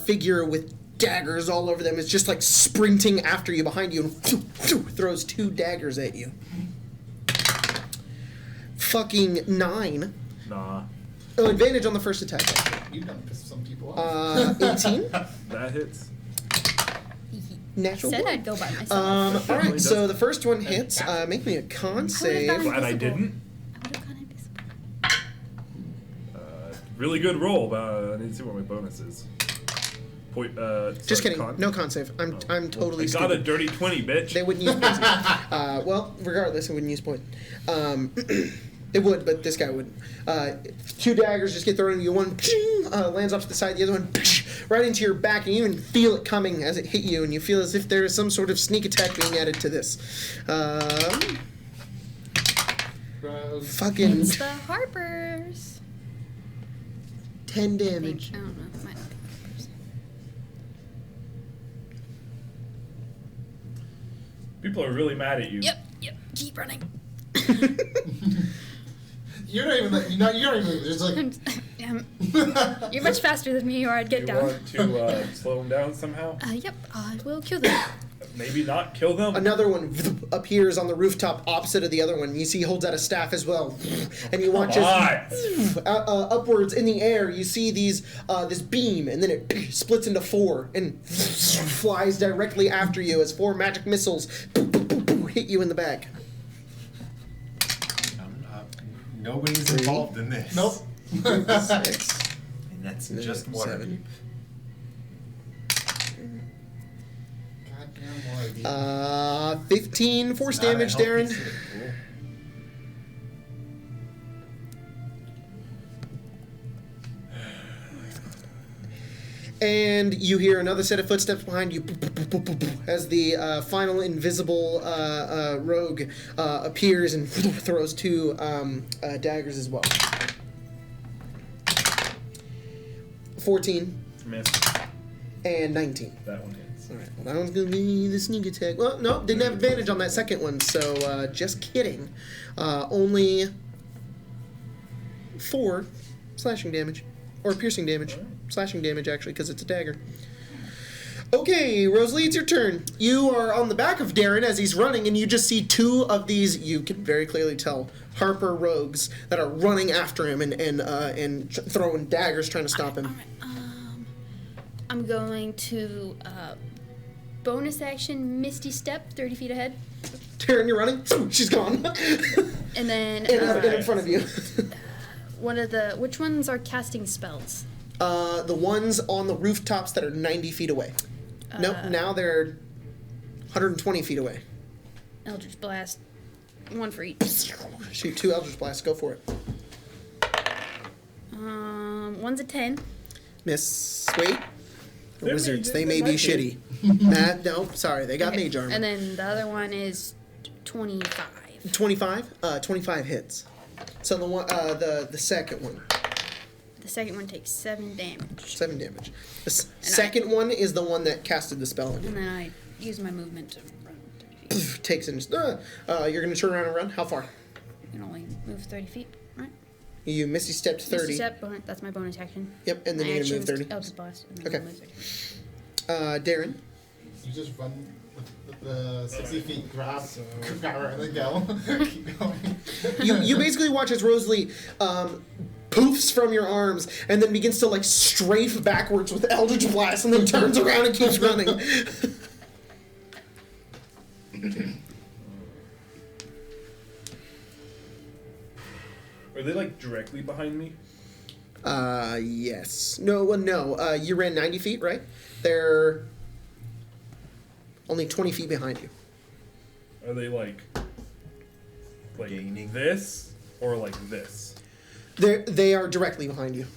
figure with daggers all over them. It's just like sprinting after you behind you, and throws 2 daggers at you. Fucking 9. Nah. Oh, advantage on the first attack. You done pissed some people off. 18. That hits. Natural Said one. I'd go by myself. All Definitely right, so does. the first one hits. Make me a con save. Glad I didn't. I would have gone invisible. Really good roll, but I need to see what my bonus is. Just Sorry, kidding. con? No con save. I'm totally I got stupid. a dirty 20, bitch. They wouldn't use poison. Well, regardless, it wouldn't use poison. They would, but this guy wouldn't. 2 daggers just get thrown at you. One lands off to the side, the other one right into your back, and you even feel it coming as it hit you, and you feel as if there is some sort of sneak attack being added to this. Fucking It's the Harpers. 10 I think. damage. I don't know. It might not be Harpers. People are really mad at you. Yep. Keep running. You're not even just like. You're much faster than me, or I'd get You down. want to slow them down somehow? Yep. I will kill them. Maybe not kill them. Another one appears on the rooftop opposite of the other one. You see he holds out a staff as well. And you watch as upwards in the air, you see these this beam, and then it splits into 4 and flies directly after you as 4 magic missiles hit you in the back. Nobody's involved in this. Nope. 6. And that's just Waterdeep. 7. Goddamn Waterdeep. 15 force Not a damage, healthy Darren. city. And you hear another set of footsteps behind you as the final invisible rogue appears and throws 2 daggers as well. 14 Miss. and 19. That one hits. All right, well, that one's going to be the sneak attack. Well, no, didn't have advantage on that second one, so just kidding. Only 4 slashing damage. Or piercing damage. Slashing damage, actually, because it's a dagger. Okay, Rosalie, it's your turn. You are on the back of Darren as he's running, and you just see 2 of these, you can very clearly tell, Harper rogues that are running after him and throwing daggers trying to stop him. All right. I'm going to bonus action Misty Step 30 feet ahead, Darren, you're running. She's gone. and then in front of you. which ones are casting spells? The ones on the rooftops that are 90 feet away. Nope, now they're 120 feet away. Eldritch Blast, 1 for each. Shoot 2 Eldritch Blasts. Go for it. One's a 10. Miss. Wait. They're Wizards. mage- They may they're be magic. shitty. No, sorry. They got Okay, mage armor. And then the other one is 25. 25? 25 hits. So the one, the second one, The second one takes 7 damage. 7 damage. The second one is the one that casted the spell on And you. then I use my movement to run 30 feet. Takes in. You're gonna turn around and run. How far? You can only move 30 feet, right? You Misty stepped 30. Misty Step, that's my bonus action. Yep, and then My you're gonna move action's 30. Eldritch Blast, and then Okay. I'll move 30 feet. Darren. You just run the 60 feet grab her and then go. Keep going. You basically watch as Rosalie poofs from your arms and then begins to like strafe backwards with Eldritch Blast and then turns around and keeps running. Are they like directly behind me? Yes. No, well, no. You ran 90 feet, right? They're only 20 feet behind you. Are they like Gaining. this or like this? They are directly behind you.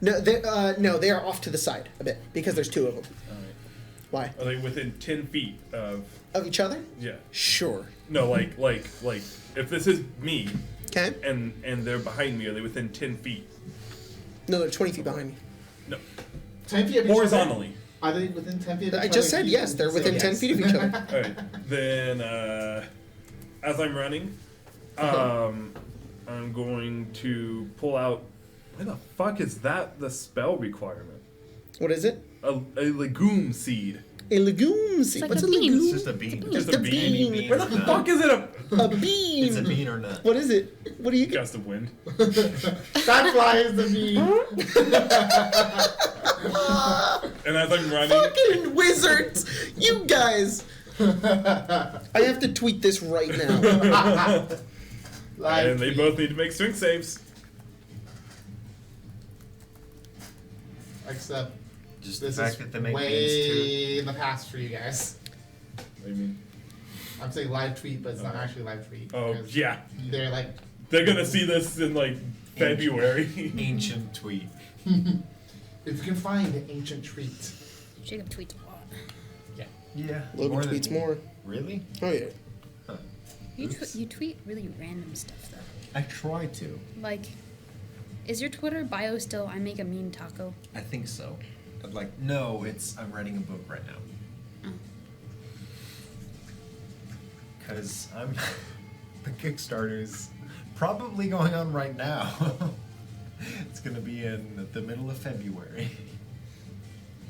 No, they are off to the side a bit because there's 2 of them. Alright. Why? Are they within 10 feet of? Of each other? Yeah. Sure. No, like if this is me Okay. and they're behind me, are they within 10 feet? No, they're 20 feet behind you. No. 10 feet of each other? Horizontally. Are they within 10 feet of each other? I just said yes. They're within 10 feet of each other. Alright. Then as I'm running, I'm going to pull out. Why the fuck is that the spell requirement? What is it? A legume seed. A legume seed. like What's a a bean. legume? It's just a bean. Just It's a a bean. bean. Bean Where or the nut. fuck is it? A bean. It's a bean or nut. What is it? What do you get? Gust of wind. That fly is the bean. And as I'm running, Fucking wizards! You guys! I have to tweet this right now. and they both need to make strength saves. Except Just this the fact is that they make means way in the past for you guys. What do you mean? I'm saying live tweet, but it's not actually live tweet. Oh, because yeah. They're like, They're gonna see this in like February. ancient tweet. if you can find an ancient tweet. Jacob tweets a lot. Yeah. Logan more than tweets me. more. Really? Oh, yeah. You tweet really random stuff though. I try to. Like, is your Twitter bio still "I make a mean taco"? I think so. But like, no, I'm writing a book right now. Oh. Because I'm the Kickstarter's probably going on right now. It's gonna be in the middle of February.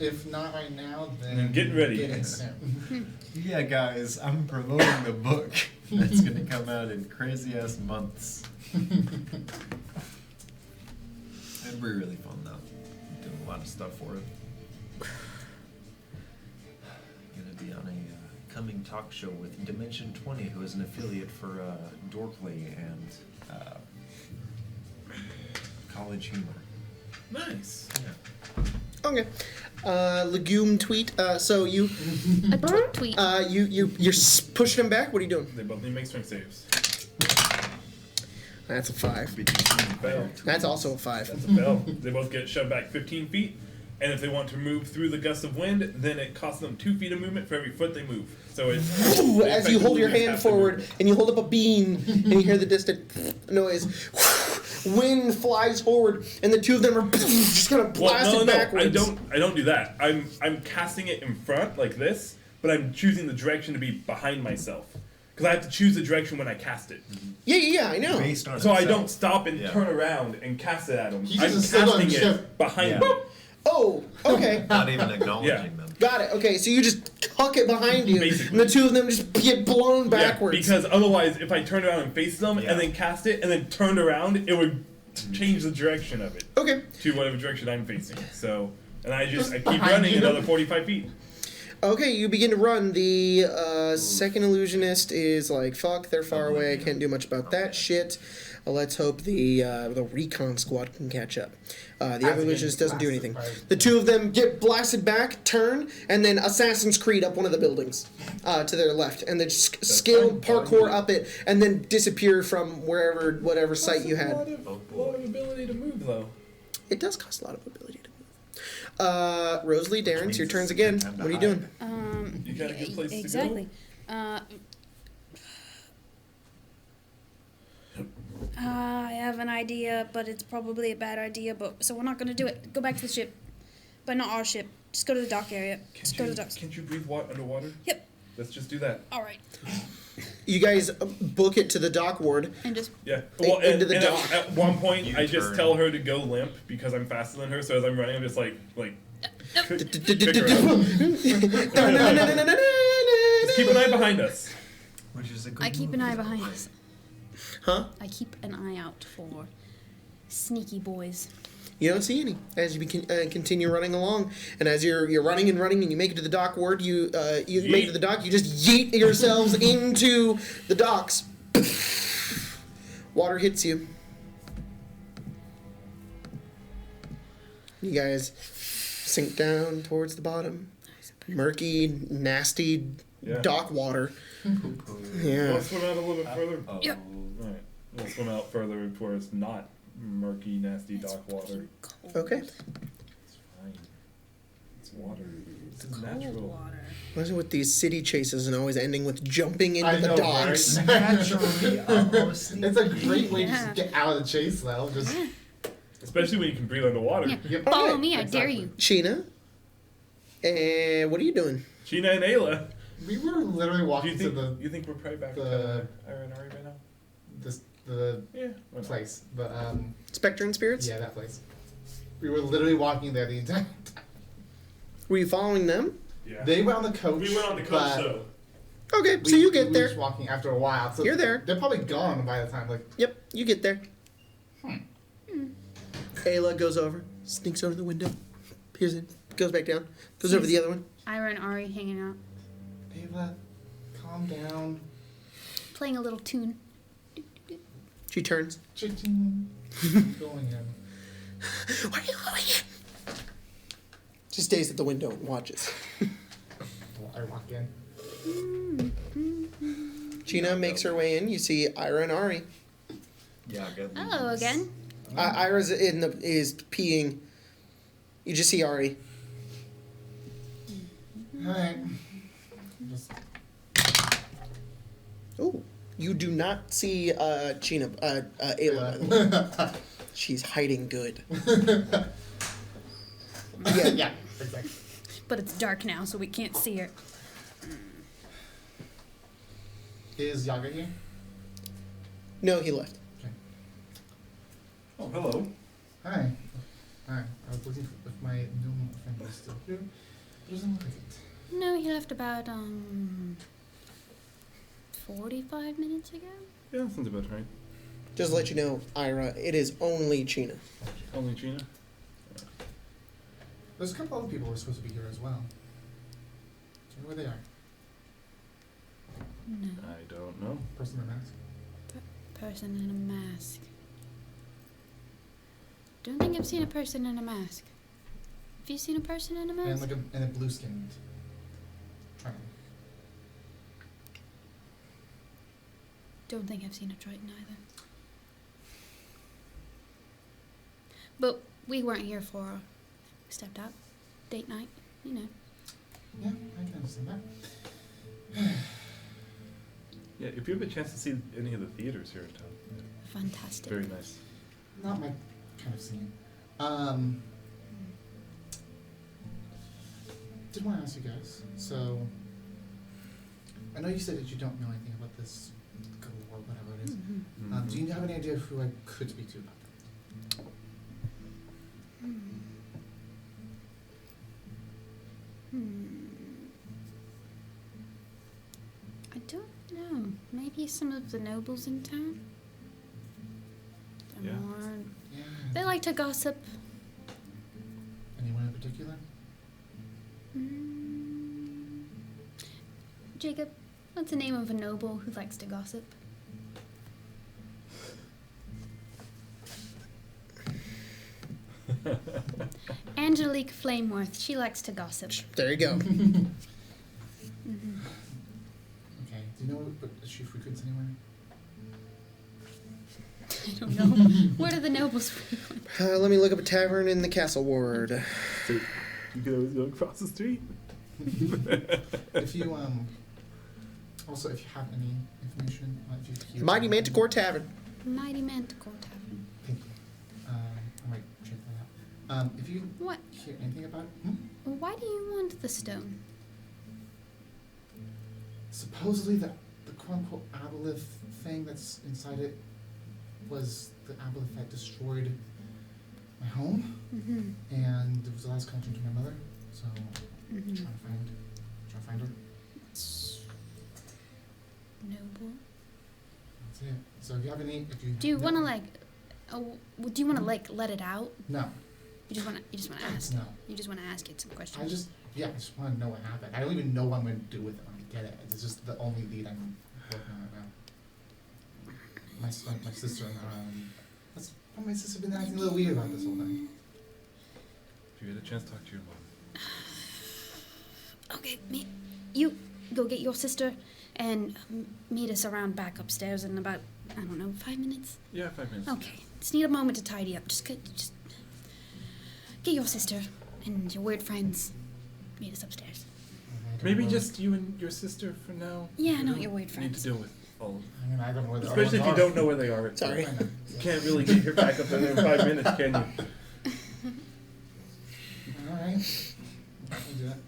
If not right now, then Then get ready. Get it soon. Yeah, guys, I'm promoting the book that's gonna come out in crazy ass months. It'll be really fun though. I'm doing a lot of stuff for it. Gonna be on a coming talk show with Dimension 20, who is an affiliate for Dorkly and College Humor. Nice. Yeah. Okay. Legume tweet. So you, A drunk tweet. you're pushing him back. What are you doing? They both need to make strength saves. That's a 5. Fail. That's also a 5. That's a fail. They both get shoved back 15 feet. And if they want to move through the gust of wind, then it costs them 2 feet of movement for every foot they move. So it's Ooh, they as you hold your effectively hand have to forward move. and you hold up a bean and you hear the distant noise. Wind flies forward and the two of them are just kind of blasted backwards. I don't do that. I'm casting it in front like this, but I'm choosing the direction to be behind myself. Because I have to choose the direction when I cast it. Yeah, I know. Based on So I himself. don't stop and Yeah. turn around and cast it at them. He I'm just stood on casting the it ship. behind Yeah. me. Oh, okay. Not even acknowledging Yeah. them. Got it. Okay, so you just tuck it behind you, Basically. and the two of them just get blown backwards. Yeah, because otherwise, if I turned around and faced them Yeah. and then cast it and then turned around, it would change the direction of it Okay. to whatever direction I'm facing. So, and I Just keep behind running you. another 45 feet. Okay, you begin to run. The second illusionist is like, fuck, they're far away. I can't do much about that shit. Let's hope the recon squad can catch up. The other illusionist doesn't do anything. The two of them get blasted back, turn, and then Assassin's Creed up one of the buildings to their left, and then scale fine. parkour up it, and then disappear from whatever site you had. lot of ability to move, though. It does cost a lot of ability to move. Rosalie, Darren, it's your turns again. What are you doing? You got a good place to go? Exactly. I have an idea, but it's probably a bad idea. But so we're not gonna do it. Go back to the ship, but not our ship. Just go to the dock area. Just go to the docks. Can't you breathe underwater? Yep. Let's just do that. All right. You guys book it to the dock ward. And just Yeah. Into and, the and dock. at one point, I just U-turn. tell her to go limp because I'm faster than her. So as I'm running, I'm just like pick her up. Just keep an eye behind us. Which is a good I keep an move. eye behind us. Huh? I keep an eye out for sneaky boys. You don't see any as you continue running along, and as you're running and you make it to the dock ward. You make it to the dock. You just yeet yourselves into the docks. Water hits you. You guys sink down towards the bottom. Murky, nasty Yeah. dock water. Yeah. We'll swim out a little bit further. Yep. Alright. We'll swim out further towards not murky, nasty dock water. Cold. Okay. It's fine. It's water. It's Cold natural. water. What's it with these city chases and always ending with jumping into I the know, docks? right? Naturally, It's a great way to Yeah. just get out of the chase, though. Just Especially when you can breathe underwater. Yeah. Yep. Follow Alright. me, I dare Exactly. you. Sheena, what are you doing? Sheena and Ayla. we were literally Do walking you to think the you think we're probably back the- to Aranari right now? the Yeah. why not? place, but Spectre and Spirits? yeah, that place. We were literally walking there the entire time. Were you following them? Yeah. They went on the coach. We went on the coach but though. Okay, so we- you get we were there. just walking after a while. So You're there. They're probably gone by the time. Like, Yep, you get there. Ayla goes over, sneaks over the window, peers in. Goes back down. Goes over to the other one. Ira and Ari hanging out, Ava, calm down. playing a little tune. She turns. Ching. I'm going in. Where are you going in? She stays at the window and watches. Well, I walk in. Gina makes her way in. You see Ira and Ari. Yeah, good. Hello again. Ira's is peeing. You just see Ari. Alright. Just Oh, you do not see Gina, Ayla. She's hiding good. yeah, exactly. But it's dark now, so we can't see her. Is Yaga here? No, he left. Okay. Oh, hello. Hi. Hi. I was looking if my new friend was still here. It doesn't look like it. No, he left about 45 minutes ago. Yeah, that sounds about right. Just to let you know, Ira, it is only Gina. Only Gina? There's a couple other people who are supposed to be here as well. Do you know where they are? No. I don't know. Person in a mask? Person in a mask. Don't think I've seen a person in a mask. Have you seen a person in a And mask? like a blue skinned triangle. Don't think I've seen a Triton either. But we weren't here for a stepped out date night, you know. Yeah, I can understand that. Yeah, if you have a chance to see any of the theaters here in town, Fantastic. very nice. Not my kind of scene. Did want to ask you guys. So, I know you said that you don't know anything about this Galore, whatever it is. Mm-hmm. Do you have any idea of who I could speak to about that? I don't know. Maybe some of the nobles in town? They're Yeah. more... Yeah. They like to gossip. Anyone in particular? Jacob, what's the name of a noble who likes to gossip? Angelique Flameworth. She likes to gossip. There you go. Okay. Do you know what she frequents anywhere? I don't know. Where do the nobles frequent? Let me look up a tavern in the castle ward. So you could always go across the street. If you also if you have any information, if you hear Mighty anything- Manticore Tavern. Mighty Manticore Tavern. Thank you. I might check that out. If you What? hear anything about Why do you want the stone? supposedly the quote unquote aboleth thing that's inside it was the aboleth that destroyed my home, Mm-hmm. and it was the last connection to my mother. So Mm-hmm. trying to find her. Noble. That's it. So if you have any, if you Do you know- want to like? Do you want to like let it out? No, You just want to ask. no. You just want to ask it some questions. I just want to know what happened. I don't even know what I'm going to do with it when I get it. It's just the only lead I'm working on right now. My sister and my sister's been acting a little weird about this whole thing. If you get a chance to talk to your mom. Okay, you go get your sister and meet us around back upstairs in about, I don't know, 5 minutes? Yeah, 5 minutes. Okay, just need a moment to tidy up. Just get your sister and your weird friends. Meet us upstairs. I don't Maybe know- just you and your sister for now. Yeah, You not don't your weird Need friends. to deal with all. I mean, I don't know where the Especially if you other don't ones know where they are. Sorry. are. I know. You can't really get your back up in 5 minutes, can you? All right. I can do that.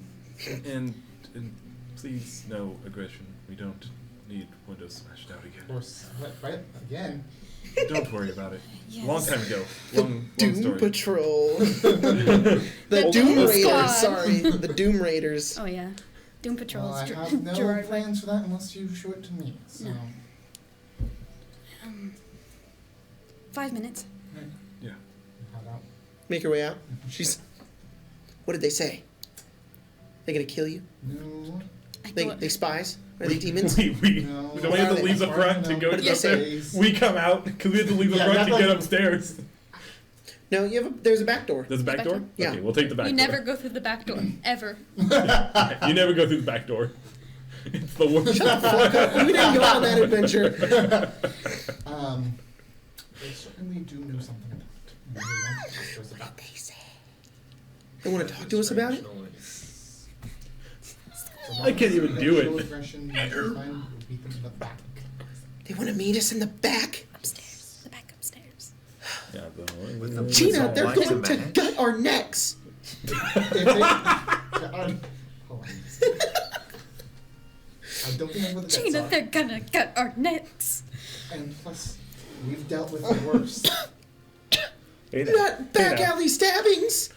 And please, no aggression. We don't need windows smashed out Of again. course. Right? Again. Don't worry about it. Yes. Long time ago. Long Doom story. Patrol. The Doom Squad. Raiders, sorry. The Doom Raiders. Oh yeah, Doom Well, Patrol's I Gerard have no Way. plans for that unless you show it to me. So. No. 5 minutes. Yeah. Head out. Make your way out. She's What did they say? They gonna kill you? No. They spies? Are they demons? We No. don't we have to leave the front to go to Yes, the it- We come out because we have to leave the Yeah, front to that's get like- upstairs. No, there's a back door. There's a back door? Yeah. Okay, we'll take the back You door. never go through the back door, ever. You never go through the back door. It's the worst. We didn't go on that adventure. They certainly do know something about it. And they want to talk to us about it. They want to talk to us about it? So long I can't as even they do show it. aggression, we'll beat them in the back. They want to meet us in the back? Upstairs. The back upstairs. Yeah, With the- Gina, they're Like going to to match. gut our necks. If they, hold on. I don't think I know what the Gina, guts they're gonna gut our necks. are. And plus, we've dealt with the worst. Hey now. Not back Hey now. alley stabbings.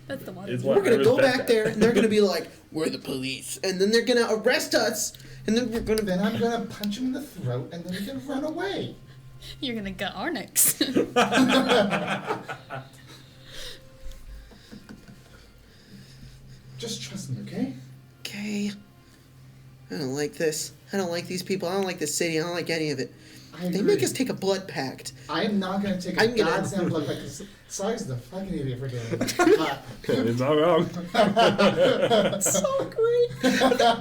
That's the one. Is We're what going I to go respect back that. there and they're going to be like, we're the police. And then they're going to arrest us. And then we're going to. Then I'm gonna punch him in the throat, and then he can run away. You're gonna gut our necks. Just trust me, okay? Okay. I don't like this. I don't like these people. I don't like this city. I don't like any of it. I They agree. make us take a blood pact. I am not gonna take a I'm gonna- goddamn blood like this. Size the fucking idiot for doing it. It's not wrong. So great.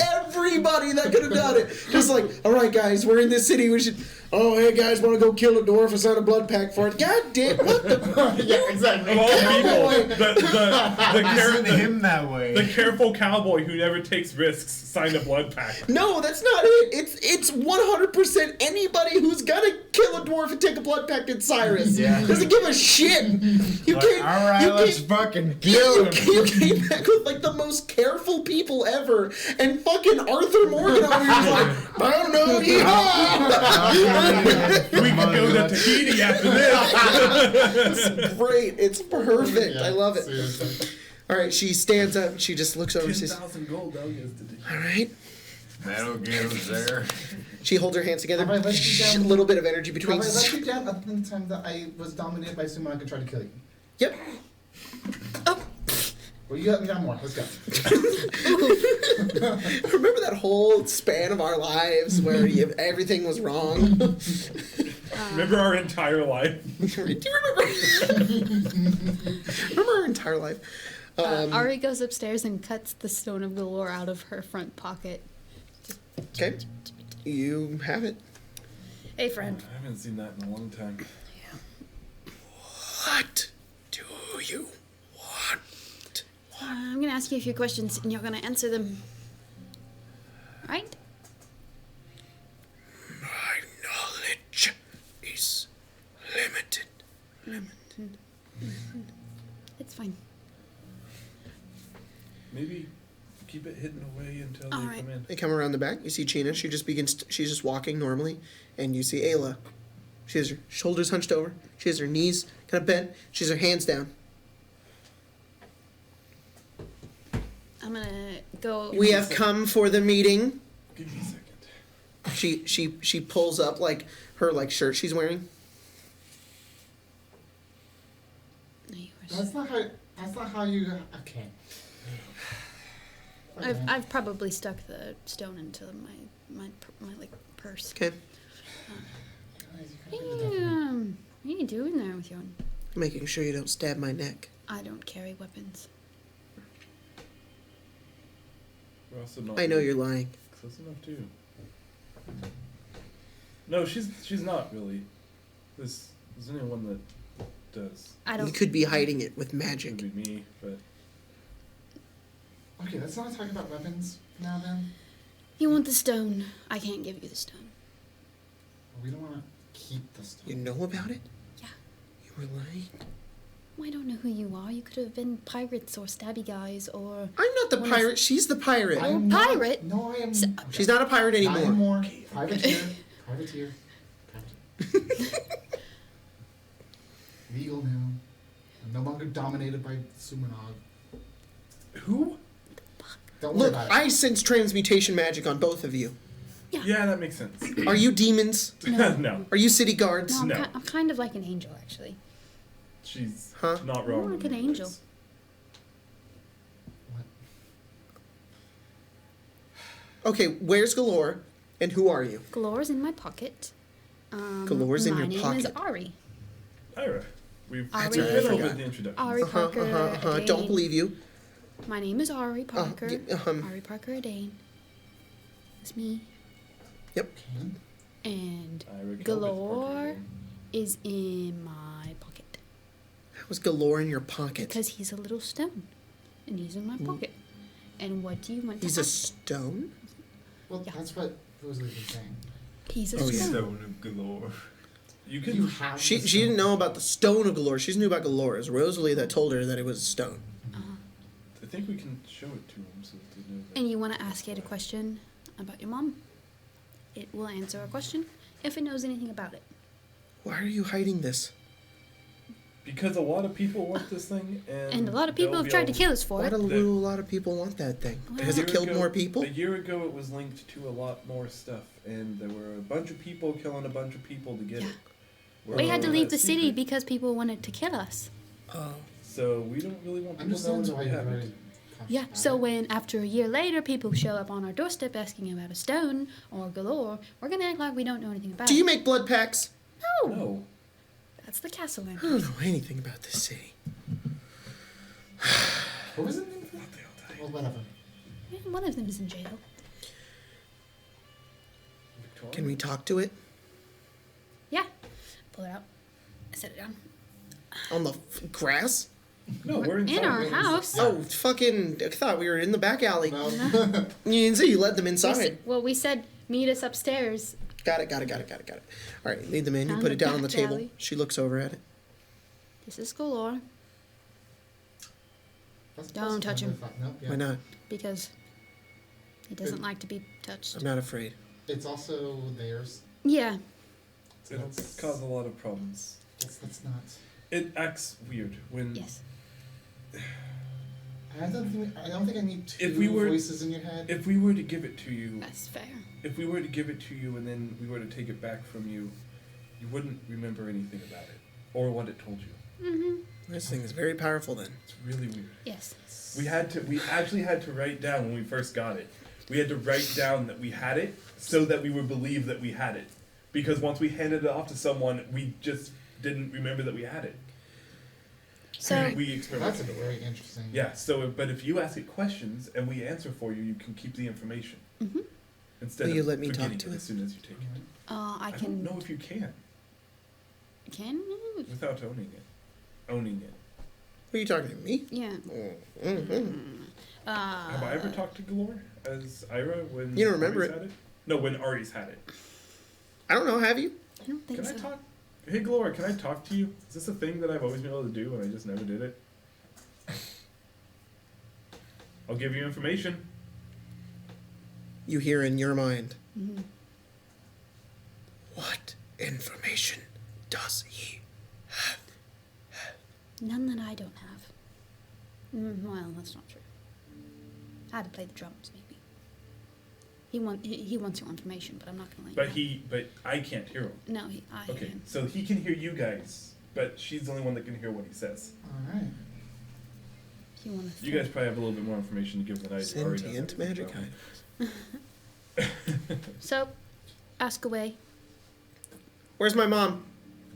Everybody that could have done it. Just like, all right, guys, we're in this city. We should. Oh, hey, guys, want to go kill a dwarf and sign a blood pact for it? God damn, what the? Yeah, exactly. Of all Cowboy. people, the him that way. the careful cowboy who never takes risks signed a blood pact. No, that's not it. It's 100% anybody who's gonna kill a dwarf and take a blood pact in Cyrus. Yeah. Doesn't give a shit. You Like, can't. all right, you let's can't- fucking kill You, him. you came back with like the most careful people ever, and fucking Arthur Morgan over here was like, I don't know, yeehaw! We could go to Tahiti after this. It's great. It's perfect. Yeah, I love it. seriously. All right, she stands up. She just looks over. and says, 10,000 gold, though, yesterday. "All right." That'll get us there. She holds her hands together. Have I let you A down? little bit of energy Have between. I let you down other than the time that I was dominated by someone who tried to kill you? Yep. Well, you let me down more. Let's go. Remember that whole span of our lives where everything was wrong? Remember our entire life? Do you remember? Remember our entire life? Ari goes upstairs and cuts the Stone of Galore out of her front pocket. Okay. You have it. Hey, friend. I haven't seen that in a long time. What do you want? I'm gonna ask you a few questions and you're gonna answer them. Right? My knowledge is limited. It's fine. Maybe keep it hidden away until All they right. come in. They come around the back. You see Chena. She just begins. She's just walking normally, and you see Ayla. She has her shoulders hunched over. She has her knees kind of bent. She has her hands down. I'm gonna go. We have come for the meeting. Give me a second. She pulls up like her shirt she's wearing. That's not how you. Okay. I've probably stuck the stone into my purse. Okay, What are you doing there with your? making sure you don't stab my neck. I don't carry weapons. We're also not I know you're lying. close enough too. No, she's not really. There's only one that does. I You don't. could be hiding it with magic. Could be me, but Okay, let's not talk about weapons now. Then You want the stone? I can't give you the stone. we don't want to keep the stuff. You know about it? Yeah. You were lying. Well, I don't know who you are. You could have been pirates or stabby guys or. I'm not the What is- pirate. She's the pirate. I'm pirate? Not, no, I am. She's not a pirate I am anymore. more. Privateer. Privateer. Legal now. I'm no longer dominated by Sumanog. who? Don't worry Look, about it. I sense transmutation magic on both of you. Yeah, that makes sense. Are you demons? No, Are you city guards? No, I'm kind of like an angel, actually. she's Huh? not wrong. More like in an many angel. ways. Okay, where's Galore, and who are you? Galore's in my pocket. Galore's in your My name pocket. is Ari. Ira, we've Ari. been right, I over forgot. the introduction. Ari Parker. Adain. Don't believe you. My name is Ari Parker. y- Ari Parker Adain. It's me. Yep. And Ira Kelvish Galore Parker. is in my pocket. How's Galore in your pocket? Because he's a little stone. And he's in my pocket. And what do you want He's to a ask? stone? Well, Yeah. that's what Rosalie was saying. He's a Oh, yeah. stone. Stone of Galore. You You can. have She the didn't stone. know about the Stone of Galore. She knew about Galore. It was Rosalie that told her that it was a stone. I think we can show it to him so that they know that. And you want to ask it a question about your mom. It will answer a question if it knows anything about it. Why are you hiding this? Because a lot of people want this thing, And a lot of people they'll have be tried to all- kill us for Why it. do a lot of people want that thing? Well, Has A it year killed ago- more people? A year ago, it was linked to a lot more stuff, and there were a bunch of people killing a bunch of people to get Yeah. it. We had to We're leave the that city secret, because people wanted to kill us. Oh. so we don't really want people Understands knowing why that we you're have very it. cautious Yeah, about so it. when after a year later people show up on our doorstep asking about a stone or Galore, we're gonna act like we don't know anything about Do you it. make blood pacts? No, No, that's the castle I land. don't know anything about this city. What was the name of it? what they'll tell you. Well, whatever. Yeah, one of them is in jail. Victoria? Can we talk to it? Yeah, pull it out. Set it down. On the grass? No, we're inside. in our We're house. Oh, fucking! I thought we were in the back alley. No. You didn't say you led them We inside. said, well, we said meet us upstairs. Got it. All right, lead them in. You Found put the it down on the back table. alley. She looks over at it. This is Galore That's Don't touch him. No, yeah. Why not? because he doesn't like to be touched. I'm not afraid. It's also theirs. Yeah, So It'll that's, cause a lot of problems. that's not. It acts weird when. yes. I don't think I need two If we were- voices in your head. If we were to give it to you, That's fair. if we were to give it to you and then we were to take it back from you, you wouldn't remember anything about it or what it told you. Mm-hmm. This thing is very powerful. Then It's really weird. Yes. We actually had to write down when we first got it. We had to write down that we had it so that we would believe that we had it. Because once we handed it off to someone, we just didn't remember that we had it. So We That's experimented. very interesting. Yeah, but if you ask it questions and we answer for you, you can keep the information. Mhm. Instead Will you of let me talk forgetting to it it? as soon as you take it. Alright. I I can. don't know if you can Can without owning it. Owning it. Are you talking to me? yeah. Mm-hmm. Have I ever talked to Galore as Ira when You don't remember Ari's had it? No, when Ari's had it. I don't know. Have you? I don't think Can so. I talk? Hey, Galore, can I talk to you? Is this a thing that I've always been able to do and I just never did it? I'll give you information. You hear in your mind. Mhm. What information does he? None that I don't have. Well, that's not true. I had to play the drums, maybe. He wants your information, but I'm not gonna let you. But I can't hear him. No, I hear Okay, him. so he can hear you guys, but she's the only one that can hear what he says. Alright. You want to? You guys probably have a little bit more information to give than I already know. Sentient magic items. So, ask away. Where's my mom?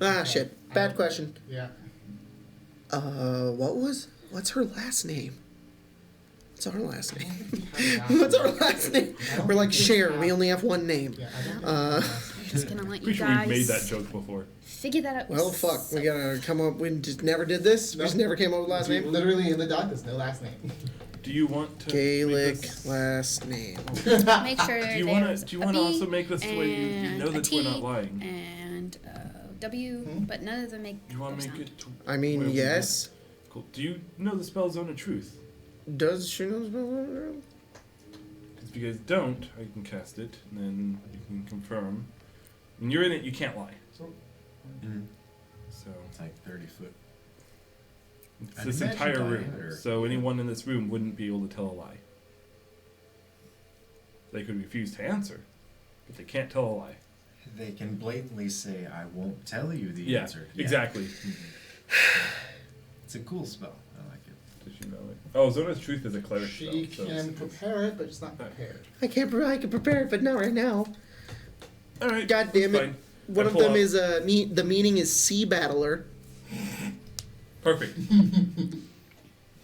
Ah, Okay. shit. Bad question. Yeah. What's her last name? What's our last name? Have What's our last name? I don't We're like think we Cher. have- We only have one name. Yeah, I don't Uh, I'm just gonna let you Pretty sure guys we've made that joke before. figure that out. Well, fuck. We gotta come up. We just never did this. We just never came up with last name. Literally in the doc, there's no last name. Do you want to Gaelic make this, last name. Make sure do you want there's to a B also make this the way you and know a that we're not T lying? and W, Hmm? but none of them make. You want those to make sound. it to I where mean, we yes. want? Cool. Do you know the spell Zone of Truth? Does she know spell? Because if you guys don't, I can cast it, and then you can confirm. When you're in it, you can't lie. Mm. So It's like 30 foot. it's I'd this imagine entire room. diameter. So anyone in this room wouldn't be able to tell a lie. They could refuse to answer, but they can't tell a lie. They can blatantly say, I won't tell you the Yeah, answer. exactly. It's a cool spell. I like it. Does she know it? Oh, Zona's Truth is a cleric She spell. can prepare it, but it's not prepared. I can prepare it, but not right now. Alright. God damn it. fine. One I of pull them out- is the meaning is sea battler. Perfect.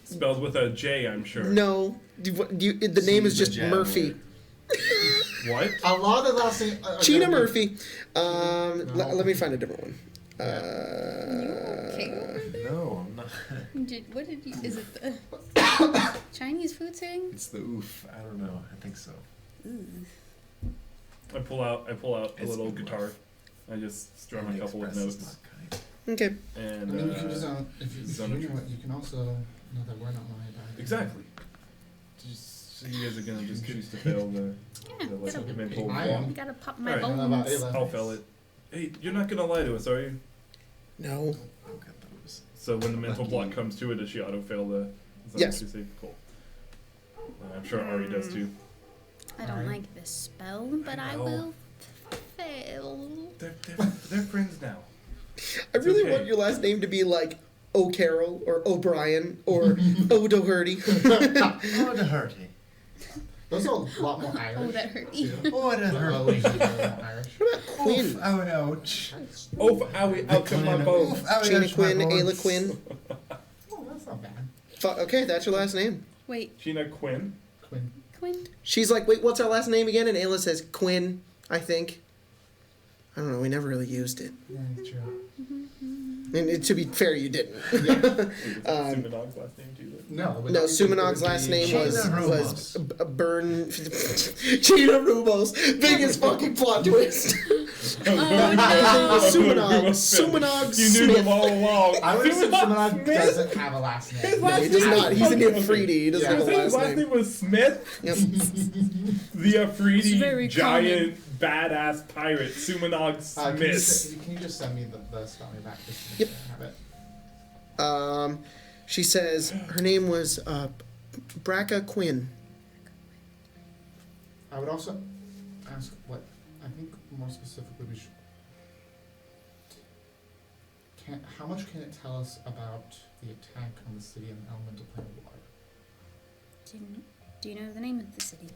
Spelled with a J, I'm sure. No, the name is just Sea Murphy. What? A lot of last name. Cheetah Murphy. Let me find a different one. Okay, over there? No, I'm not. What did you? Is it the Chinese food thing? It's the oof. I don't know. I think so. Ooh. I pull out a It's little good guitar. I just strum a And couple of express is notes. not kind. Okay. And I mean, you can just, if you Zona know Truth. what, you can also know that we're not lying about it. Exactly. Just, so you guys are gonna just choose to fail the Yeah, like, gotta, mental I block. am. gotta pop my Alright. I don't know about bones. Ayla. I'll fail it. Hey, you're not gonna lie to us, are you? No. I'll get those. So when the mental block comes to it, does she auto fail the Zona Yes. Truth save? Cool. I'm sure Ari does too. I don't like this spell, but I know. will fail. They're friends now. I really okay. want your last name to be like O'Carroll or O'Brien or O'Doherty. Oh, the hurty. Those are a lot more Irish. Oh, that hurt. too. Oh, the Oh, hurty. more Irish. What about Quinn? Oof, ow, ouch. Oh, owie, out to my bones. Oof, ow, Gina ouch, my Quinn, bones. Ayla Quinn. Oh, that's not bad. Okay, that's your last name. Wait, Gina Quinn. Quinn. Quinn? She's like, wait, what's our last name again? And Ayla says Quinn, I think. I don't know, we never really used it. Yeah, true. And to be fair, you didn't. Sumanog's last name too. No, but No, it Sumanog's would last be- name Gina was Rumos. Burn. Gina Rumos. Biggest fucking plot twist. Sumanog. Sumanog You knew Smith. them all along. I would assume Sumanog Sumanog doesn't have a last name. No, he does not. He's an Okay. Afridi. He doesn't Yeah. have a His last name. was Smith, Yep. the Afridi It's very giant badass pirate, Sumanog Can Smith. you just send me the spelling back just to Yep. have it? She says her name was Braca Quinn. I would also ask what I think more specifically we should. How much can it tell us about the attack on the city and the elemental plane of water? Do you know the name of the city?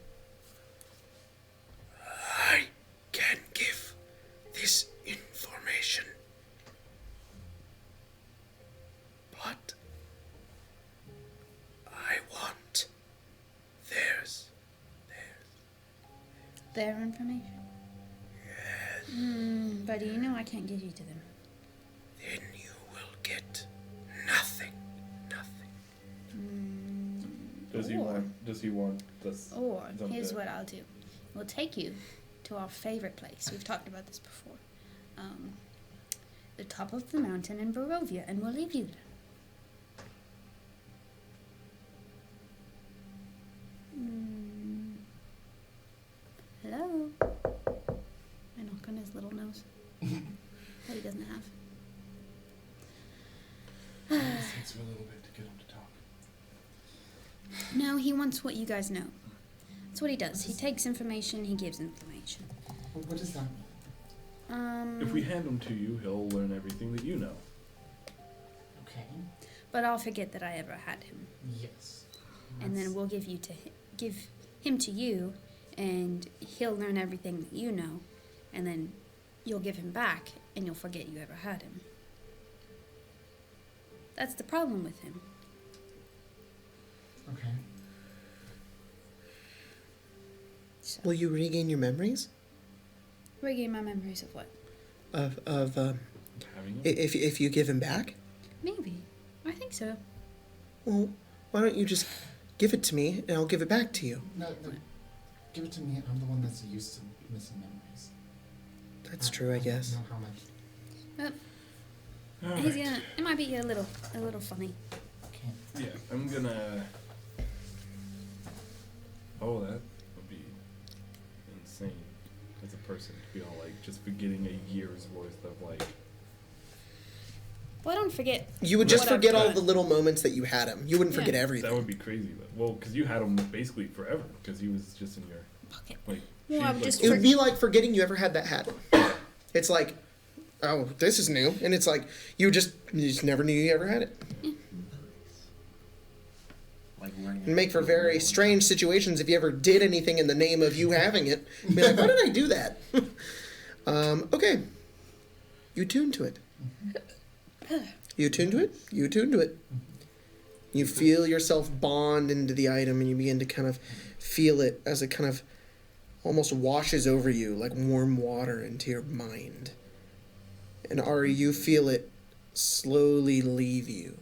I can give this information, but I want theirs. Their information? But you know I can't give you to them. Then you will get nothing. Nothing. Does he want this? Or Dump here's it. what I'll do. We'll take you to our favorite place. We've talked about this before. The top of the mountain in Barovia, and we'll leave you there. Hello? I knock on his little nose that he doesn't have. It takes him a little bit to get him to talk. No, he wants what you guys know. That's what he does. He takes information, he gives information. What does that mean? If we hand him to you, he'll learn everything that you know. Okay. But I'll forget that I ever had him. Yes. And then we'll give him to you, and he'll learn everything that you know, and then you'll give him back, and you'll forget you ever had him. That's the problem with him. Okay. So, Will you regain your memories regain my memories of what? of Having him? if you give him back? Maybe. I think so. Well, why don't you just give it to me and I'll give it back to you? No. Give it to me. I'm the one that's used to missing memories. That's true, I guess. Know how much. Well, he's gonna. It might be a little funny. Okay. Yeah, I'm gonna. Oh, that would be insane as a person to be all like just forgetting a year's worth of like. Well, don't forget. You would just what I've forget all done. the little moments that you had him. You wouldn't Yeah. forget everything. That would be crazy. Well, because you had him basically forever because he was just in your Pocket. like. Well, she- I'm like, just It would be like forgetting you ever had that hat. It's like, oh, this is new, and it's like you just never knew you ever had it. Like wearing It'd make for very strange situations if you ever did anything in the name of you having it. Be like, why did I do that? Okay. You tune to it. You tune to it. You tune to it. You feel yourself bond into the item, and you begin to kind of feel it as it kind of almost washes over you like warm water into your mind. And Ari, you feel it slowly leave you.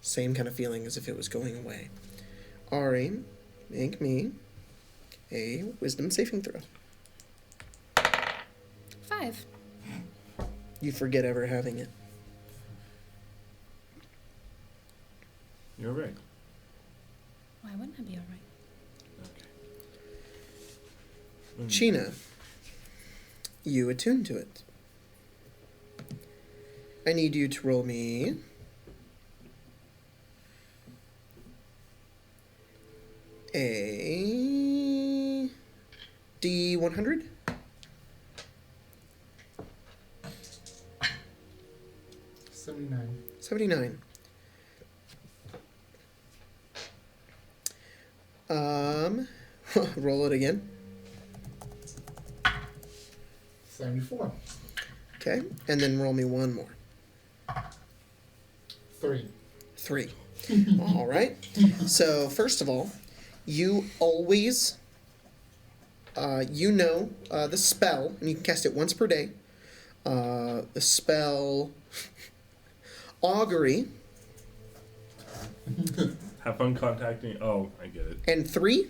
Same kind of feeling as if it was going away. Ari, make me a wisdom saving throw. 5. You forget ever having it. You're right. Why wouldn't I be alright? Okay. Sheena, you attune to it. I need you to roll me a D100. $79. 79. Roll it again. 74. Okay, and then roll me one more. 3. 3. All right. So first of all, you always, the spell, and you can cast it once per day. The spell, augury, Have fun contacting. Oh, I get it. and 3.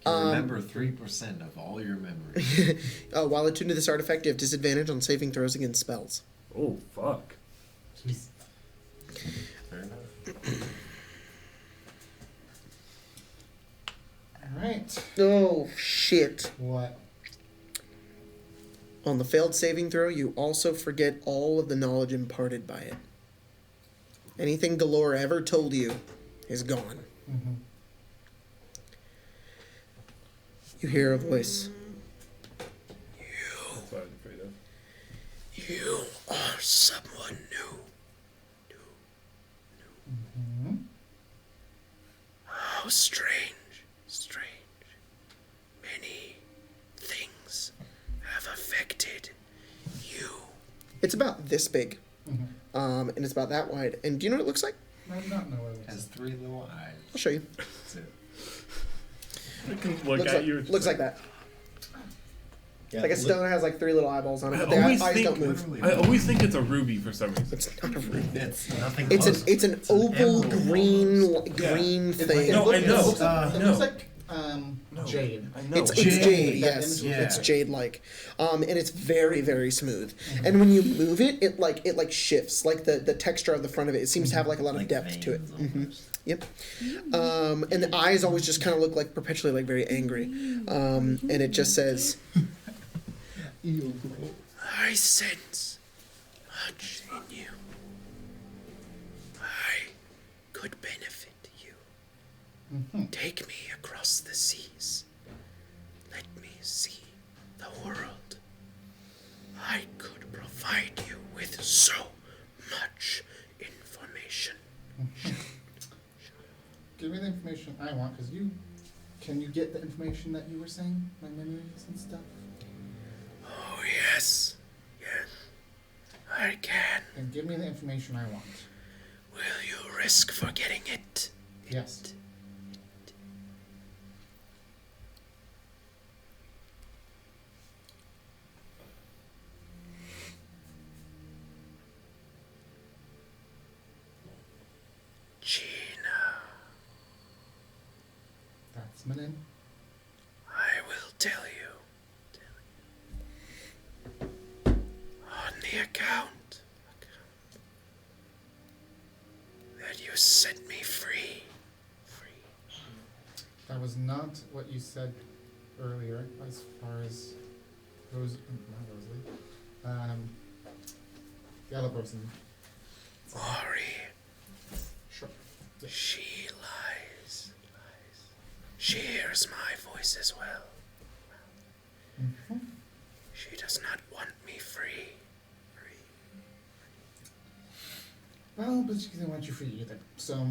remember 3% of all your memories. While attuned to this artifact, you have disadvantage on saving throws against spells. Oh, fuck. Jeez. Fair enough. Alright. Oh, shit. What? On the failed saving throw, you also forget all of the knowledge imparted by it. Anything Galore ever told you is gone. Mm-hmm. You hear a voice. That's what I'm afraid of. You are someone new. Mm-hmm. How strange. Many things have affected you. It's about this big. Mm-hmm. And it's about that wide. And do you know what it looks like? I do not know what it Has is. 3 little eyes. I'll show you. That's it. I can look looks at like, you. looks like that. Yeah, Like a stone has like 3 little eyeballs on it, I but the always eyes think- don't move. I always think it's a ruby for some reason. It's not a ruby. It's nothing It's close. an opal emerald green almost. green It thing. No, I know. It looks like, I it know. looks like No. jade. I know. It's Jade. jade, That yes. image- Yeah. It's jade-like, and it's very, very smooth. And when you move it, it shifts. Like the texture of the front of it, it seems to have like a lot of Like depth to it. veins almost. Yep. And the eyes always just kind of look like perpetually like very angry. And it just says, "I sense much in you. I could benefit you. Mm-hmm. Take me across the seas. Let me see the world. I could provide you with so much information." Give me the information I want, because can you get the information that you were saying? My memories and stuff? Oh, yes. I can. Then give me the information I want. Will you risk forgetting it? Yes. Gina, That's my name. I will tell you. On the account that you set me free. That was not what you said earlier, as far as not Rosalie. The other person. Ori, Sure. she lies. She hears my voice as well. Mm-hmm. She does not want me free. Well, but she doesn't want you free either. So,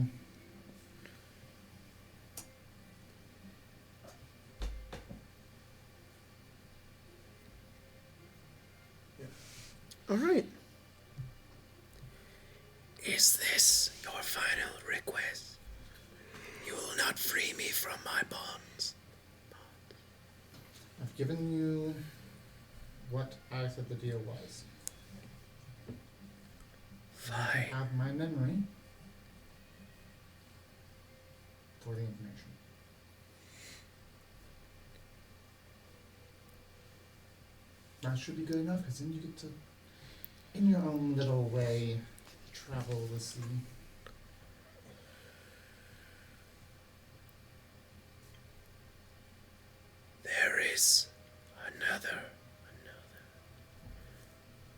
All right. Is this your final request? You will not free me from my bonds. I've given you what I said the deal was. I Fine. have my memory for the information. That should be good enough, because then you get to, in your own little way, travel the sea. There is another.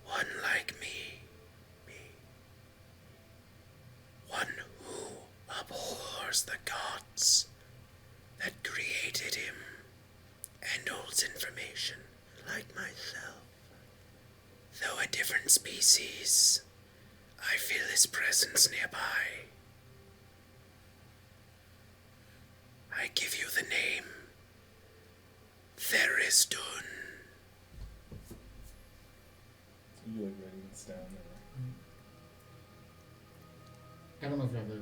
One like me. One who abhors the gods that created him and holds information like myself. Though a different species, I feel his presence nearby. I give you the name Therisdun. You like writing this down? I don't know if you have the.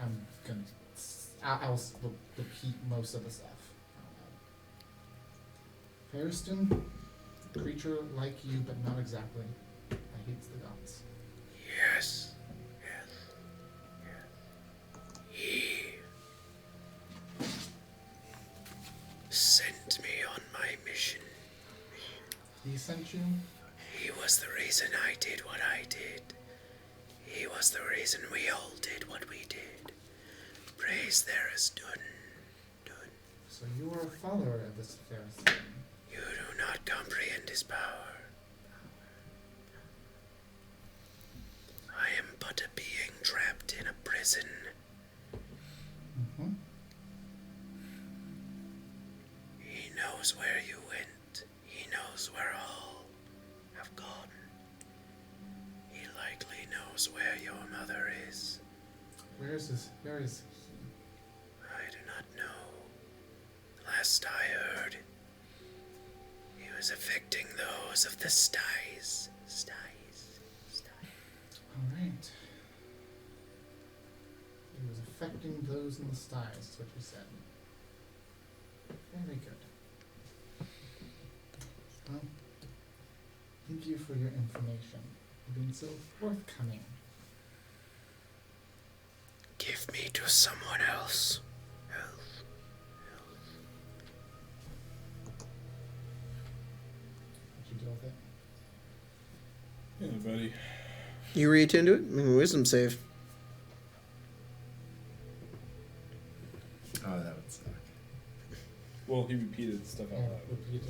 I'm gonna. I'll repeat most of the stuff. Ferriston, creature like you, but not exactly. I hates the gods. Yes. He sent me on my mission. He sent you. He was the reason I did what I did. He was the reason we all did what we did. Praise Therisdun. So you are a follower of this Ferriston. You do not comprehend his power. I am but a being trapped in a prison. Mm-hmm. He knows where you went. He knows where all have gone. He likely knows where your mother is. Where is he? I do not know. Last I heard, he was affecting those of the styes. Alright. He was affecting those in the styes, is what you said. Very good. Well, thank you for your information. You've been so forthcoming. Give me to someone else. Did you deal with it? Yeah, buddy. You re-attend to it? Wisdom save. Oh, that would suck. Well, he repeated stuff out loud. Repeat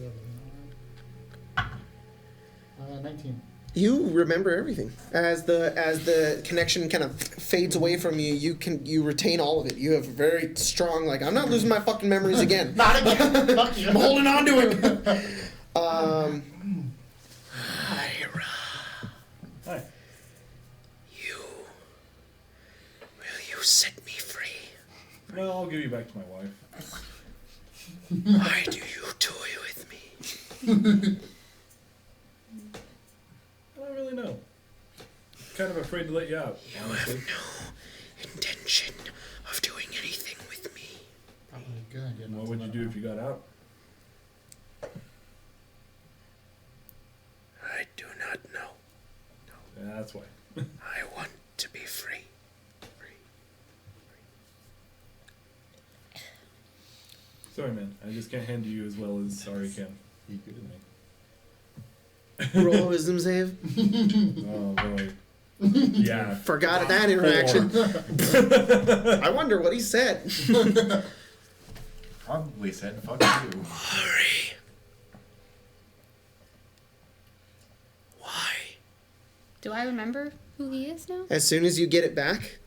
everything. 19. You remember everything. As the connection kind of fades away from you, you retain all of it. You have a very strong, like, I'm not losing my fucking memories again. Not again! Fuck you! I'm holding on to it. Hi. Will you set me free? Well, I'll give you back to my wife. Why do you toy with me? I don't really know. Kind of afraid to let you out, You honestly. have no intention of doing anything with me. Probably a good idea. What would you do if you got out? I do not know. Yeah, that's why. I want to be free. Sorry, man. I just can't handle you as well as Sorry can. You good? Roll a wisdom save. Oh, boy. Yeah. Forgot that interaction. I wonder what he said. Probably said, fuck you. Hurry. Why? Do I remember who he is now? As soon as you get it back.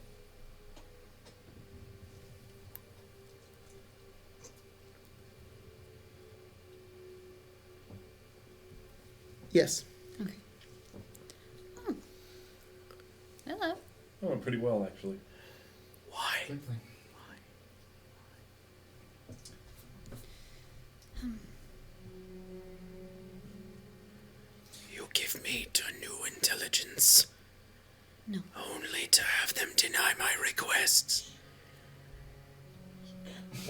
Yes. Okay. Oh. Hello. Oh, pretty well, actually. Why? Quickly. You give me to new vengeance. No. Only to have them deny my requests.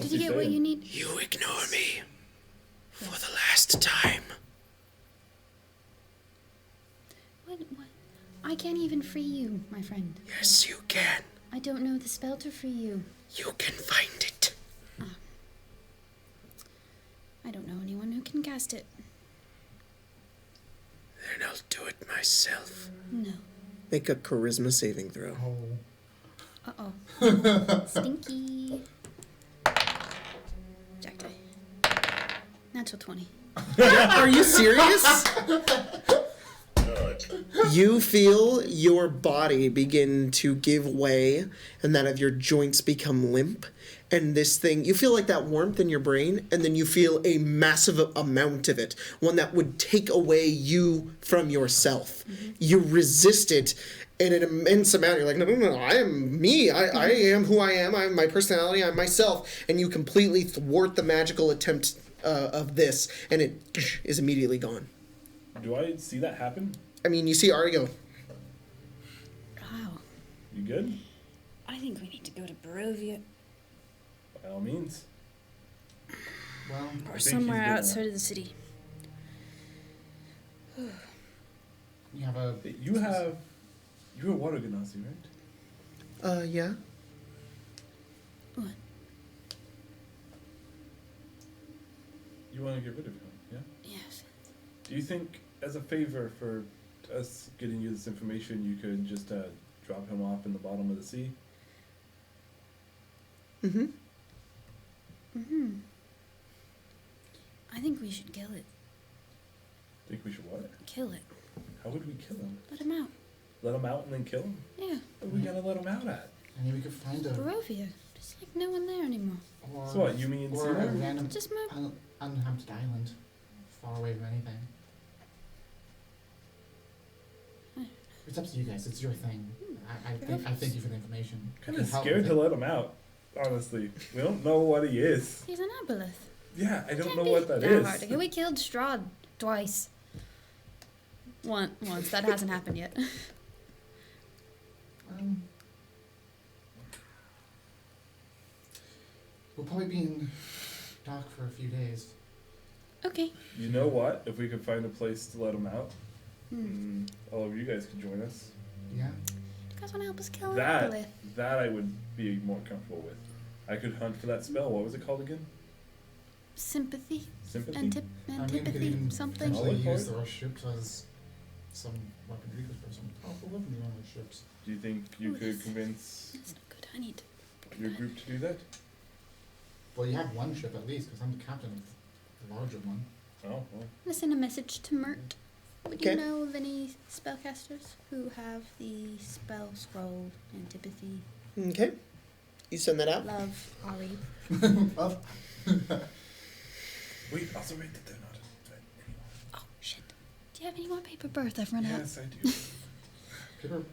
Did you get what you need? You ignore me. For the last time. What? I can't even free you, my friend. Yes, you can. I don't know the spell to free you. You can find it. I don't know anyone who can cast it. Then I'll do it myself. No. Make a charisma saving throw. Oh. Uh-oh. Stinky. Jack die. Natural 20. Are you serious? You feel your body begin to give way and that of your joints become limp. And this thing, you feel like that warmth in your brain, and then you feel a massive amount of it, one that would take away you from yourself. Mm-hmm. You resist it in an immense amount. You're like, no, I am me. I am who I am. I'm my personality. I'm myself. And you completely thwart the magical attempt of this, and it is immediately gone. Do I see that happen? I mean, you see Ari go, Wow. You good? I think we need to go to Barovia. By all means. Well, I Or think somewhere he's good outside of the city. you have a. You're a water genasi, right? yeah. What? You want to get rid of him, yeah? Yes. Do you think, as a favor for us getting you this information, you could just drop him off in the bottom of the sea? Mm-hmm. Mm-hmm. I think we should kill it. Think we should what? Kill it. How would we kill him? Let him out. Let him out and then kill him? Yeah. What are we gonna let him out at? And we could find a. Barovia. There's like no one there anymore. Or, So what, Yumi and or a Seymour? random Just move. uninhabited island, far away from anything. It's up to you guys. It's your thing. I thank you for the information. Kind You of can help scared with to it. let him out, honestly. We don't know what he is. He's an aboleth. Yeah, I don't Can't know be what that that is. hard. Okay, we killed Strahd twice. Once. That hasn't happened yet. We'll probably be in dock for a few days. Okay. You know what? If we could find a place to let him out, all of you guys could join us. Yeah. You guys want to help us kill an That aboleth? that I would be more comfortable with. I could hunt for that spell. What was it called again? Sympathy? Sympathy? I mean, we could Antipathy? even Something? I'll potentially look use for it. our ships as some weaponry for some powerful weaponry on our ships. Do you think you Ooh, could this- convince That's not good. I need to. your group to do that? Well, you have one ship at least, because I'm the captain of the larger one. Oh, well. I'm gonna send a message to Mert. Would Okay. you know of any spellcasters who have the spell scroll antipathy, Okay. You send that out? love, Ari? Love. Wait, also wait that they're not. Oh shit! Do you have any more paper birth? I've run out. Yes, I do. Paper.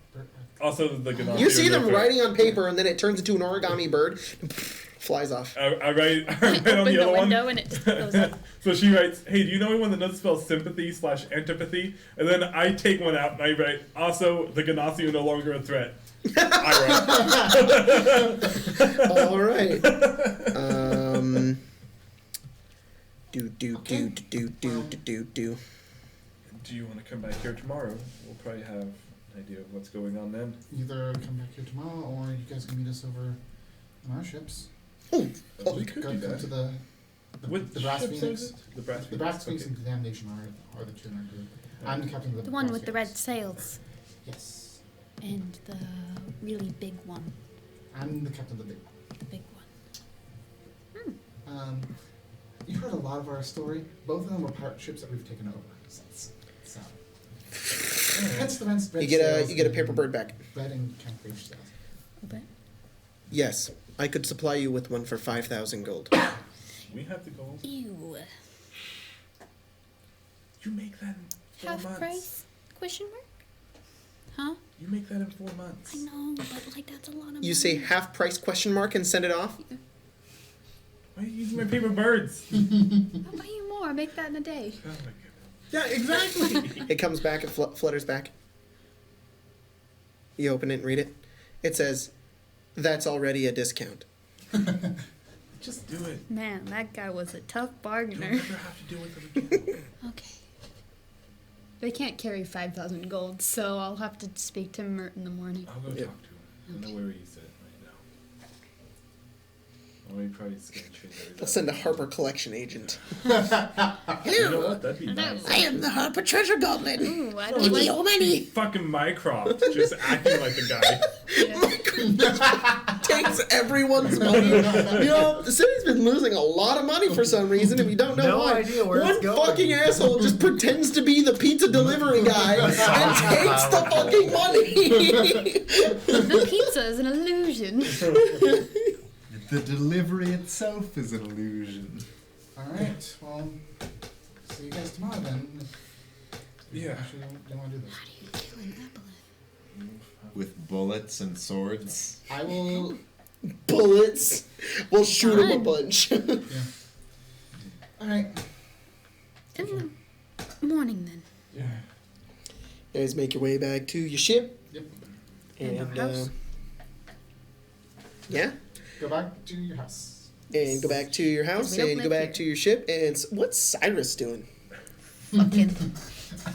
Also, the Ganassi You see are them different. writing on paper, and then it turns into an origami bird, and flies off. I write on Open the the other one. window and it just goes up. So she writes, "Hey, do you know anyone that knows the spell sympathy/antipathy?" And then I take one out and I write, "Also, the Ganassi are no longer a threat." I write. All right. Do. Do you want to come back here tomorrow? We'll probably have an idea of what's going on then. Either come back here tomorrow, or you guys can meet us over on our ships. Oh, We could Go do to that. the Brass ships Phoenix. is it? The Brass The Brass Phoenix. Phoenix and Damnation are the two in our group. I'm the captain of The one Brass with the red Phoenix. sails Yes. and the really big one. I'm the captain of the big The big one. one. You heard a lot of our story. Both of them were pirate ships that we've taken over since. So. Hence the red you get sails a and paper bird back. Red and camouflage sails. Okay. Yes, I could supply you with one for 5,000 gold. We have the gold. Ew. You make that in 4 Half months. price? Question mark? Huh? You make that in 4 months. I know, but like that's a lot of money. You say half price question mark and send it off? Why are you using my paper birds? I'll buy you more. Make that in a day. Oh my goodness. Yeah, exactly. It comes back, it flutters back. You open it and read it. It says, "That's already a discount." Just do it. Man, that guy was a tough You'll bargainer. never have to do it again. Okay. They can't carry 5,000 gold, so I'll have to speak to Mert in the morning. I'll go Yeah. talk to him. I know where he's at right now. Oh, he probably is gonna change everything. I'll send a Harper collection agent. You know what? That'd be nice. I am the Harper Treasure Goblin. Ooh, I Oh, don't like your money. Fucking Mycroft just acting like a guy. Takes everyone's money. You know, the city's been losing a lot of money for some reason, and we don't know No why. idea where One it's going. fucking asshole just pretends to be the pizza delivery guy and takes the fucking money. The pizza is an illusion. The delivery itself is an illusion. Alright, well, see you guys tomorrow then. Yeah. Actually, don't want to do this. How do you kill an aboleth? With bullets and swords. I will. Bullets. We'll shoot him a Fun. bunch. Alright. In the morning, then. Yeah. You guys make your way back to your ship. Yep. And our house. Yeah. Go back to your house. And go back to your house We don't and go live back here. to your ship. And what's Cyrus doing? Fucking.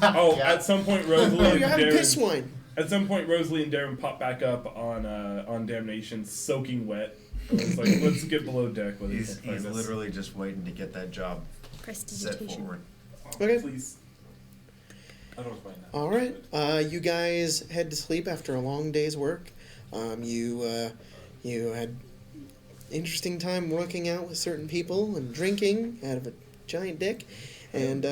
Oh, Yeah. at some point, Rosalie Oh, and you're having piss Darren. wine. At some point, Rosalie and Darren pop back up on Damnation, soaking wet. I was like, let's get below deck. With He's literally just waiting to get that job set Prestidigitation. forward. Okay. Please. I don't mind that. All right. You guys head to sleep after a long day's work. You had interesting time working out with certain people and drinking out of a giant dick, and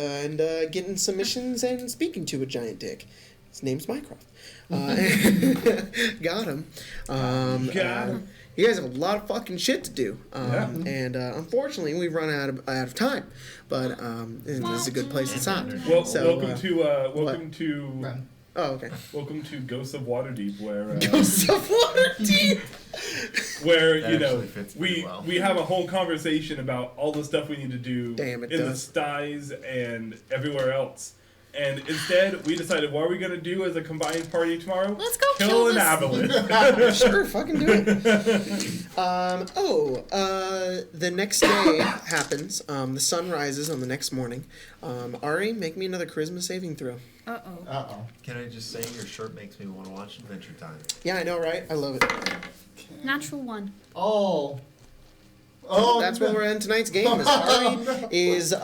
getting some missions and speaking to a giant dick. His name's Mycroft. Got him. Got him. You guys have a lot of fucking shit to do, Yeah. and unfortunately we've run out of time. But and this is a good place to stop. Well, So, welcome to Run. Oh, okay. welcome to Ghosts of Waterdeep, where Ghosts of Waterdeep. where That you know actually fits pretty we well. we have a whole conversation about all the stuff we need to do Damn, it in does. the styes and everywhere else. And instead, we decided what are we gonna do as a combined party tomorrow? Let's go kill kill an this- aboleth. Sure, fucking do it. The next day happens. The sun rises on the next morning. Ari, make me another charisma saving throw. Uh-oh. Uh-oh. Can I just say your shirt makes me want to watch Adventure Time? Yeah, I know, right? I love it. Natural 1. Oh. Oh, That's no. what we're in tonight's game. Is Ari is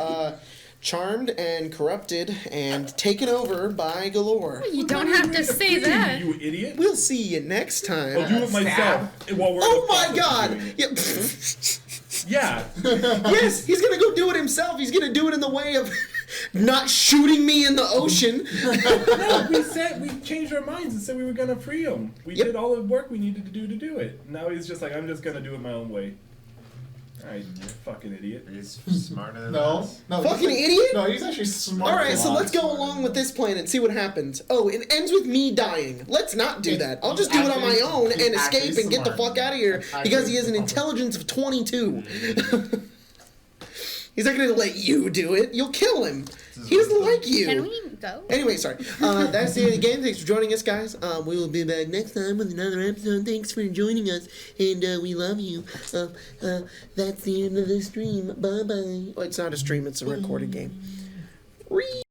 charmed and corrupted and taken over by Galore. You don't have to say that. You idiot! We'll see you next time. I'll do it myself while we're. in Oh the my process of god! doing it. Yeah. Yeah. Yes, he's gonna go do it himself. He's gonna do it in the way of not shooting me in the ocean. No, we changed our minds and said we were gonna free him. We Yep. did all the work we needed to do it. Now he's just like, I'm just gonna do it my own way. Alright, you fucking idiot. He's smarter than No. us. No. Fucking he's idiot! No, he's actually smart. All right, so A lot let's go smarter. along with this plan and see what happens. Oh, it ends with me dying. Let's not do that. I'll just do it on my own and escape and get the fuck out of here because he has an intelligence of 22. He's not gonna let you do it. You'll kill him. He doesn't like you. Can we go? Anyway, sorry. That's the end of the game. Thanks for joining us, guys. We will be back next time with another episode. Thanks for joining us, and we love you. That's the end of the stream. Bye-bye. Well, it's not a stream. It's a recorded game.